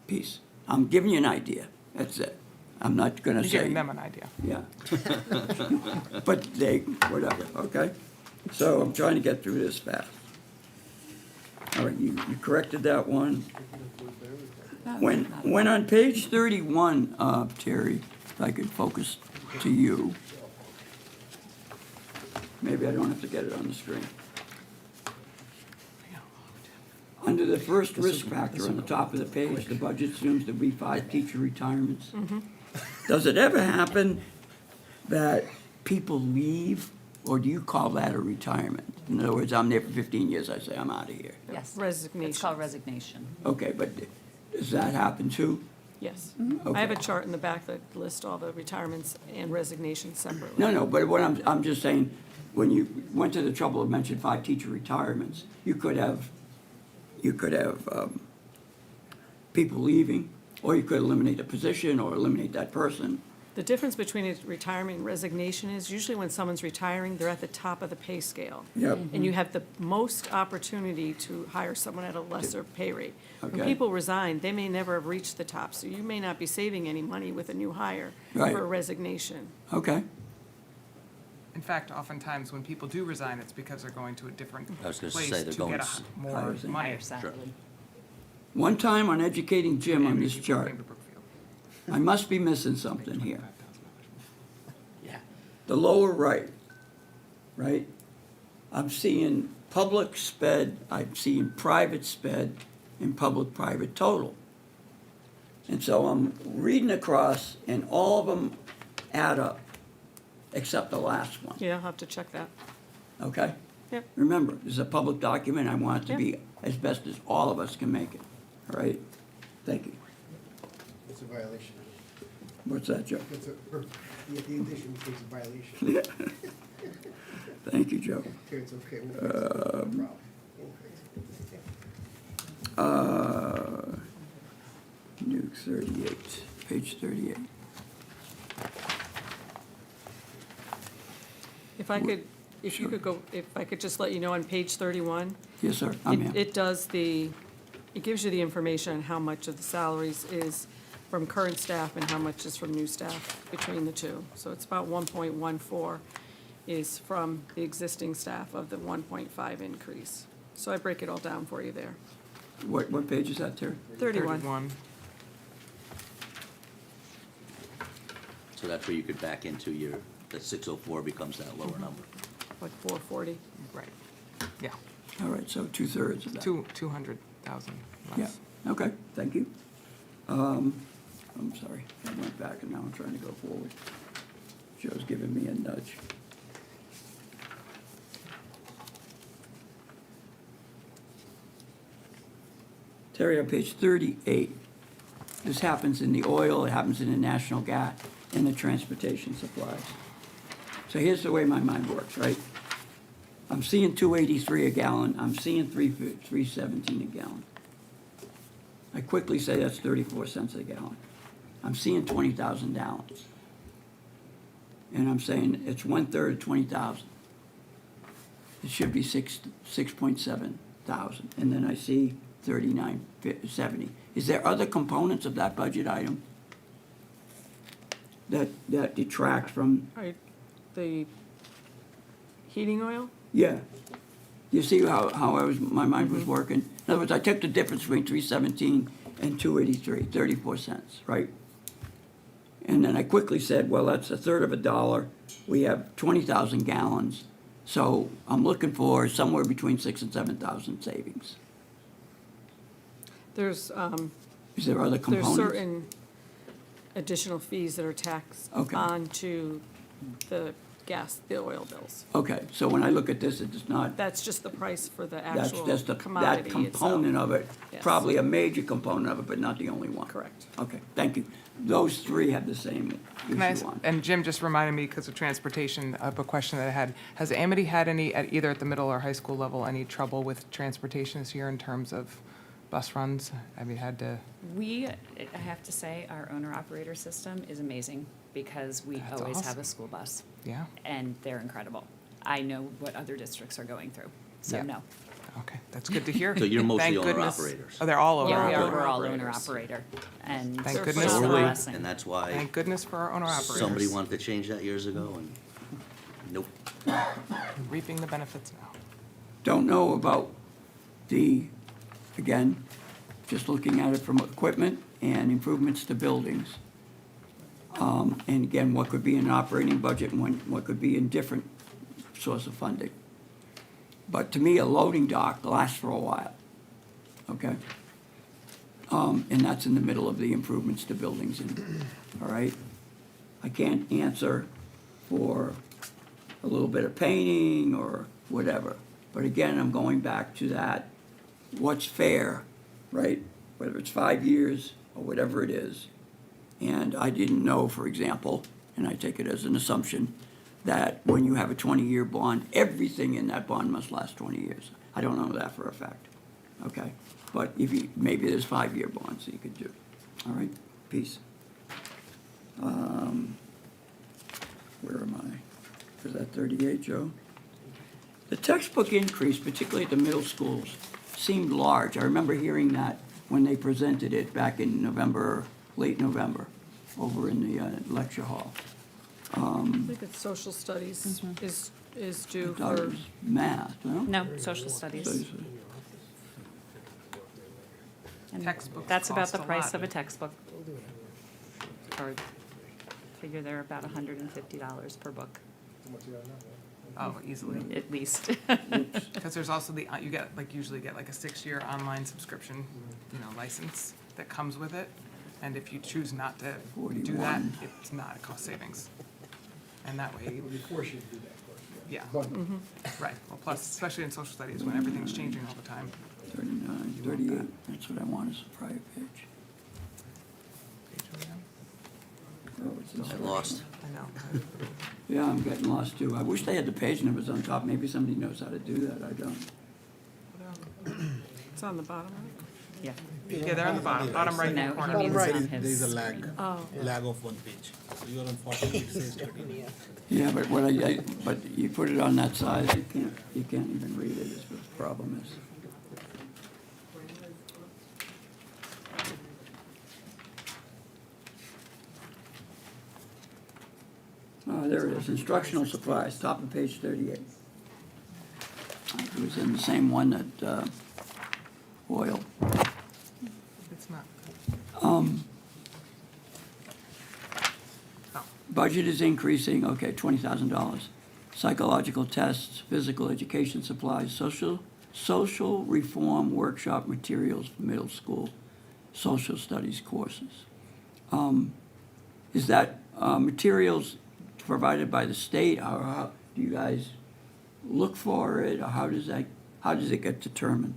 Peace. I'm giving you an idea. That's it. I'm not gonna You're say. giving them an idea. Yeah. But they, whatever, okay? So I'm trying to get through this fast. All right, you corrected that one. When on page 31, Terry, if I could focus to you. Maybe I don't have to get it on the screen. Under the first risk factor on the top of the page, the budget assumes there'll be 5 teacher retirements. Does it ever happen that people leave, or do you call that a retirement? In other words, I'm there for 15 years, I say, I'm out of here. Yes. Resignation. It's called resignation. Okay, but does that happen too? Yes. Mm-hmm. I have a Okay. chart in the back that lists all the retirements and resignations separately. No, but what I'm just saying, when you went to the trouble of mentioning 5 teacher retirements, you could have people leaving, or you could eliminate a position or eliminate that person. The difference between a retirement and resignation is usually when someone's retiring, they're at the top of the pay scale. Yep. And you have the most opportunity to hire someone at a lesser pay rate. When Okay. people resign, they may never have reached the top, so you may not be saving any money with a new hire Right. for a resignation. Okay, In fact, oftentimes when people do resign, it's because they're going to a different I was gonna place say they're to going get s- more higher money. Higher salary. one time on educating Jim on this People chart, came to Brookfield. I must be missing something here. Yeah. The lower right? I'm seeing public sped, I'm seeing private sped, and public-private total. And so I'm reading across, and all of them add up, except the last one, Yeah, I'll have to check that. okay? Yep. Remember, this is a public document, I want it to Yep. be as best as all of us can make it, all right? Thank you. It's a violation. What's that, Joe? It's the addition is a violation. Thank you, Joe. Okay, it's okay. We'll fix it. No problem. We'll fix it. New 38, page 38. If I could, if you could go, if I could just let you know on page 31, Yes, sir, I'm here. it does it gives you the information on how much of the salaries is from current staff and how much is from new staff between the two. So it's about 1.14 is from the existing staff of the 1.5 increase. So I break it all down for you there. What page is that, Terry? 31. So that's where you could back into that 604 becomes that lower number. Like 440. Right, yeah, All right, so 2/3 of that. 200,000 Yeah, less. okay, thank you. I'm sorry, I went back and now I'm trying to go forward. Joe's giving me a nudge. Terry, on page 38, this happens in the oil, it happens in the national gas, and the transportation supplies. So here's the way my mind works, right? I'm seeing 283 a gallon, I'm seeing 317 a gallon. I quickly say that's 34 cents a gallon. I'm seeing 20,000 gallons. And I'm saying it's 1/3 of 20,000. It should be 6.7 thousand, and then I see 39.70. Is there other components of that budget item that detract from, Right, the heating oil? yeah? You see how my mind was working? In other words, I took the difference between 317 and 283, 34 cents, right? And then I quickly said, well, that's 1/3 of a dollar. We have 20,000 gallons. So I'm looking for somewhere between 6,000 and 7,000 savings. There's, Is there other there's components? certain additional fees that are taxed Okay. onto the gas, the oil bills. Okay, so when I look at this, it's not, That's just the price for the that's actual just that commodity component itself. of it, Yes. probably a major component of it, but not the only one. Correct. Okay, thank you. Those three have the same Nice. issue on. And Jim just reminded me, because of transportation, of a question that I had. Has Amity had any, either at the middle or high school level, any trouble with transportation this year in terms of bus runs? Have you had to? I have to say, our owner-operator system is amazing because we That's always have awesome. a school bus, Yeah? and they're incredible. I know what other districts are going through, so Yeah. no. Okay, that's good to hear. So you're mostly Thank owner goodness. operators. Oh, they're all over. Yeah, we are, owner we're all operators. owner-operator, and Thank They're goodness so So for are we, blessing. and that's why Thank goodness for our owner operators. somebody wanted to change that years ago, and nope. Reaping the benefits now. Don't know about the, again, just looking at it from equipment and improvements to buildings. And again, what could be in an operating budget and what could be in different source of funding. But to me, a loading dock lasts for a while, okay? And that's in the middle of the improvements to buildings, all right? I can't answer for a little bit of painting or whatever. But again, I'm going back to that, what's fair, right? Whether it's 5 years or whatever it is. And I didn't know, for example, and I take it as an assumption, that when you have a 20-year bond, everything in that bond must last 20 years. I don't know that for a fact, okay? But if you, maybe there's 5-year bonds that you could do. All right, peace. Where am I? Is that 38, Joe? The textbook increase, particularly at the middle schools, seemed large. I remember hearing that when they presented it back in November, late November, over in the lecture hall. I think it's social studies is I due thought it for, was math, no? No, social studies. And Textbooks that's about cost the a price lot. of a textbook. Or figure they're about $150 per book, Oh, easily. at least. Because there's also the, you get, like, usually get like a 6-year online subscription, license that comes with it. And if you choose not to do that, 41. it's not a cost savings. And that way, We force you to do that, of course. yeah, But right. Well, plus, especially in social studies, when everything's changing all the time. 39, 38, that's what I want as a prior page. Oh, it's this I one. lost. I know. Yeah, I'm getting lost too. I wish they had the page numbers on top. Maybe somebody knows how to do that. I don't. it's on the bottom right? Yeah. Yeah, they're on the bottom right No, corner. he means right. on his There is a screen. lag, Oh, lag of one page. So you're on 40, it says 39. Yeah, but but you put it on that size, you can't even read it, is what the problem is. There it is, instructional supplies, top of page 38. It was in the same one that, oil. It's not. Budget is increasing, okay, $20,000. Psychological tests, physical education supplies, social reform workshop materials for middle school, social studies courses. Is that materials provided by the state, or how do you guys look for it, or how does it get determined?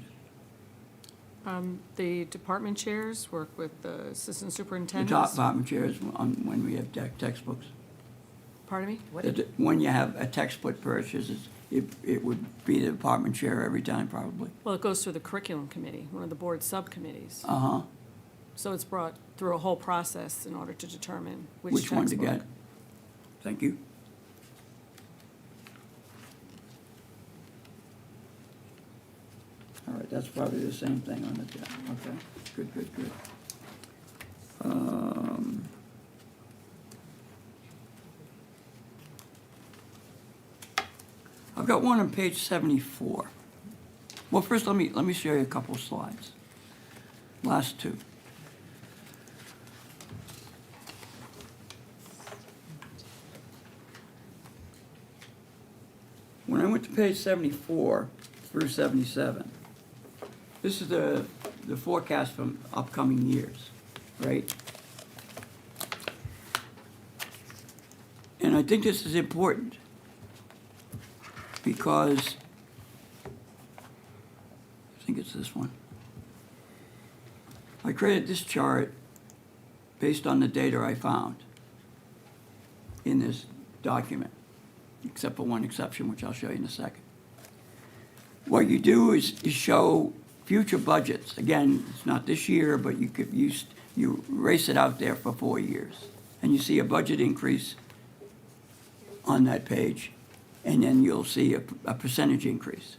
The department chairs work with the assistant The superintendents. department chairs on, when we have textbooks. Pardon me? When you have a textbook purchase, it would be the department chair every time, probably. Well, it goes through the curriculum committee, one of the board subcommittees. Uh-huh. So it's brought through a whole process in order to determine which Which one to textbook. get? Thank you. All right, that's probably the same thing on the, okay, good, good, good. I've got one on page 74. Well, first, let me show you a couple of slides. Last two. When I went to page 74 through 77, this is the forecast from upcoming years, right? And I think this is important because, I think it's this one. I created this chart based on the data I found in this document, except for one exception, which I'll show you in a second. What you do is show future budgets. Again, it's not this year, but you race it out there for 4 years. And you see a budget increase on that page, and then you'll see a percentage increase.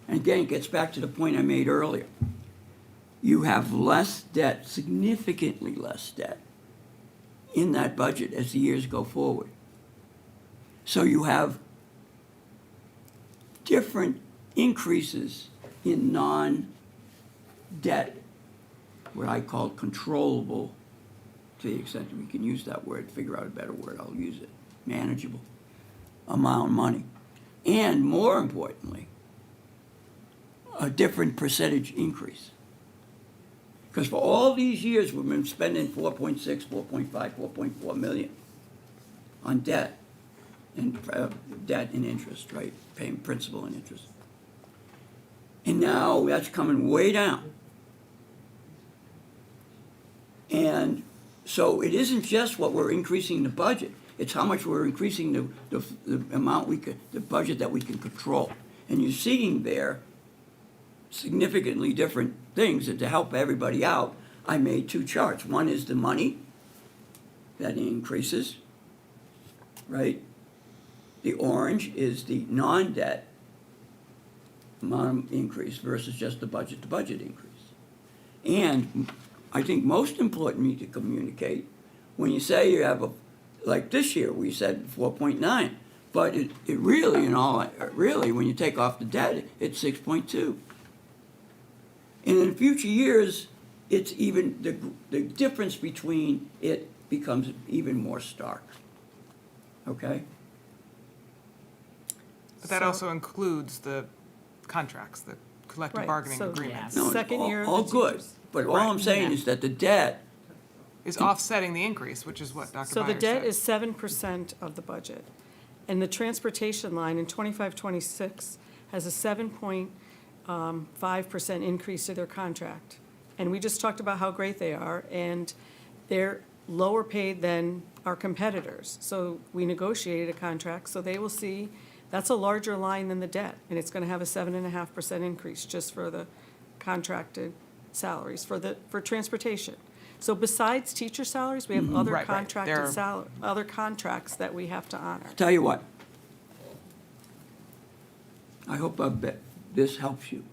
And again, it gets back to the point I made earlier. You have less debt, significantly less debt, in that budget as the years go forward. So you have different increases in non-debt, what I call controllable, to the extent that we can use that word, figure out a better word, I'll use it, manageable amount of money. And more importantly, a different percentage increase. Because for all these years, we've been spending 4.6, 4.5, 4.4 million on debt and interest, right? Paying principal and interest. And now that's coming way down. And so it isn't just what we're increasing the budget, it's how much we're increasing the amount the budget that we can control. And you're seeing there significantly different things, and to help everybody out, I made two charts. One is the money that increases, right? The orange is the non-debt amount of increase versus just the budget-to-budget increase. And I think most importantly to communicate, when you say you have like this year, we said 4.9, but it really, really, when you take off the debt, it's 6.2. And in future years, it's even, the difference between it becomes even more stark. Okay? But that also includes the contracts, the collective Right, bargaining so- agreements. No, it's Second year of all the good, teachers. but all I'm saying is that the debt, Is offsetting the increase, which is what Dr. So the Byer debt said. is 7% of the budget. And the transportation line in 25-26 has a 7.5% increase to their contract. And we just talked about how great they are, and they're lower paid than our competitors. So we negotiated a contract, so they will see, that's a larger line than the debt, and it's gonna have a 7.5% increase just for the contracted salaries, for transportation. So besides teacher salaries, we have other Right, right. contracted There- other contracts that we have to honor. tell you what, I hope this helps you.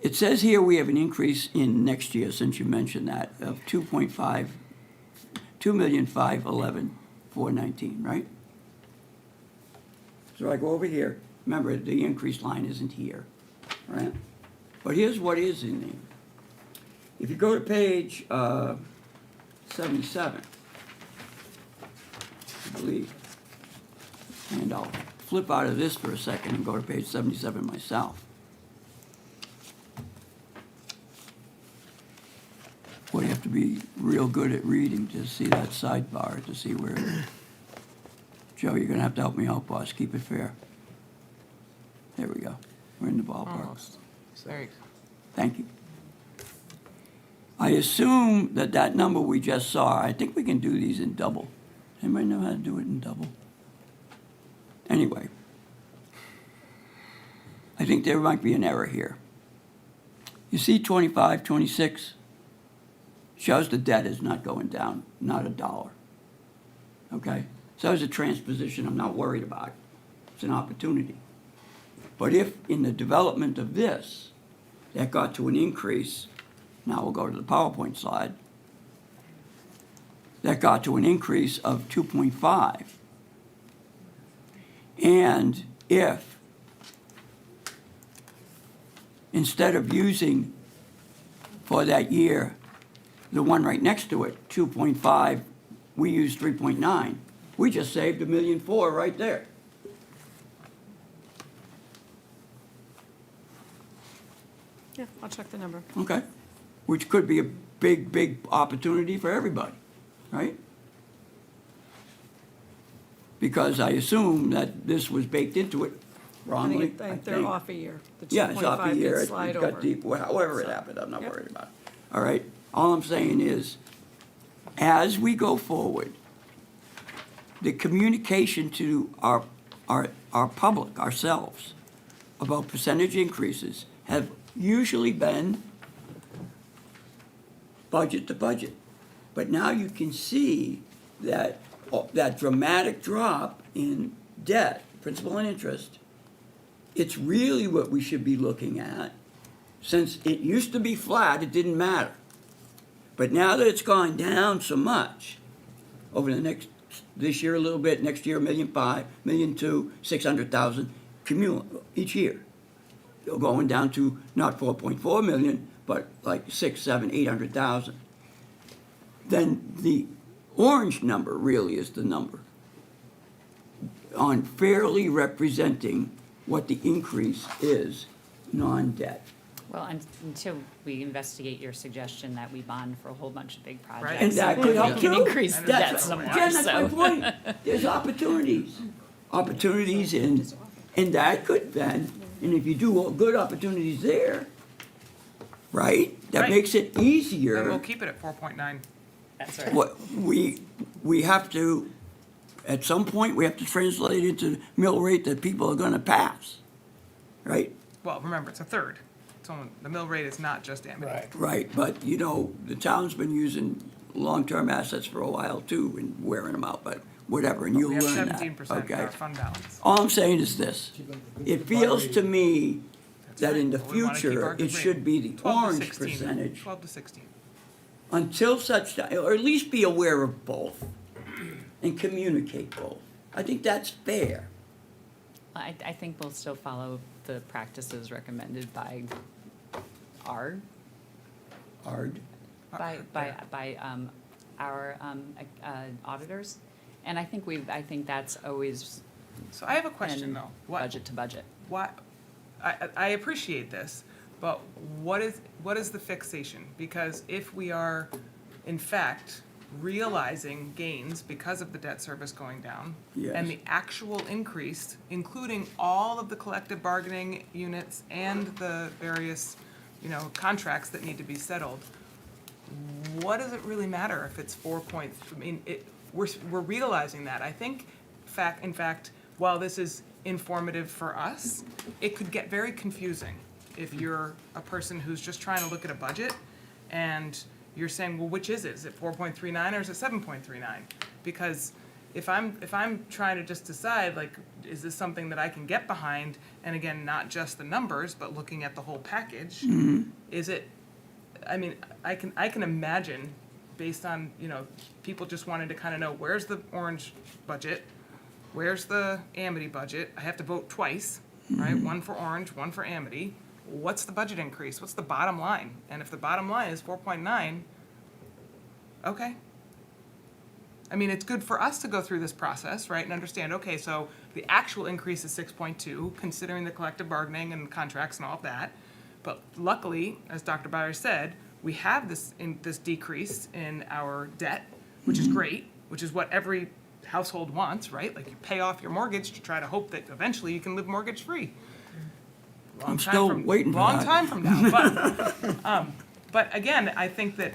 It says here we have an increase in next year, since you mentioned that, of 2,511,419, right? So I go over here, remember, the increase line isn't here, right? But here's what is in there. If you go to page 77, I believe, and I'll flip out of this for a second and go to page 77 myself. Boy, you have to be real good at reading to see that sidebar, to see where it is. Joe, you're gonna have to help me out, boss, keep it fair. There we go. We're in the ballpark. Almost. There you go. Thank you. I assume that that number we just saw, I think we can do these in double. Anybody know how to do it in double? Anyway, I think there might be an error here. You see 25, 26 shows the debt is not going down, not a dollar. Okay? So as a transposition, I'm not worried about it. It's an opportunity. But if in the development of this, that got to an increase, now we'll go to the PowerPoint slide, that got to an increase of 2.5. And if, instead of using for that year, the one right next to it, 2.5, we used 3.9, we just saved $1.4 million right there. Yeah, I'll check the number. Okay, which could be a big, big opportunity for everybody, right? Because I assume that this was baked into it wrongly. I think they're off a year. The Yeah, it's off a 2.5 year, did it slide got over. deep, however it So, happened, I'm not yep. worried about it. All right, all I'm saying is, as we go forward, the communication to our public, ourselves, about percentage increases have usually been budget to budget. But now you can see that, that dramatic drop in debt, principal and interest, it's really what we should be looking at. Since it used to be flat, it didn't matter. But now that it's gone down so much, over the next, this year a little bit, next year $1.5 million, $1.2 million, 600,000 cumulative each year. Going down to not 4.4 million, but like 6, 7, 800,000. Then the orange number really is the number on fairly representing what the increase is non-debt. Well, until we investigate your suggestion that we bond for a whole bunch of big projects. And that could help We too. can increase the debt That's- some more, Jen, that's my so. point. There's opportunities. Opportunities and that could then, and if you do good opportunities there, right? That Right. makes it easier. And we'll keep it at 4.9. That's right. What, we have to, at some point, we have to translate into mill rate that people are gonna pass, right? Well, remember, it's a third. The mill rate is not just Amity. Right, but, you know, the town's been using long-term assets for a while too, and wearing them out, but whatever, and you'll We learn have that, 17% in okay? our fund balance. All I'm saying is this, it feels to me that in the That's right. We wanna keep future, our good it should be the 12 to orange 16. percentage, 12 to 16. until such time, or at least be aware of both, and communicate both. I think that's fair. I think we'll still follow the practices recommended by our, Ard? our auditors. And I think that's always So I have a question been though. What, budget to budget. why, I appreciate this, but what is the fixation? Because if we are, in fact, realizing gains because of the debt service going down, Yes. and the actual increase, including all of the collective bargaining units and the various, contracts that need to be settled, what does it really matter if it's 4 point, we're realizing that. I think, in fact, while this is informative for us, it could get very confusing if you're a person who's just trying to look at a budget and you're saying, well, which is it? Is it 4.39 or is it 7.39? Because if I'm trying to just decide, like, is this something that I can get behind, and again, not just the numbers, but looking at the whole package, is it, I can imagine, based on, people just wanting to kind of know, where's the orange budget? Where's the Amity budget? I have to vote twice, right? One for orange, one for Amity. What's the budget increase? What's the bottom line? And if the bottom line is 4.9, okay. It's good for us to go through this process, right, and understand, okay, so the actual increase is 6.2, considering the collective bargaining and contracts and all of that. But luckily, as Dr. Byers said, we have this decrease in our debt, which is great, which is what every household wants, right? Like, you pay off your mortgage to try to hope that eventually you can live mortgage-free. long time still from- waiting for long that. time from now, but again, I think that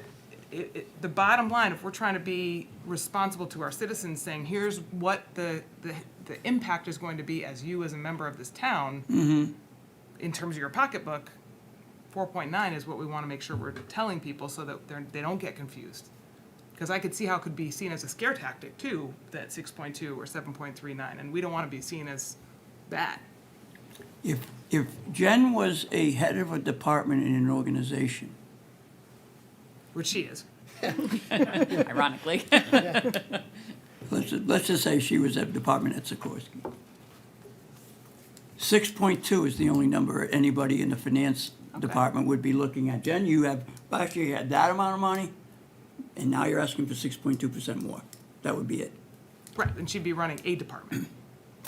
the bottom line, if we're trying to be responsible to our citizens, saying, here's what the impact is going to be as you as a member of this town, in terms of your pocketbook, 4.9 is what we want to make sure we're telling people so that they don't get confused. Because I could see how it could be seen as a scare tactic too, that 6.2 or 7.39, and we don't want to be seen as that. If Jen was a head of a department in an organization, Which she is. Ironically. let's just say she was at department at Sikorsky. 6.2 is the only number anybody in the finance department would be looking at. Jen, last year you had that amount of money, and now you're asking for 6.2% more. That would be it. Right, and she'd be running a department.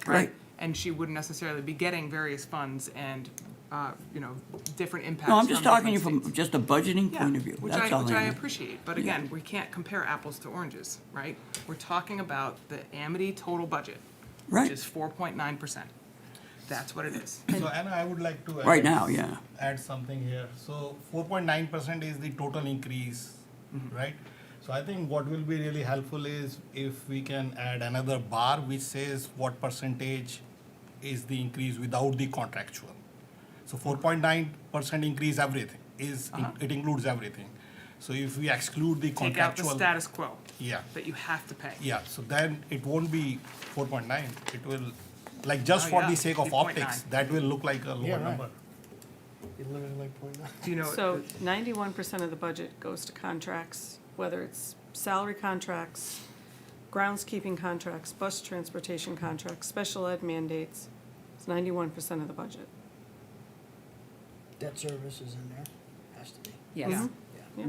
Right. And she wouldn't necessarily be getting various funds and, different impacts. No, I'm just from talking different from states. just a budgeting Yeah, point of view. which That's all I I am. appreciate, but again, we can't compare apples to oranges, right? We're talking about the Amity total budget, which Right. is 4.9%. That's what it is. So, Anna, I would like to Right now, yeah. add something here. So 4.9% is the total increase, right? So I think what will be really helpful is if we can add another bar which says what percentage is the increase without the contractual. So 4.9% increase everything, it includes everything. So if we exclude the Take out the contractual. status quo Yeah, that you have to pay. yeah, so then it won't be 4.9, it will, like just Oh, for yeah, the sake of 8.9. optics, that will look like a Yeah, lower right. number. You limited like 0.9. Do you know? So 91% of the budget goes to contracts, whether it's salary contracts, groundskeeping contracts, bus transportation contracts, special ed mandates. It's 91% of the budget. Debt service is in there, has to be. Yes. Yeah.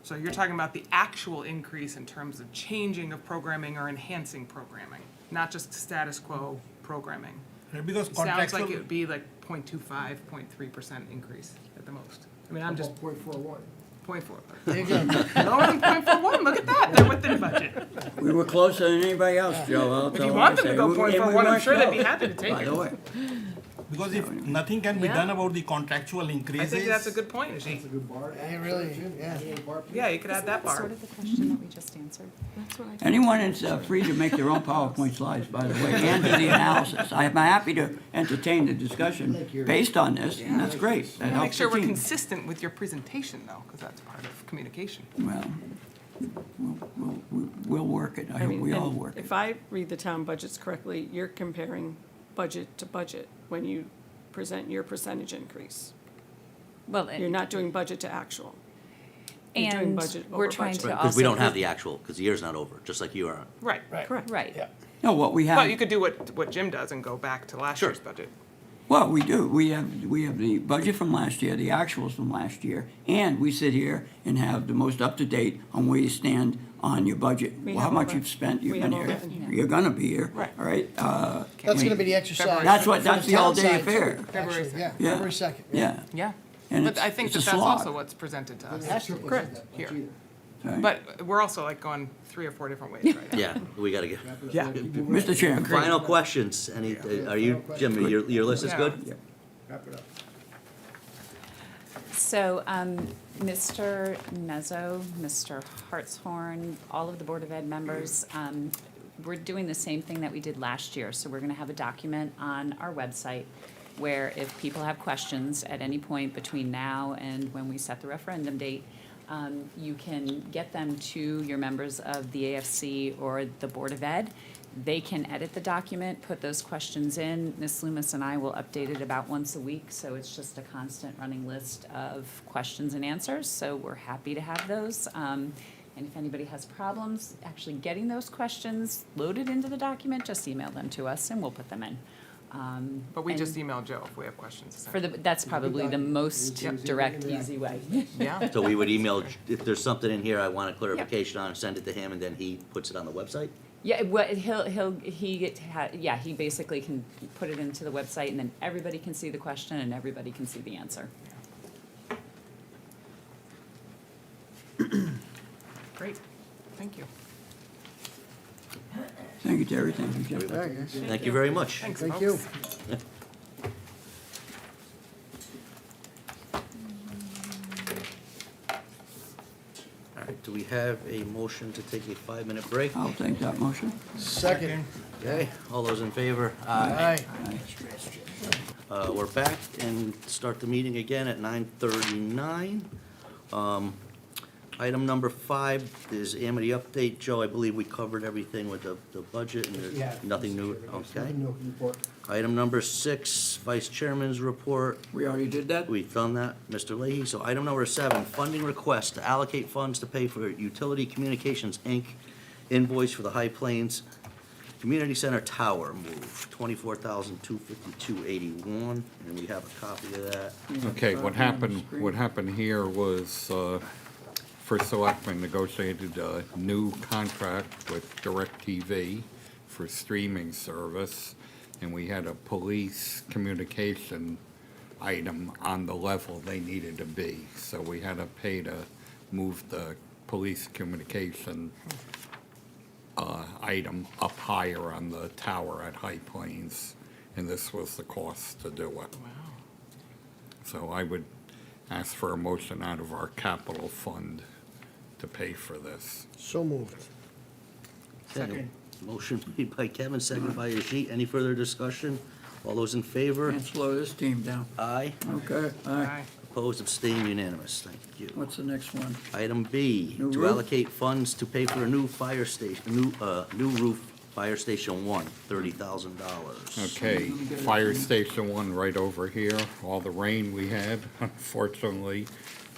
So you're talking about the actual increase in terms of changing of programming or enhancing programming, not just status quo programming. Right, because It sounds like contractual, it would be like 0.25, 0.3% increase at the most. I mean, I'm just. 0.41. There you go. Lower than 0.41, look at that, they're within budget. We were closer than anybody else, Joe. If you want them to go 0.41, I'm sure they'd be happy to take By the it. way, because if nothing can be Yeah. done about the contractual I increases. think that's a good point, Ajit. Yeah, really, yeah. Yeah, you could add that bar. Sort of the question that we just answered. That's what I think. anyone is free to make their own PowerPoint slides, by the way, and do the analysis. I'm happy to entertain the discussion based on this, and that's great. That Make helps sure the we're team. consistent with your presentation though, because that's part of communication. Well, we'll work it. I hope mean, we all and work it. If I read the town budgets correctly, you're comparing budget to budget when you present your percentage increase. Well, You're not doing budget to actual. You're doing and budget we're over trying budget. to Right, also. because we don't have put- the actual, because the year's not over, just like you are. Right. Correct. Right. No, what we have. But you could do what Jim does and go back to last Sure. year's budget. Well, we do. We have the budget from last year, the actuals from last year, and we sit here and have the most up-to-date on where you stand on your budget. We How have much all you've that. spent, you've We been have all here, that in here. you're gonna be here, Right. all right? That's gonna be the exercise. That's for that's the town all-day side, affair. too, February actually, yeah, Yeah. February 2nd. Yeah. Yeah. And But it's- I think it's a that that's slog. also what's presented to us Has to be. Correct. here. Right. But we're also like going 3 or 4 different ways right now. Yeah, we gotta get. Yeah. Mr. Chairman. Final questions, are you, Jim, your list is Yeah. good? So, Mr. Mezzo, Mr. Hartshorn, all of the Board of Ed members, we're doing the same thing that we did last year. So we're gonna have a document on our website where if people have questions at any point between now and when we set the referendum date, you can get them to your members of the AFC or the Board of Ed. They can edit the document, put those questions in. Ms. Loomis and I will update it about once a week, so it's just a constant running list of questions and answers. So we're happy to have those. And if anybody has problems actually getting those questions loaded into the document, just email them to us and we'll put them in. But we And just email Joe if we have questions. that's probably the most direct, easy way. Yeah. So we would email, if there's something in here I want a clarification on, send it to him, and then he puts it on the website? Yeah, he basically can put it into the website and then everybody can see the question and everybody can see the answer. Great. Thank you. Thank you, Terry. Thank you, Jeff. All right, guys. Thank you very much. Thanks, Thank folks. you. so we have a motion to take a 5-minute break. I'll take that motion. Second. Okay, all those in favor? Aye. We're back and start the meeting again at 9:39. Item number 5 is Amity update. Joe, I believe we covered everything with the budget and there's nothing new, okay? Item number 6, Vice Chairman's report. We already did that? We've done that, Mr. Leahy. So item number 7, funding request to allocate funds to pay for Utility Communications, Inc. invoice for the High Plains Community Center Tower move, $24,252.81, and we have a copy of that. Okay, what happened here was, First Selectman negotiated a new contract with DirecTV for streaming service, and we had a police communication item on the level they needed to be. So we had to pay to move the police communication item up higher on the tower at High Plains, and this was the cost to do it. Wow. So I would ask for a motion out of our capital fund to pay for this. So moved. Second. Motion made by Kevin, seconded by Ajit. Any further discussion? All those in favor? Can't slow this team down. Aye. Okay, aye. Opposed, abstained, unanimous. Thank you. What's the next one? Item B, New to roof? allocate funds to pay for a new fire station, new roof, Fire Station 1, $30,000. Okay, Fire Station 1 right over here. All the rain we had, unfortunately,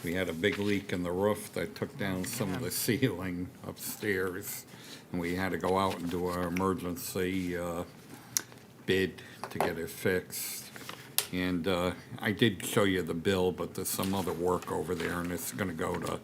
we had a big leak in the roof that took down some of the ceiling upstairs, and we had to go out and do an emergency bid to get it fixed. And I did show you the bill, but there's some other work over there, and it's gonna go to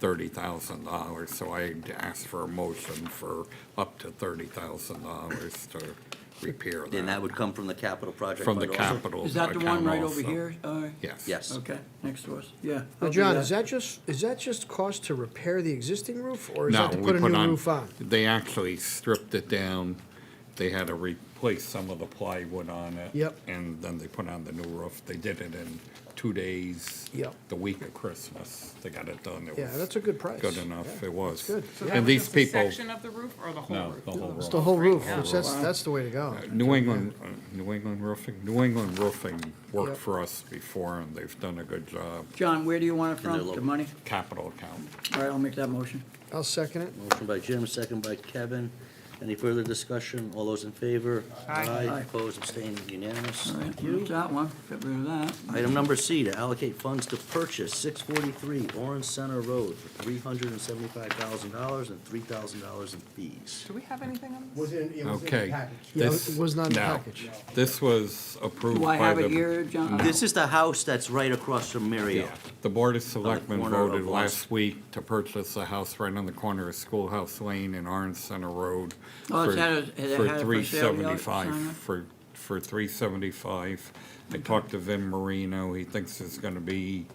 $30,000. So I asked for a motion for up to $30,000 to repair that. And that would come from the capital project From the fund also? capital Is that the one account right over also. here? Yes. Yes. Okay, next to us, yeah. Now, I'll do John, is that just cost to repair the existing roof, or is No, that to we put a new roof on? They actually stripped it down. They had to replace some of the plywood on it. Yep. And then they put on the new roof. They did it in 2 days. Yep. The week of Christmas, they got it done. It Yeah, was that's a good price. Good enough, it was. good. So And these people, Section of the roof or the whole no, roof? the whole It's roof. the whole roof, Yeah. which that's the way to go. New England Roofing worked Yep. for us before, and they've done a good job. John, where do you want it And they're from, the local. money? Capital account. All right, I'll make that motion. I'll second it. Motion by Jim, second by Kevin. Any further discussion? All those in favor? Aye. Aye. Opposed, abstained, unanimous. All right, Thank you. there's that one, get rid of that. Item number C, to allocate funds to purchase 643 Orange Center Road for $375,000 and $3,000 in fees. Do we have anything on this? Okay. Yeah, This- it was not in the now, package. This was approved Do I by have the. it here, John? This is the house that's right across from Marriott. Yeah, the Board of Selectmen corner of voted Lawrence. last week to purchase a house right on the corner of Schoolhouse Lane and Orange Center Road. Oh, it's for- had it For had it for sale yet, $375, Simon? for $375. I talked to Vin Marino, he thinks it's gonna be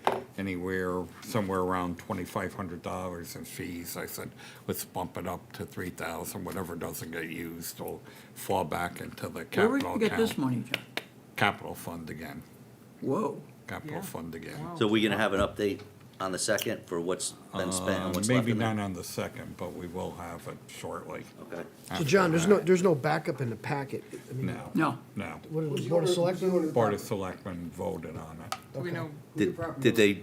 somewhere around $2,500 in fees. I said, let's bump it up to $3,000, whatever doesn't get used will fall back into the Where capital would account. you get this money, John? Capital fund again, Whoa. capital Yeah. fund again. So we're gonna have an update on the second for what's been spent and what's left Maybe in there? not on the second, but we will have it shortly. Okay. So, John, there's no backup in the packet. I mean, No, No. no. What did the Board of Selectmen? Board of Selectmen voted on it. Do we know? Did they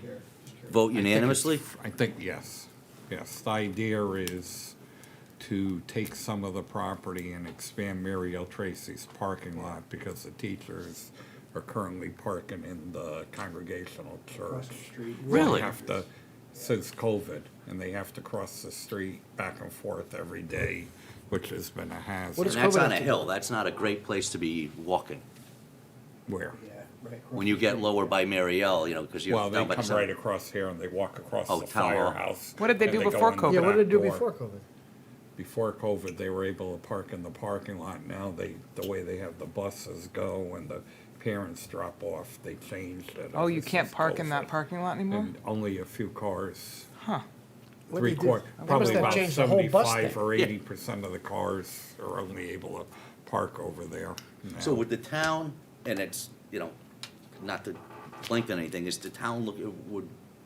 vote unanimously? I think, yes, yes. The idea is to take some of the property and expand Mary L. Tracy's parking lot because the teachers are currently parking in the Congregational Church. Really? They have to, since COVID, and they have to cross the street back and forth every day, which has been a hazard. What And is that's COVID on a have to hill, that's not a great place to be walking. Where? When you get lower by Mariel, because you're Well, they down by the come right center. across here and they walk across Oh, the Town Hall. firehouse. What did they and do go before in the COVID? Yeah, what did they do back before door. COVID? Before COVID, they were able to park in the parking lot. Now the way they have the buses go and the parents drop off, they changed it. Oh, you This can't is park in that COVID. parking lot anymore? And only a few cars. Huh. What Three they did- quarter, they must probably have about changed the whole bus 75 thing. or Yeah. 80% of the cars are only able to park over there now. So would the town, and it's, not to lengthen anything, is the town what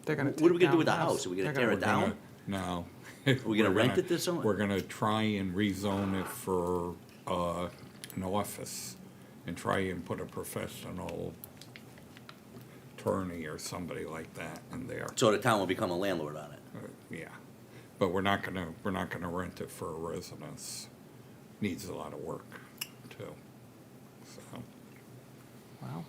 They're gonna are we gonna take do with the down the house? house. Are we gonna They're tear gonna- it down? No, we gonna rent it to someone? We're gonna try and rezone it for, an office and try and put a professional attorney or somebody like that in there. So the town will become a landlord on it? Yeah, but we're not gonna rent it for a residence. Needs a lot of work, too. So, Wow.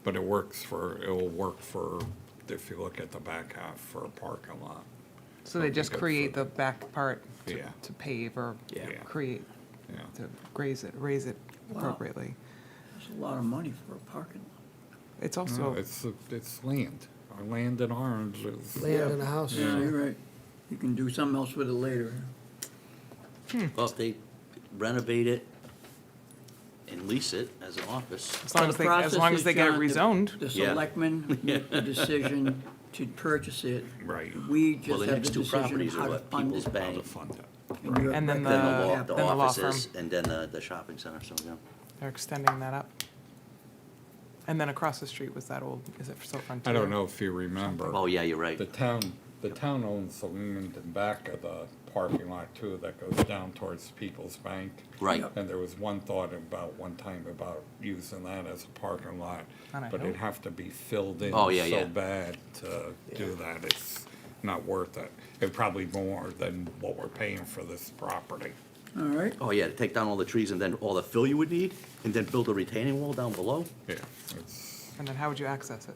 but it'll work for, if you look at the back half, for a parking lot. So they It'll be just good create for the back part Yeah. to pave or Yeah. create, Yeah, to raise it Wow. appropriately. That's a lot of money for a parking lot. It's no, also, it's land. Our land in Orange is, Land in the house. Yeah, you're right. You can do something else with it later. Well, if they renovate it and lease it as an office, as long as they, as long as they get it rezoned. The Yeah. selectmen make the decision to purchase it. right, We well, just the have next the two decision properties of are how to what fund People's it. how to Bank, fund it. And you're And then right. then the- the then the law offices, firm. and then the shopping center, so, yeah. They're extending that up. And then across the street was that old, is it still Frontier? I don't know if you remember. Oh, yeah, you're right. The town owns the land in back of the parking lot too, that goes down towards People's Bank. Right. Yep. And there was one thought one time about using that as a parking lot, On a but hill? it'd have to be filled in Oh, yeah, yeah. so bad to do that, it's not worth it. It'd probably more than what we're paying for this property. All right, Oh, yeah, to take down all the trees and then all the fill you would need, and then build a retaining wall down below? Yeah, it's, And then how would you access it?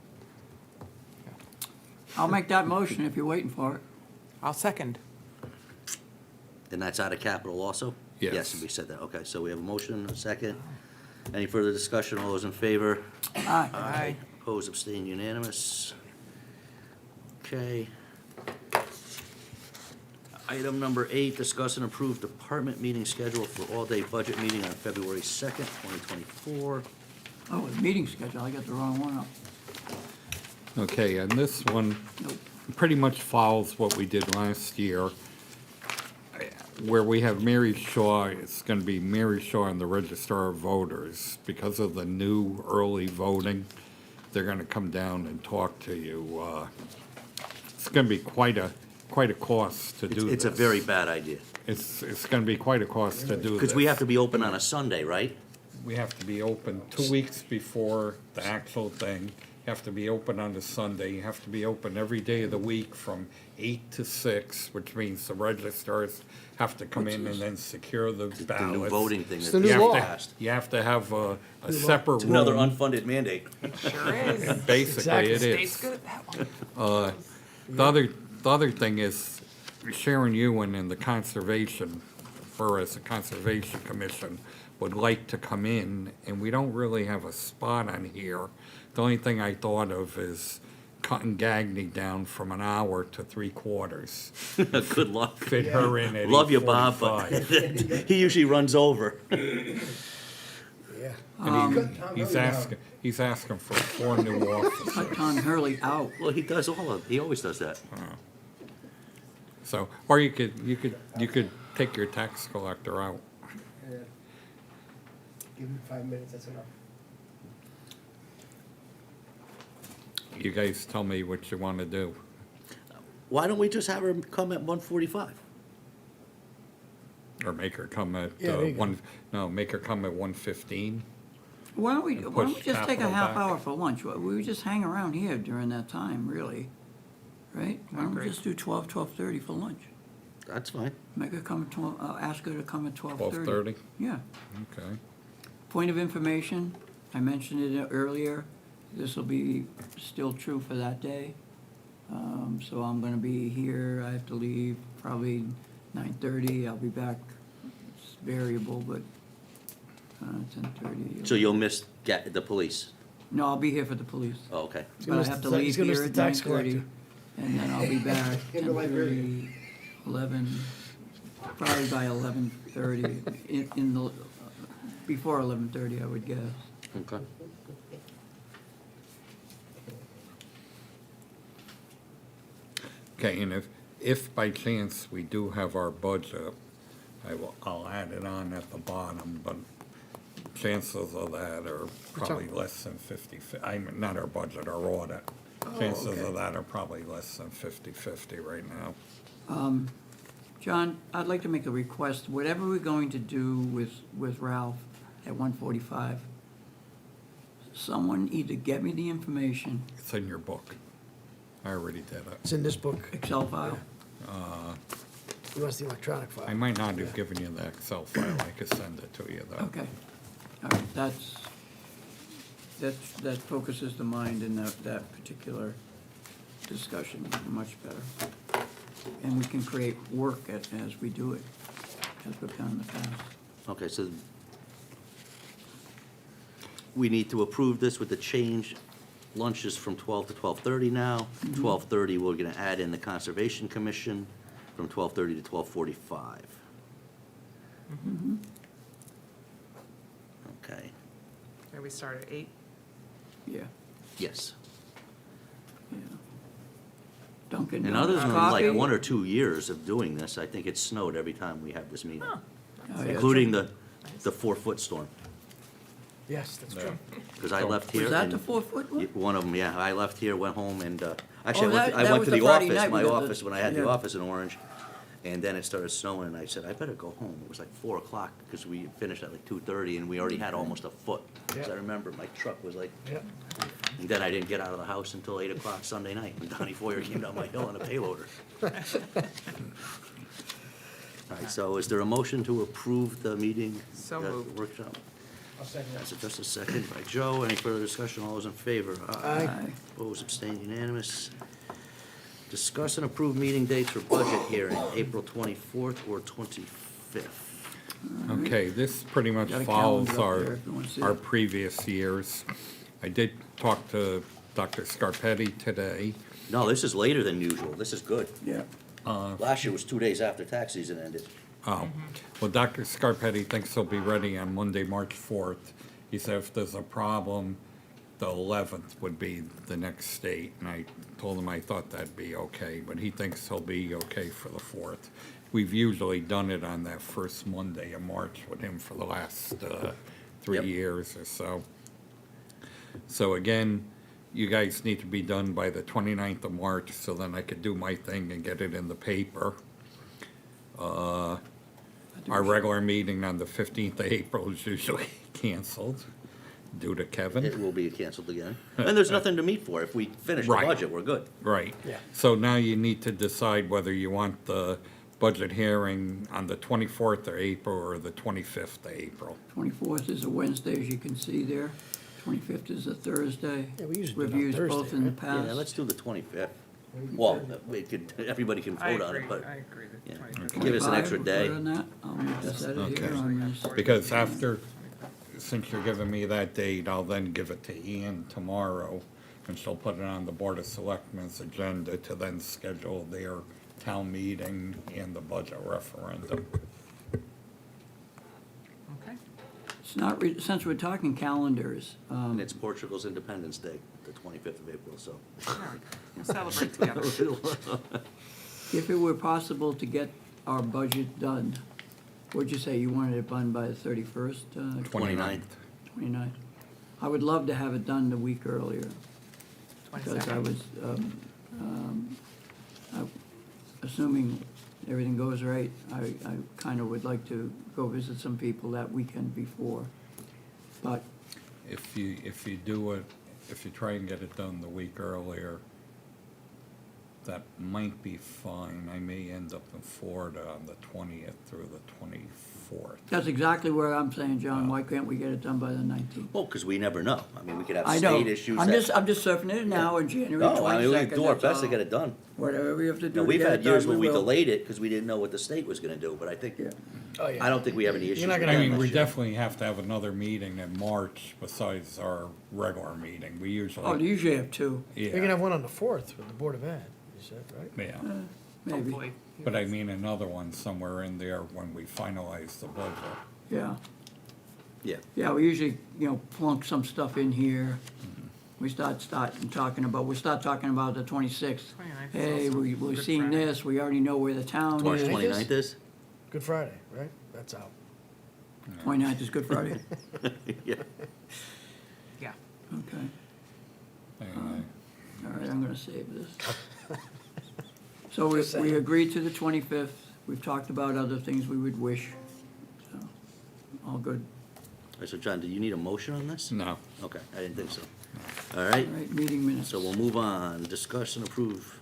I'll make that motion if you're waiting for it. I'll second. And that's out of capital also? Yes. Yes, we said that, okay, so we have a motion, a second. Any further discussion, all those in favor? Aye. Aye. Opposed, abstained, unanimous. Okay. Item number 8, discuss and approve department meeting schedule for all-day budget meeting on February 2nd, 2024. Oh, the meeting schedule, I got the wrong one up. okay, and this one Nope. pretty much follows what we did last year. Where we have Mary Shaw, it's gonna be Mary Shaw and the Registrar of Voters. Because of the new early voting, they're gonna come down and talk to you. It's gonna be quite a cost to do this. It's a very bad idea, It's gonna be quite a cost to do this. because we have to be open on a Sunday, right? We have to be open 2 weeks before the actual thing. You have to be open on the Sunday. You have to be open every day of the week from 8 to 6, which means the registrars have to come in and then secure the The ballots. new voting thing. It's that the new they You have law. to- passed. You have to have a separate It's another room. unfunded mandate. Sure is. Basically, it State's is. good at that one. The other thing is Sharon Ewan and the Conservation, as a Conservation Commission, would like to come in, and we don't really have a spot on here. The only thing I thought of is cutting Gagney down from an hour to 3/4. Good luck. Fit her in at Love you, Bob, but 8:45. he usually runs over. Yeah. And he's asking for 4 new officers. Cut Tom Hurley out. Well, he does he always does that. So, or you could take your tax collector out. Give him 5 minutes, that's enough. You guys tell me what you want to do. Why don't we just have her come at 1:45? Or make her come at, Yeah, there you go. make her come at 1:15. Why don't we push just take a capital half back. hour for lunch? We would just hang around here during that time, really, right? Why don't we agree. just do 12:30 for lunch? That's fine. Make her come at 12, ask her to come at 12:30. 12:30? Yeah. Okay. Point of information, I mentioned it earlier, this will be still true for that day. So I'm gonna be here, I have to leave probably 9:30, I'll be back, it's variable, but 10:30. So you'll miss the police. No, I'll be here for the police. Oh, okay. But I have to leave gonna miss here the at tax 9:30, collector. and then I'll be back In the library. 10:30, 11, probably by 11:30, in the, before 11:30, I would guess. Okay. Okay, and if by chance we do have our budget, I'll add it on at the bottom, but chances of that are probably less than 50, not our budget, our audit. Chances okay. of that are probably less than 50/50 right now. John, I'd like to make a request. Whatever we're going to do with Ralph at 145, someone either get me the information, It's in your book. I already did it. It's in this book. Excel file. He wants the electronic I file. might not have given you the Excel file. I could send it to you, though. Okay. All right, that focuses the mind in that particular discussion much better. And we can create work as we do it, as we've done in the past. Okay, so we need to approve this with the change. Lunch is from 12 to 12:30 now. 12:30, we're gonna add in the Conservation Commission from 12:30 to 12:45. Okay, Maybe we start at 8. Yeah, yes. yeah. Dunkin' And other Donuts than coffee. like 1 or 2 years of doing this, I think it's snowed every time we have this meeting, Oh, yeah. including the 4-foot storm. Yes, that's true. Because I left here. Was that and- the 4-foot one? One of them, yeah. I left here, went home, and actually, Oh, I that went was to the the Friday office, night my because of- office, when I had the yeah. office in Orange, and then it started snowing, and I said, I better go home. It was like 4 o'clock, because we finished at like 2:30, and we already had almost a foot. Because I Yeah. remember my truck was like, Yep. and then I didn't get out of the house until 8 o'clock Sunday night, when Donnie Foyer came down my hill on a payloader. All right, so is there a motion to approve the meeting? So the moved. Workshop? I'll second That's just a second by Joe. Any further discussion? All those in favor? Aye. Aye. Opposed, abstained, unanimous. Discuss and approve meeting dates for budget hearing, April 24th or 25th. Okay, this pretty much Got a follows calendar up there if you wanna see our it. previous years. I did talk to Dr. Scarpetti today. No, this is later than usual. This is good. Yeah. Last year was 2 days after tax season ended. Oh, well, Dr. Scarpetti thinks he'll be ready on Monday, March 4th. He said if there's a problem, the 11th would be the next date, and I told him I thought that'd be okay, but he thinks he'll be okay for the 4th. We've usually done it on that first Monday of March with him for the last 3 Yep. years or so. So again, you guys need to be done by the 29th of March, so then I could do my thing and get it in the paper. Our regular meeting on the 15th of April is usually canceled due to It Kevin. will be canceled again. And there's nothing to meet for. If we finish the Right. budget, we're good. Right. Yeah. So now you need to decide whether you want the budget hearing on the 24th of April or the 25th of April. 24th is a Wednesday, as you can see there. 25th is a Thursday. Yeah, we usually do it on We've used both Thursday, in the right? past. Yeah, let's do the 25th. Well, we could, everybody can I vote on agree, it, but I agree. yeah. The 25th. Give us an extra 25, day. we'll put it on that. I'll make this edit Okay. here on this. Because after, since you're giving me that date, I'll then give it to Ian tomorrow, and she'll put it on the Board of Selectmen's agenda to then schedule their town meeting and the budget referendum. Okay. It's not, since we're talking calendars, And it's Portugal's Independence Day, the 25th of April, so. All right. We'll celebrate together. if it were possible to get our budget done, what'd you say, you wanted it done by the 31st? 29th. 29th? I would love to have it done the week earlier, because I 22nd. was, assuming everything goes right, I kind of would like to go visit some people that weekend before. But, If you do it, if you try and get it done the week earlier, that might be fine. I may end up in Florida on the 20th through the 24th. that's exactly where I'm saying, John, why can't we get it done by the 19th? Well, because we never know. I mean, we could have I know, state issues I'm that. just surfing it now in January No, I mean, we 22nd, do our that's best to all. get it done. Whatever we have to You do know, to we've get had it years done, when we will. delayed it because we didn't know what the state was gonna do, but I think, Yeah. Oh, yeah. I don't think we have any issues. not with gonna that I mean, this we year. definitely have to have another meeting in March besides our regular meeting. We Oh, usually, you usually have two, You're gonna yeah, have one on the 4th with the Board of Ed, you said, right? yeah. maybe, Hopefully. But I mean another one somewhere in there when we finalize the budget. yeah. Yeah, Yeah, we usually, plunk some stuff in here. We start talking about the 26th. 29th is Hey, also we're Good seeing Friday. this, we already know where the town March is. 29th is? Good Friday, right? That's out. 29th is Good Friday, Yeah. Yeah. okay. Anyway, All right, I'm gonna save this. So we agreed to the 25th We've talked about other things we would wish, so, all good. All right, so John, do you need a motion on this? No. Okay, I didn't think so. All All right, right, meeting minutes. so we'll move on. Discuss and approve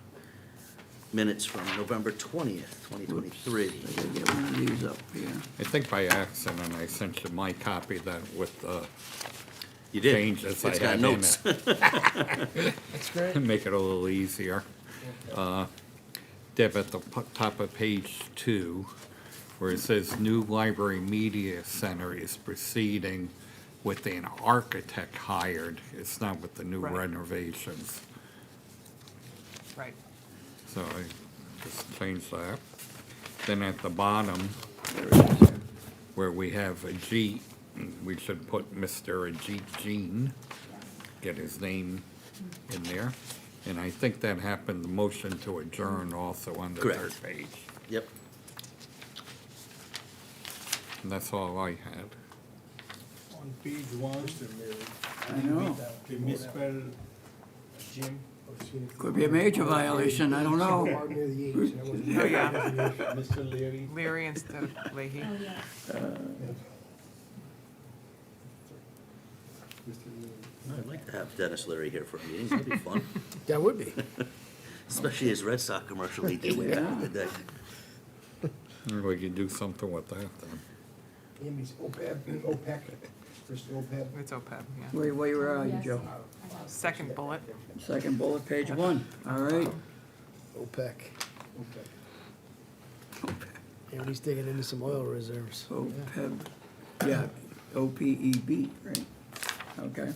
minutes from November 20th, 2023. I gotta get one of these up here. I think by accident I sent you my copy that with the You did. changes I It's got had in notes. it. That's great. Make it a little easier. Deb, at the top of page 2, where it says new library media center is proceeding with an architect hired. It's not with the new Right. renovations. Right. So I just changed that. Then at the bottom, There it is here. where we have Ajit, we should put Mr. Ajit Jean, get his name in there. And I think that happened, the motion to adjourn also on the Correct. third page. Yep. And that's all I had. On page 1, I know. they misspelled Jim. Could be a major violation, I don't know. Oh, yeah. Mr. Leary. Leary instead of Leahy. I'd like to have Dennis Leary here for a meeting, that'd be fun. That would be. Especially his Red Sox commercial he did way back in the day. Maybe we could do something with that then. Amy's OPEC, first OPEC. It's OPEB, yeah. Where are you, Joe? Second bullet. Second bullet, page 1, all right. OPEC. And he's digging into some oil reserves. OPEB, yeah, OPEB, right? Okay.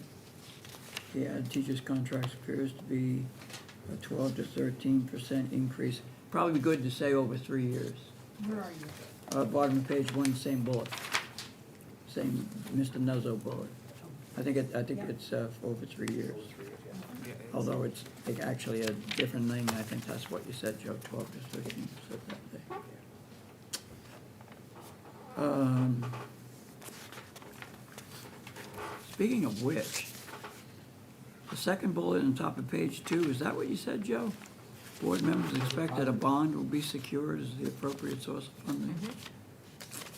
Yeah, teachers' contracts appears to be a 12 to 13% increase. Probably be good to say over 3 years. Where are you? Bottom of page 1, same bullet. Same Mr. Nuzzo bullet. I think it's over 3 years. Yeah, it's- Although it's actually a different thing, I think that's what you said, Joe, 12 to 13%. That day. Speaking of which, the second bullet on top of page 2, is that what you said, Joe? Board members expect that a bond will be secured as the appropriate source of funding.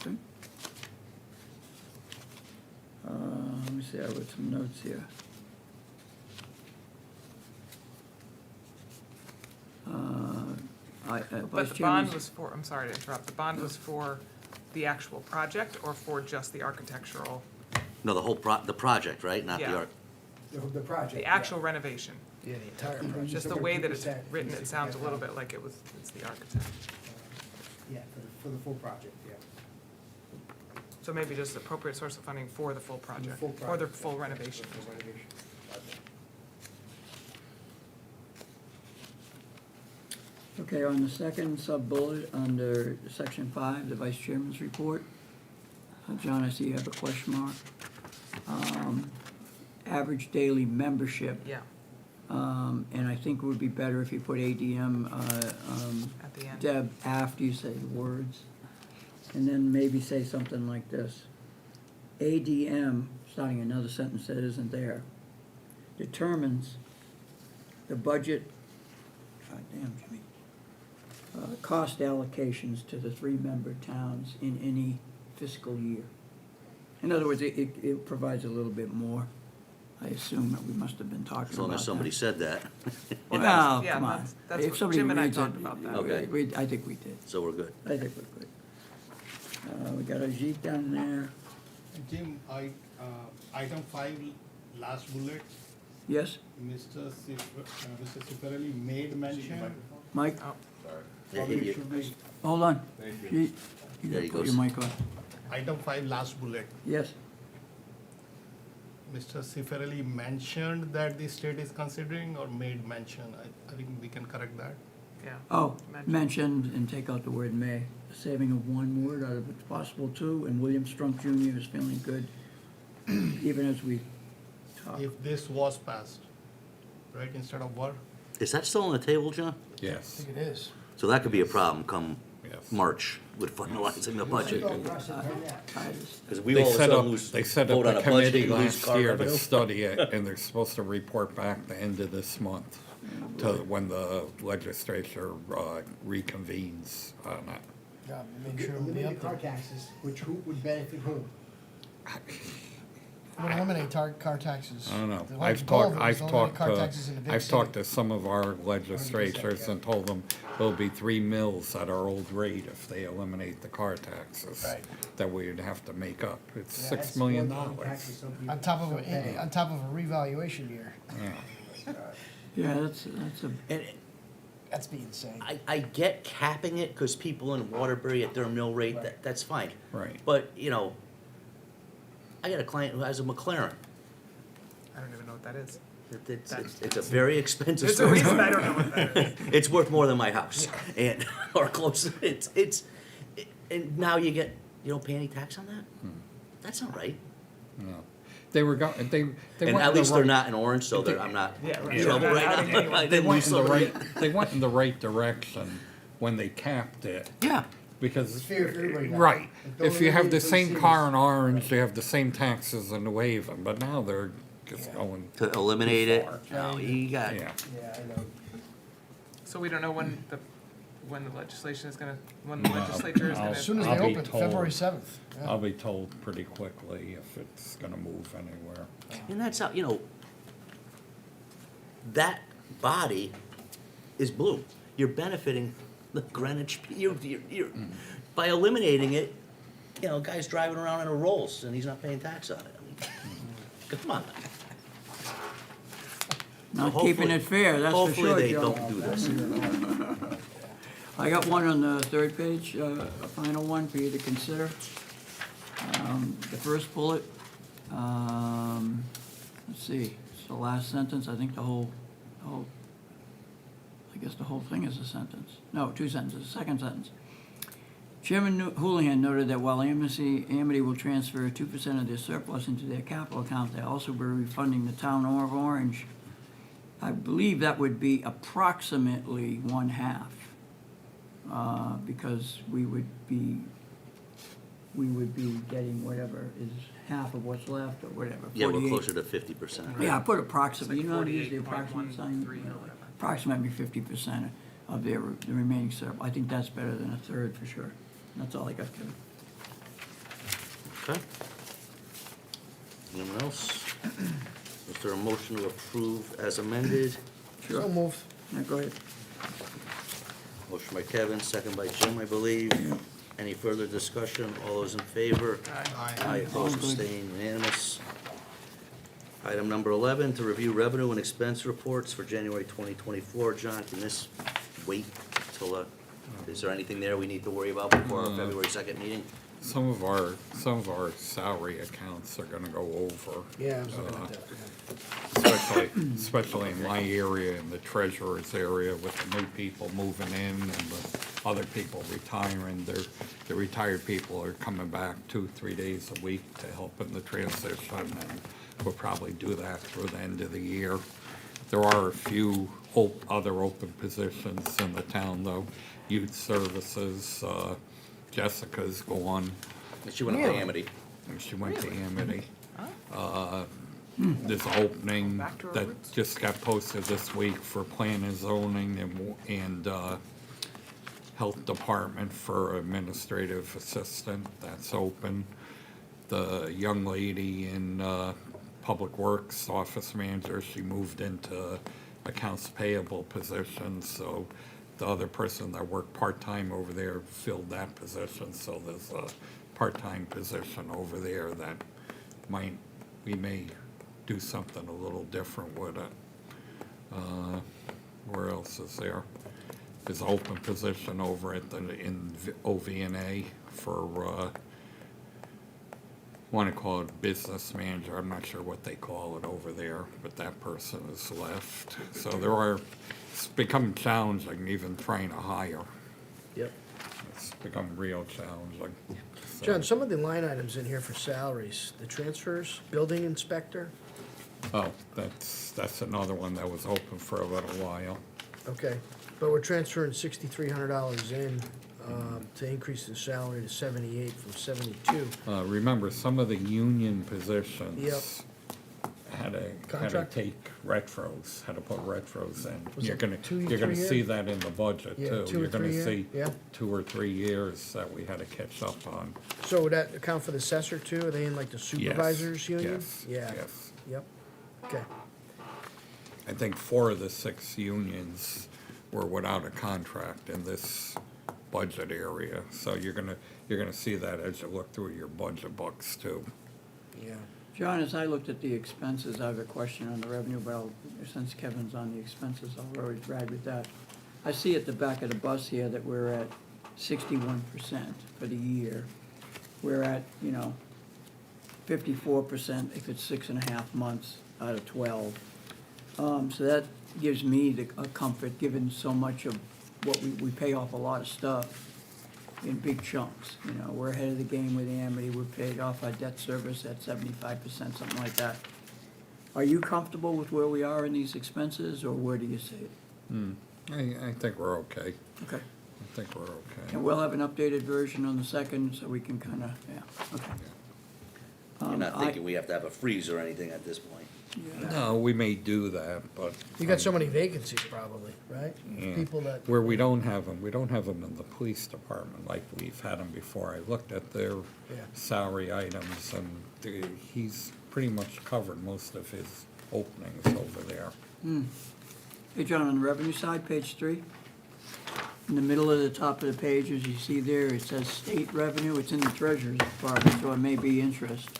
Okay. Let me see, I wrote some notes here. But Vice the bond Chairman, was for, I'm sorry to interrupt, the bond was for the actual project or for just the architectural, No, the project, right, not the Yeah. art. The project. the yeah. actual renovation? Yeah, the entire project. Just the way that it's written, it sounds a little bit like it's the architect. Yeah, for the full project, yeah. So maybe just appropriate source of funding for the full project, full or the project, full yeah. renovation. The renovation project. okay, on the second sub-bullet, under section 5, the Vice Chairman's report, John, I see you have a question mark. Average daily membership, Yeah, and I think it would be better if you put ADM, at the end. Deb, after you say the words. And then maybe say something like this. ADM, starting another sentence that isn't there, determines the budget, goddamn Jimmy, cost allocations to the 3-member towns in any fiscal year. In other words, it provides a little bit more. I assume that we must have been talking about that. As long as somebody said that, Well, No, that's- yeah, come on. that's If what somebody Jim and I reads it, talked about that. Okay. I think we did. so we're good. I think we're good. We got a Jeep down there. Jim, item 5, last bullet, Yes, Mr. Cifarelli made mention. Mike, Oh, Yeah, Probably he- should be hold on. You There gotta he put goes. your mic on. item 5, last bullet. Yes, Mr. Cifarelli mentioned that the state is considering or made mention. I think we can correct that. yeah. oh, Mentioned. mentioned and take out the word may, saving of one word out of it's possible two, and William Strunk Jr. is feeling good, even as we talk. If this was passed, right, instead of were. Is that still on the table, John? Yes, It is. So that could be a problem come yes. March with finalizing the budget. Go, Russ, and turn that. I just- Because we They all of a set sudden up, lose, they set vote up on a a budget committee and lose last car year to revenue. study it, and they're supposed to report back the end of this month to when the legislature reconvenes on it. Yeah, make sure it'll be Eliminate up the car there. taxes, which who would benefit whom? Would eliminate car taxes. I don't know. The I've goal talked, was I've to eliminate talked car taxes in the to, big I've city. talked to some of our legislators and told them there'll be 3 mills at our old rate if they eliminate the car taxes. Right. That we'd have to make up. It's Yeah, $6 that's million. one thing taxes some people On top of don't pay. on top of a revaluation year. Yeah. Yeah, that's a, And That's be insane. I get capping it, because people in Waterbury at their mill rate, that's fine. Right. But, you know, I got a client who has a McLaren. I don't even know what that is. It's a very expensive. There's a reason I don't know what that is. It's worth more than my house, and, or close, and now you don't pay any tax on that? That's not right. No. They were they And went at in the least they're right- not in Orange, so I'm not Yeah, right. in trouble Yeah. right Adding now. anyone. I They didn't went lose in the somebody. right, they went in the right direction when they capped it, Yeah, because. It's fair for everybody now. Right. But don't If you have eliminate the those same cities. car in Orange, you have the same taxes in New Haven, but now they're just going, to eliminate it, no, you got, yeah. Yeah, I know. So we don't know when the legislation is gonna, when the legislature is I'll- gonna. As soon as I'll they be open, told. February 7th. Yeah. I'll be told pretty quickly if it's gonna move anywhere. and that's how, that body is blue. You're benefiting the Greenwich, by eliminating it, guy's driving around in a Rolls and he's not paying tax on it. I mean, come on. not Hopefully- keeping it fair, that's for Hopefully sure, they Joe. don't do this. I got one on the third page, a final one for you to consider. The first bullet, let's see, it's the last sentence, I think the whole, I guess the whole thing is a sentence. No, 2 sentences, second sentence. Chairman Houlihan noted that while Amity will transfer 2% of their surplus into their capital account, they'll also be refunding the town of Orange. I believe that would be approximately 1/2. Because we would be getting whatever is half of what's left or whatever. Yeah, we're 48. closer to 50%. Yeah, I put approximately, you know, how to use the 48.13 approximate sign? or whatever. Approximately 50% of the remaining surplus. I think that's better than a third for sure. That's all I got, Kevin. Okay. Anyone else? Is there a motion to approve as amended? So moved. Yeah, go ahead. Motion by Kevin, second by Jim, I believe. Any further discussion? All those in favor? Aye, opposed, All good. abstained, unanimous. Item number 11, to review revenue and expense reports for January 2024. John, can this wait till, is there anything there we need to worry about before our February 2nd meeting? Some of our salary accounts are gonna go over. Yeah, I was looking at that. Especially in my area, in the treasurer's area, with the new people moving in and the other people retiring. The retired people are coming back 2-3 days a week to help in the transition, and we'll probably do that through the end of the year. There are a few other open positions in the town, though. Youth services, Jessica's gone, She went up to Amity. and she went to Amity. There's an opening Back to our that roots. just got posted this week for plan and zoning and health department for administrative assistant, that's open. The young lady in Public Works office manager, she moved into accounts payable position, so the other person that worked part-time over there filled that position, so there's a part-time position over there that we may do something a little different with it. Where else is there? There's an open position over at in OVNA for, want to call it business manager, I'm not sure what they call it over there, but that person has left. So it's become challenging even trying to hire. Yep. It's become real challenging. So- John, some of the line items in here for salaries, the transfers, building inspector, Oh, that's another one that was open for a little while. okay, but we're transferring $6,300 in to increase the salary to 78 from 72. Remember, some of the union positions Yep. had to Contract? take retros, had to put retros in. Was You're it gonna, 2, you're gonna 3 see year? that in the budget Yeah, too. 2 or You're gonna 3 year, see yeah. 2 or 3 years that we had to catch up on. So would that account for the assessor too? Are they in like the Yes, supervisors union? yes, Yeah, yes. yep, okay. I think 4 of the 6 unions were without a contract in this budget area. So you're gonna see that as you look through your budget books too. Yeah. John, as I looked at the expenses, I have a question on the revenue, but since Kevin's on the expenses, I'll always drag with that. I see at the back of the bus here that we're at 61% for the year. We're at, 54% if it's 6.5 months out of 12. So that gives me a comfort, given so much of what we pay off a lot of stuff in big chunks. We're ahead of the game with Amity. We're paid off our debt service at 75%, something like that. Are you comfortable with where we are in these expenses, or where do you see it? I think we're okay. Okay. I think we're okay. And we'll have an updated version on the second, so we can kind of, okay. You're not I- thinking we have to have a freeze or anything at this point? No, we may do that, but. You got so many vacancies probably, right? Yeah. People that, Where we don't have them in the police department like we've had them before. I looked at their Yeah. salary items and he's pretty much covered most of his openings over there. Hey, John, on the revenue side, page 3, in the middle of the top of the page, as you see there, it says state revenue. It's in the treasurer's department, so it may be interest.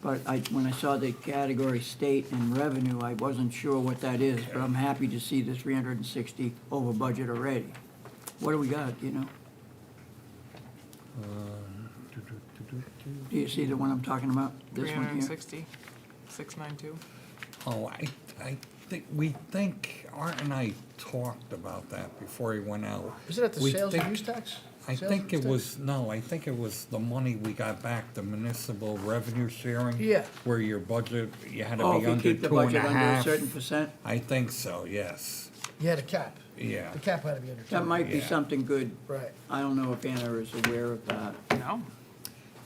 But when I saw the category state and revenue, I wasn't sure what that is, but I'm happy to see the 360 over budget already. What do we got, do you know? Do you see the one I'm talking about? This one here? 360, 692. Oh, I think Art and I talked about that before he went out. is it at the We sales and think- use tax? I Sales think and it use tax? was, I think it was the money we got back, the municipal revenue sharing. Yeah. Where your budget, you had to Oh, be if you under keep the 2.5. budget under a certain percent? I think so, yes, You had a cap. yeah. The cap had to be under 2. That might be Yeah. something good. Right. I don't know if Anna is aware of that. No?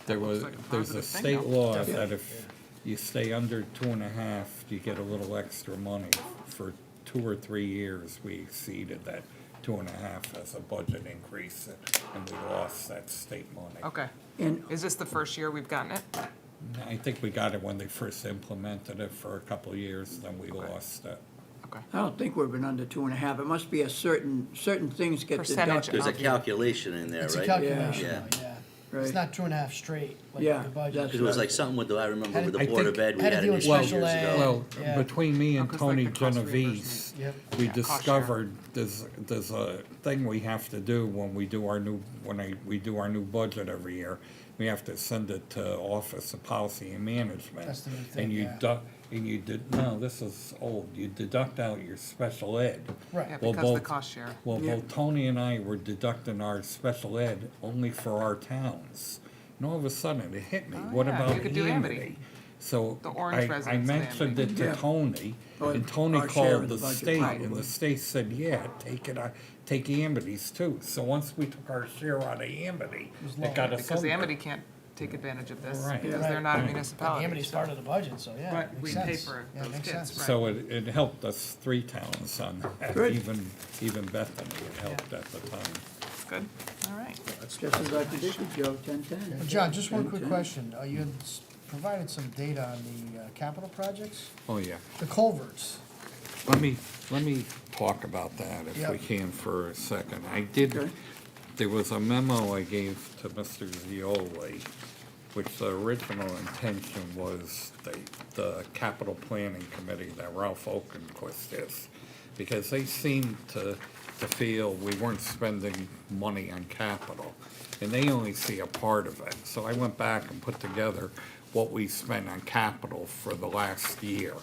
There was, like a there's a positive thing, state though. law Yeah. that if you stay under 2.5, you get a little extra money. For 2 or 3 years, we exceeded that 2.5 as a budget increase, and we lost that state money. Okay. And Is this the first year we've gotten it? I think we got it when they first implemented it for a couple of years, then we lost it. Okay. I don't think we've been under 2.5. It must be a certain things get Percentage deducted. There's a Okay. calculation in there, It's a right? calculation, Yeah. though, yeah. Right. It's not 2.5 straight, like Yeah, the budget. that's- Because it was like something with the, I remember with I the Board of think- Ed, we had to had deal an with issue years special ed. ago. Well, Yeah. between me and 'cause like Tony the cost Genovese, Yep. we Yeah, cost share. discovered there's a thing we have to do when we do our new, we do our new budget every year. We have to send it to Office of Policy and Management. That's the new thing, And you yeah. no, this is old, you deduct out your special ed. Right. Yeah, Well, because of the both- cost share. Well, Yeah. both Tony and I were deducting our special ed only for our towns. And all of a sudden, it hit me, Oh, what yeah, about you could do Amity. Amity? So The orange I residents of mentioned Amity. it to Yeah. Tony, Oh, and Tony our share of called the the budget, state, and probably. the state said, yeah, take Amity's too. So once we took our share out of Amity, it got us Because under. Amity can't take advantage of this, Right. because Right. they're not a Right. municipality. Amity's so- part of the budget, so yeah. Right, makes we pay sense. for Yeah, those makes kids, sense. right. So it helped us 3 towns on that, Good. even Bethany, it helped at the time. That's good, all right. Just as I predicted, Joe, 10-10. John, just one 10-10. quick question. You had provided some data on the capital projects, Oh, yeah. the culverts. Let me talk about that if we Yep. can for a second. Okay. There was a memo I gave to Mr. Zioli, which the original intention was the capital planning committee that Ralph Oakenquist is. Because they seemed to feel we weren't spending money on capital, and they only see a part of it. So I went back and put together what we spent on capital for the last year.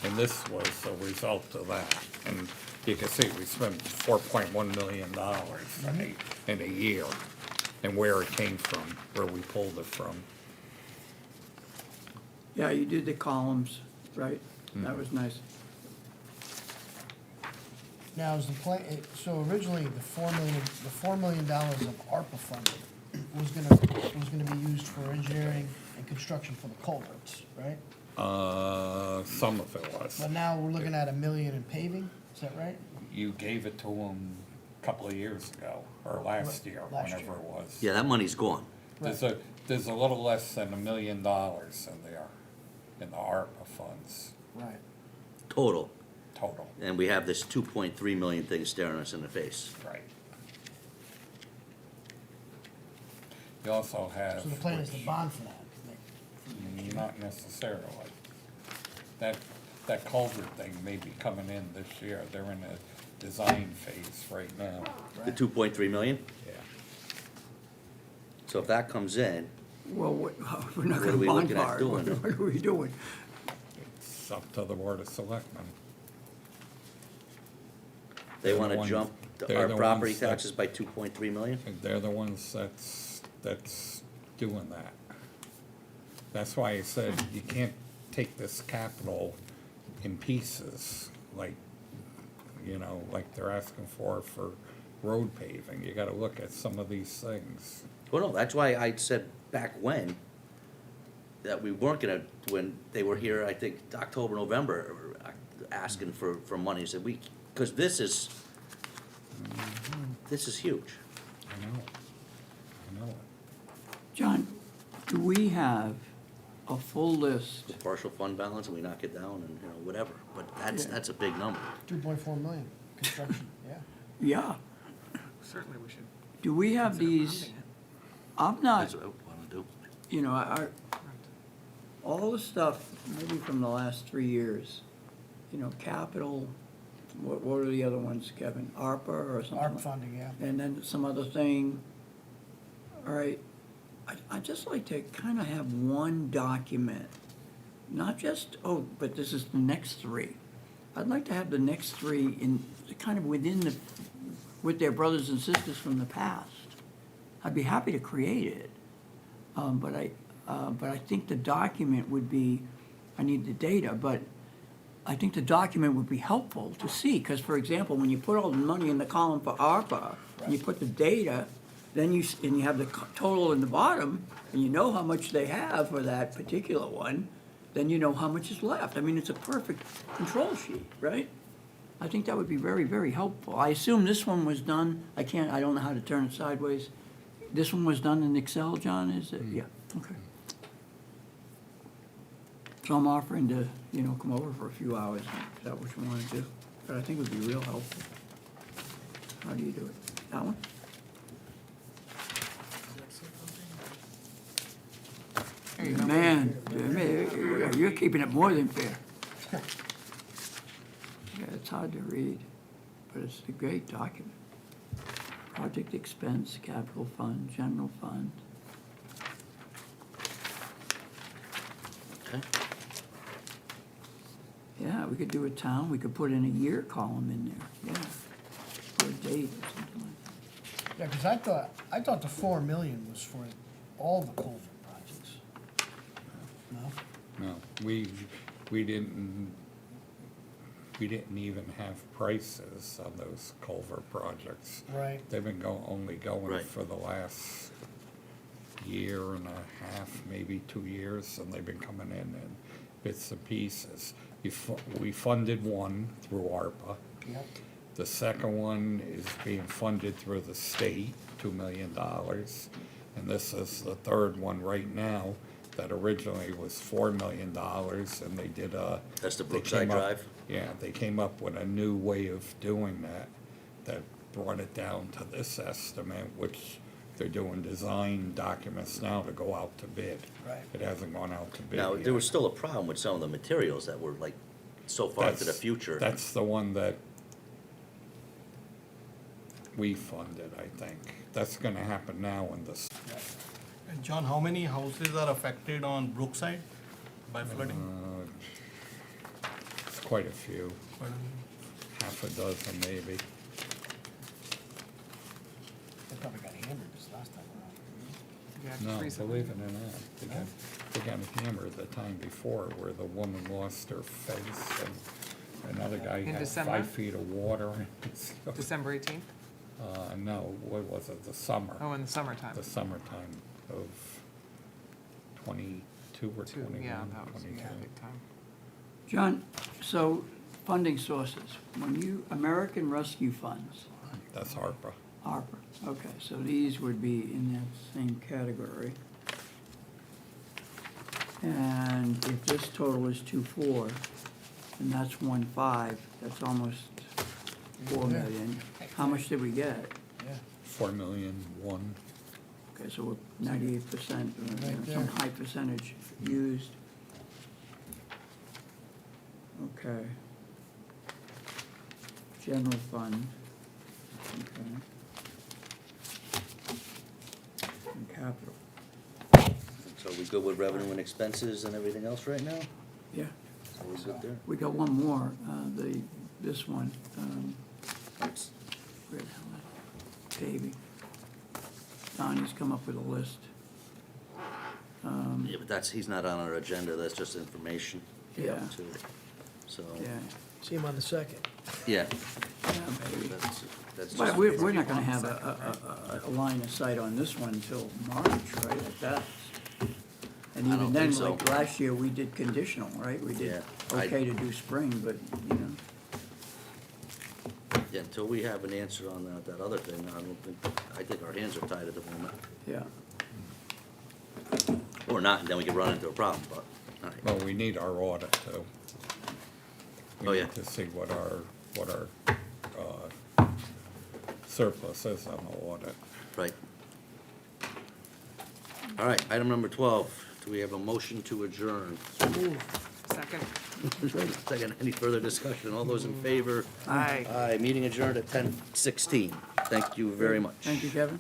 And this was a result of that. And you can see we spent $4.1 million in a year, and where it came from, where we pulled it from. Yeah, you did the columns, right? Mm-hmm. That was nice. Now, is the plan, so originally, the $4 million of ARPA funding was gonna be used for engineering and construction for the culverts, right? Some of it was. But now we're looking at $1 million in paving, is that right? You gave it to them a couple of years ago, or last year, Last whenever year. it was. Yeah, that money's gone. There's a little less than $1 million in there, in the ARPA funds, Right. Total. total, And we have this 2.3 million thing staring us in the face. right. You also have. So the plan is to which- bond for that. Not necessarily. That culvert thing may be coming in this year. They're in a design phase right now. The 2.3 million? Yeah. So if that comes in, Well, we're not What are gonna we bond looking at for it. doing? What are we doing? It's up to the Board of Selectmen. they They're the wanna ones- jump they're our the property ones that- taxes by 2.3 million? And they're the ones that's doing that. That's why I said you can't take this capital in pieces, like, like they're asking for road paving. You gotta look at some of these things. Well, no, that's why I said back when, that we weren't gonna, when they were here, I think, October, November, asking for money, said we, because this is huge. I know it. John, do we have a full list? The partial fund balance, and we knock it down and, whatever, but that's a big number. 2.4 million, construction, yeah. Yeah. Certainly we should. Do we have these? I'm not, That's what I wanna do. all the stuff, maybe from the last 3 years, capital, what are the other ones, Kevin? ARPA or something? ARP funding, yeah. And then some other thing. All right, I'd just like to kind of have one document, not just, but this is the next 3. I'd like to have the next 3 in, kind of with their brothers and sisters from the past. I'd be happy to create it, but I think the document would be, I need the data, but I think the document would be helpful to see, because, for example, when you put all the money in the column for ARPA, and you put the data, then and you have the total in the bottom, and you know how much they have for that particular one, then you know how much is left. I mean, it's a perfect control sheet, right? I think that would be very, very helpful. I assume this one was done, I don't know how to turn it sideways. This one was done in Excel, John, is it? Yeah, okay. So I'm offering to, come over for a few hours, is that what you want to do? But I think it would be real helpful. How do you do it? That one? There you go. Man, you're keeping it more than fair. Yeah, it's hard to read, but it's a great document. Project expense, capital fund, general fund. Okay. Yeah, we could do a town, we could put in a year column in there, yeah. Or a date or something like that. Yeah, because I thought the 4 million was for all the culvert projects. No? No, we didn't even have prices on those culvert projects. Right. They've been only going Right. for the last year and a half, maybe 2 years, and they've been coming in bits and pieces. We funded one through ARPA. Yep. The second one is being funded through the state, $2 million. And this is the third one right now that originally was $4 million, and they did That's the they Brookside came up- Drive? Yeah, they came up with a new way of doing that brought it down to this estimate, which they're doing design documents now to go out to bid. Right. It hasn't gone out to bid Now, yet. there was still a problem with some of the materials that were like so far into the That's- future. That's the one that we funded, I think. That's gonna happen now in this, And John, how many houses are affected on Brookside by flooding? it's quite a few, half a dozen maybe. They probably got hammered this last time around. Yeah, just No, recently. believe it or not, they got hammered the time before where the woman lost her face and another guy In had December? 5 feet of water in his. December 18th? No, what was it, the summer? Oh, in the summertime. The summertime of 22, 22 or 21, Yeah, that was, 22. yeah, big time. John, so funding sources, when you, American Rescue Funds, That's ARPA. ARPA, okay, so these would be in that same category. And if this total is 2.4, and that's 1.5, that's almost 4 million. How much did we get? 4 million, one. Okay, so we're 98%, some high percentage used. Okay. General fund, okay. And capital, So we good with revenue and expenses and everything else right now? yeah. So we good there? We got one more, this one, where the hell is it? Paving. Donnie's come up with a list. Yeah, but that's, he's not on our agenda, that's just information. Yeah. too. So, Yeah, See him on the second. yeah, yeah, maybe. that's But just, we're not gonna have a line of sight on this one until March, right, at best. And I even don't then, think so. like last year, we did conditional, right? We did Yeah, I- okay to do spring, but, you know, yeah, until we have an answer on that other thing, I think our hands are tied at the moment. yeah. Or not, and then we could run into a problem, but, all right. Well, we need our audit too. Oh, yeah. We need to see what our surplus is on the audit. Right. All right, item number 12, do we have a motion to adjourn? Second. Second, any further discussion? All those in favor? Aye. Aye, meeting adjourned at 10:16. Thank you very much. Thank you, Kevin.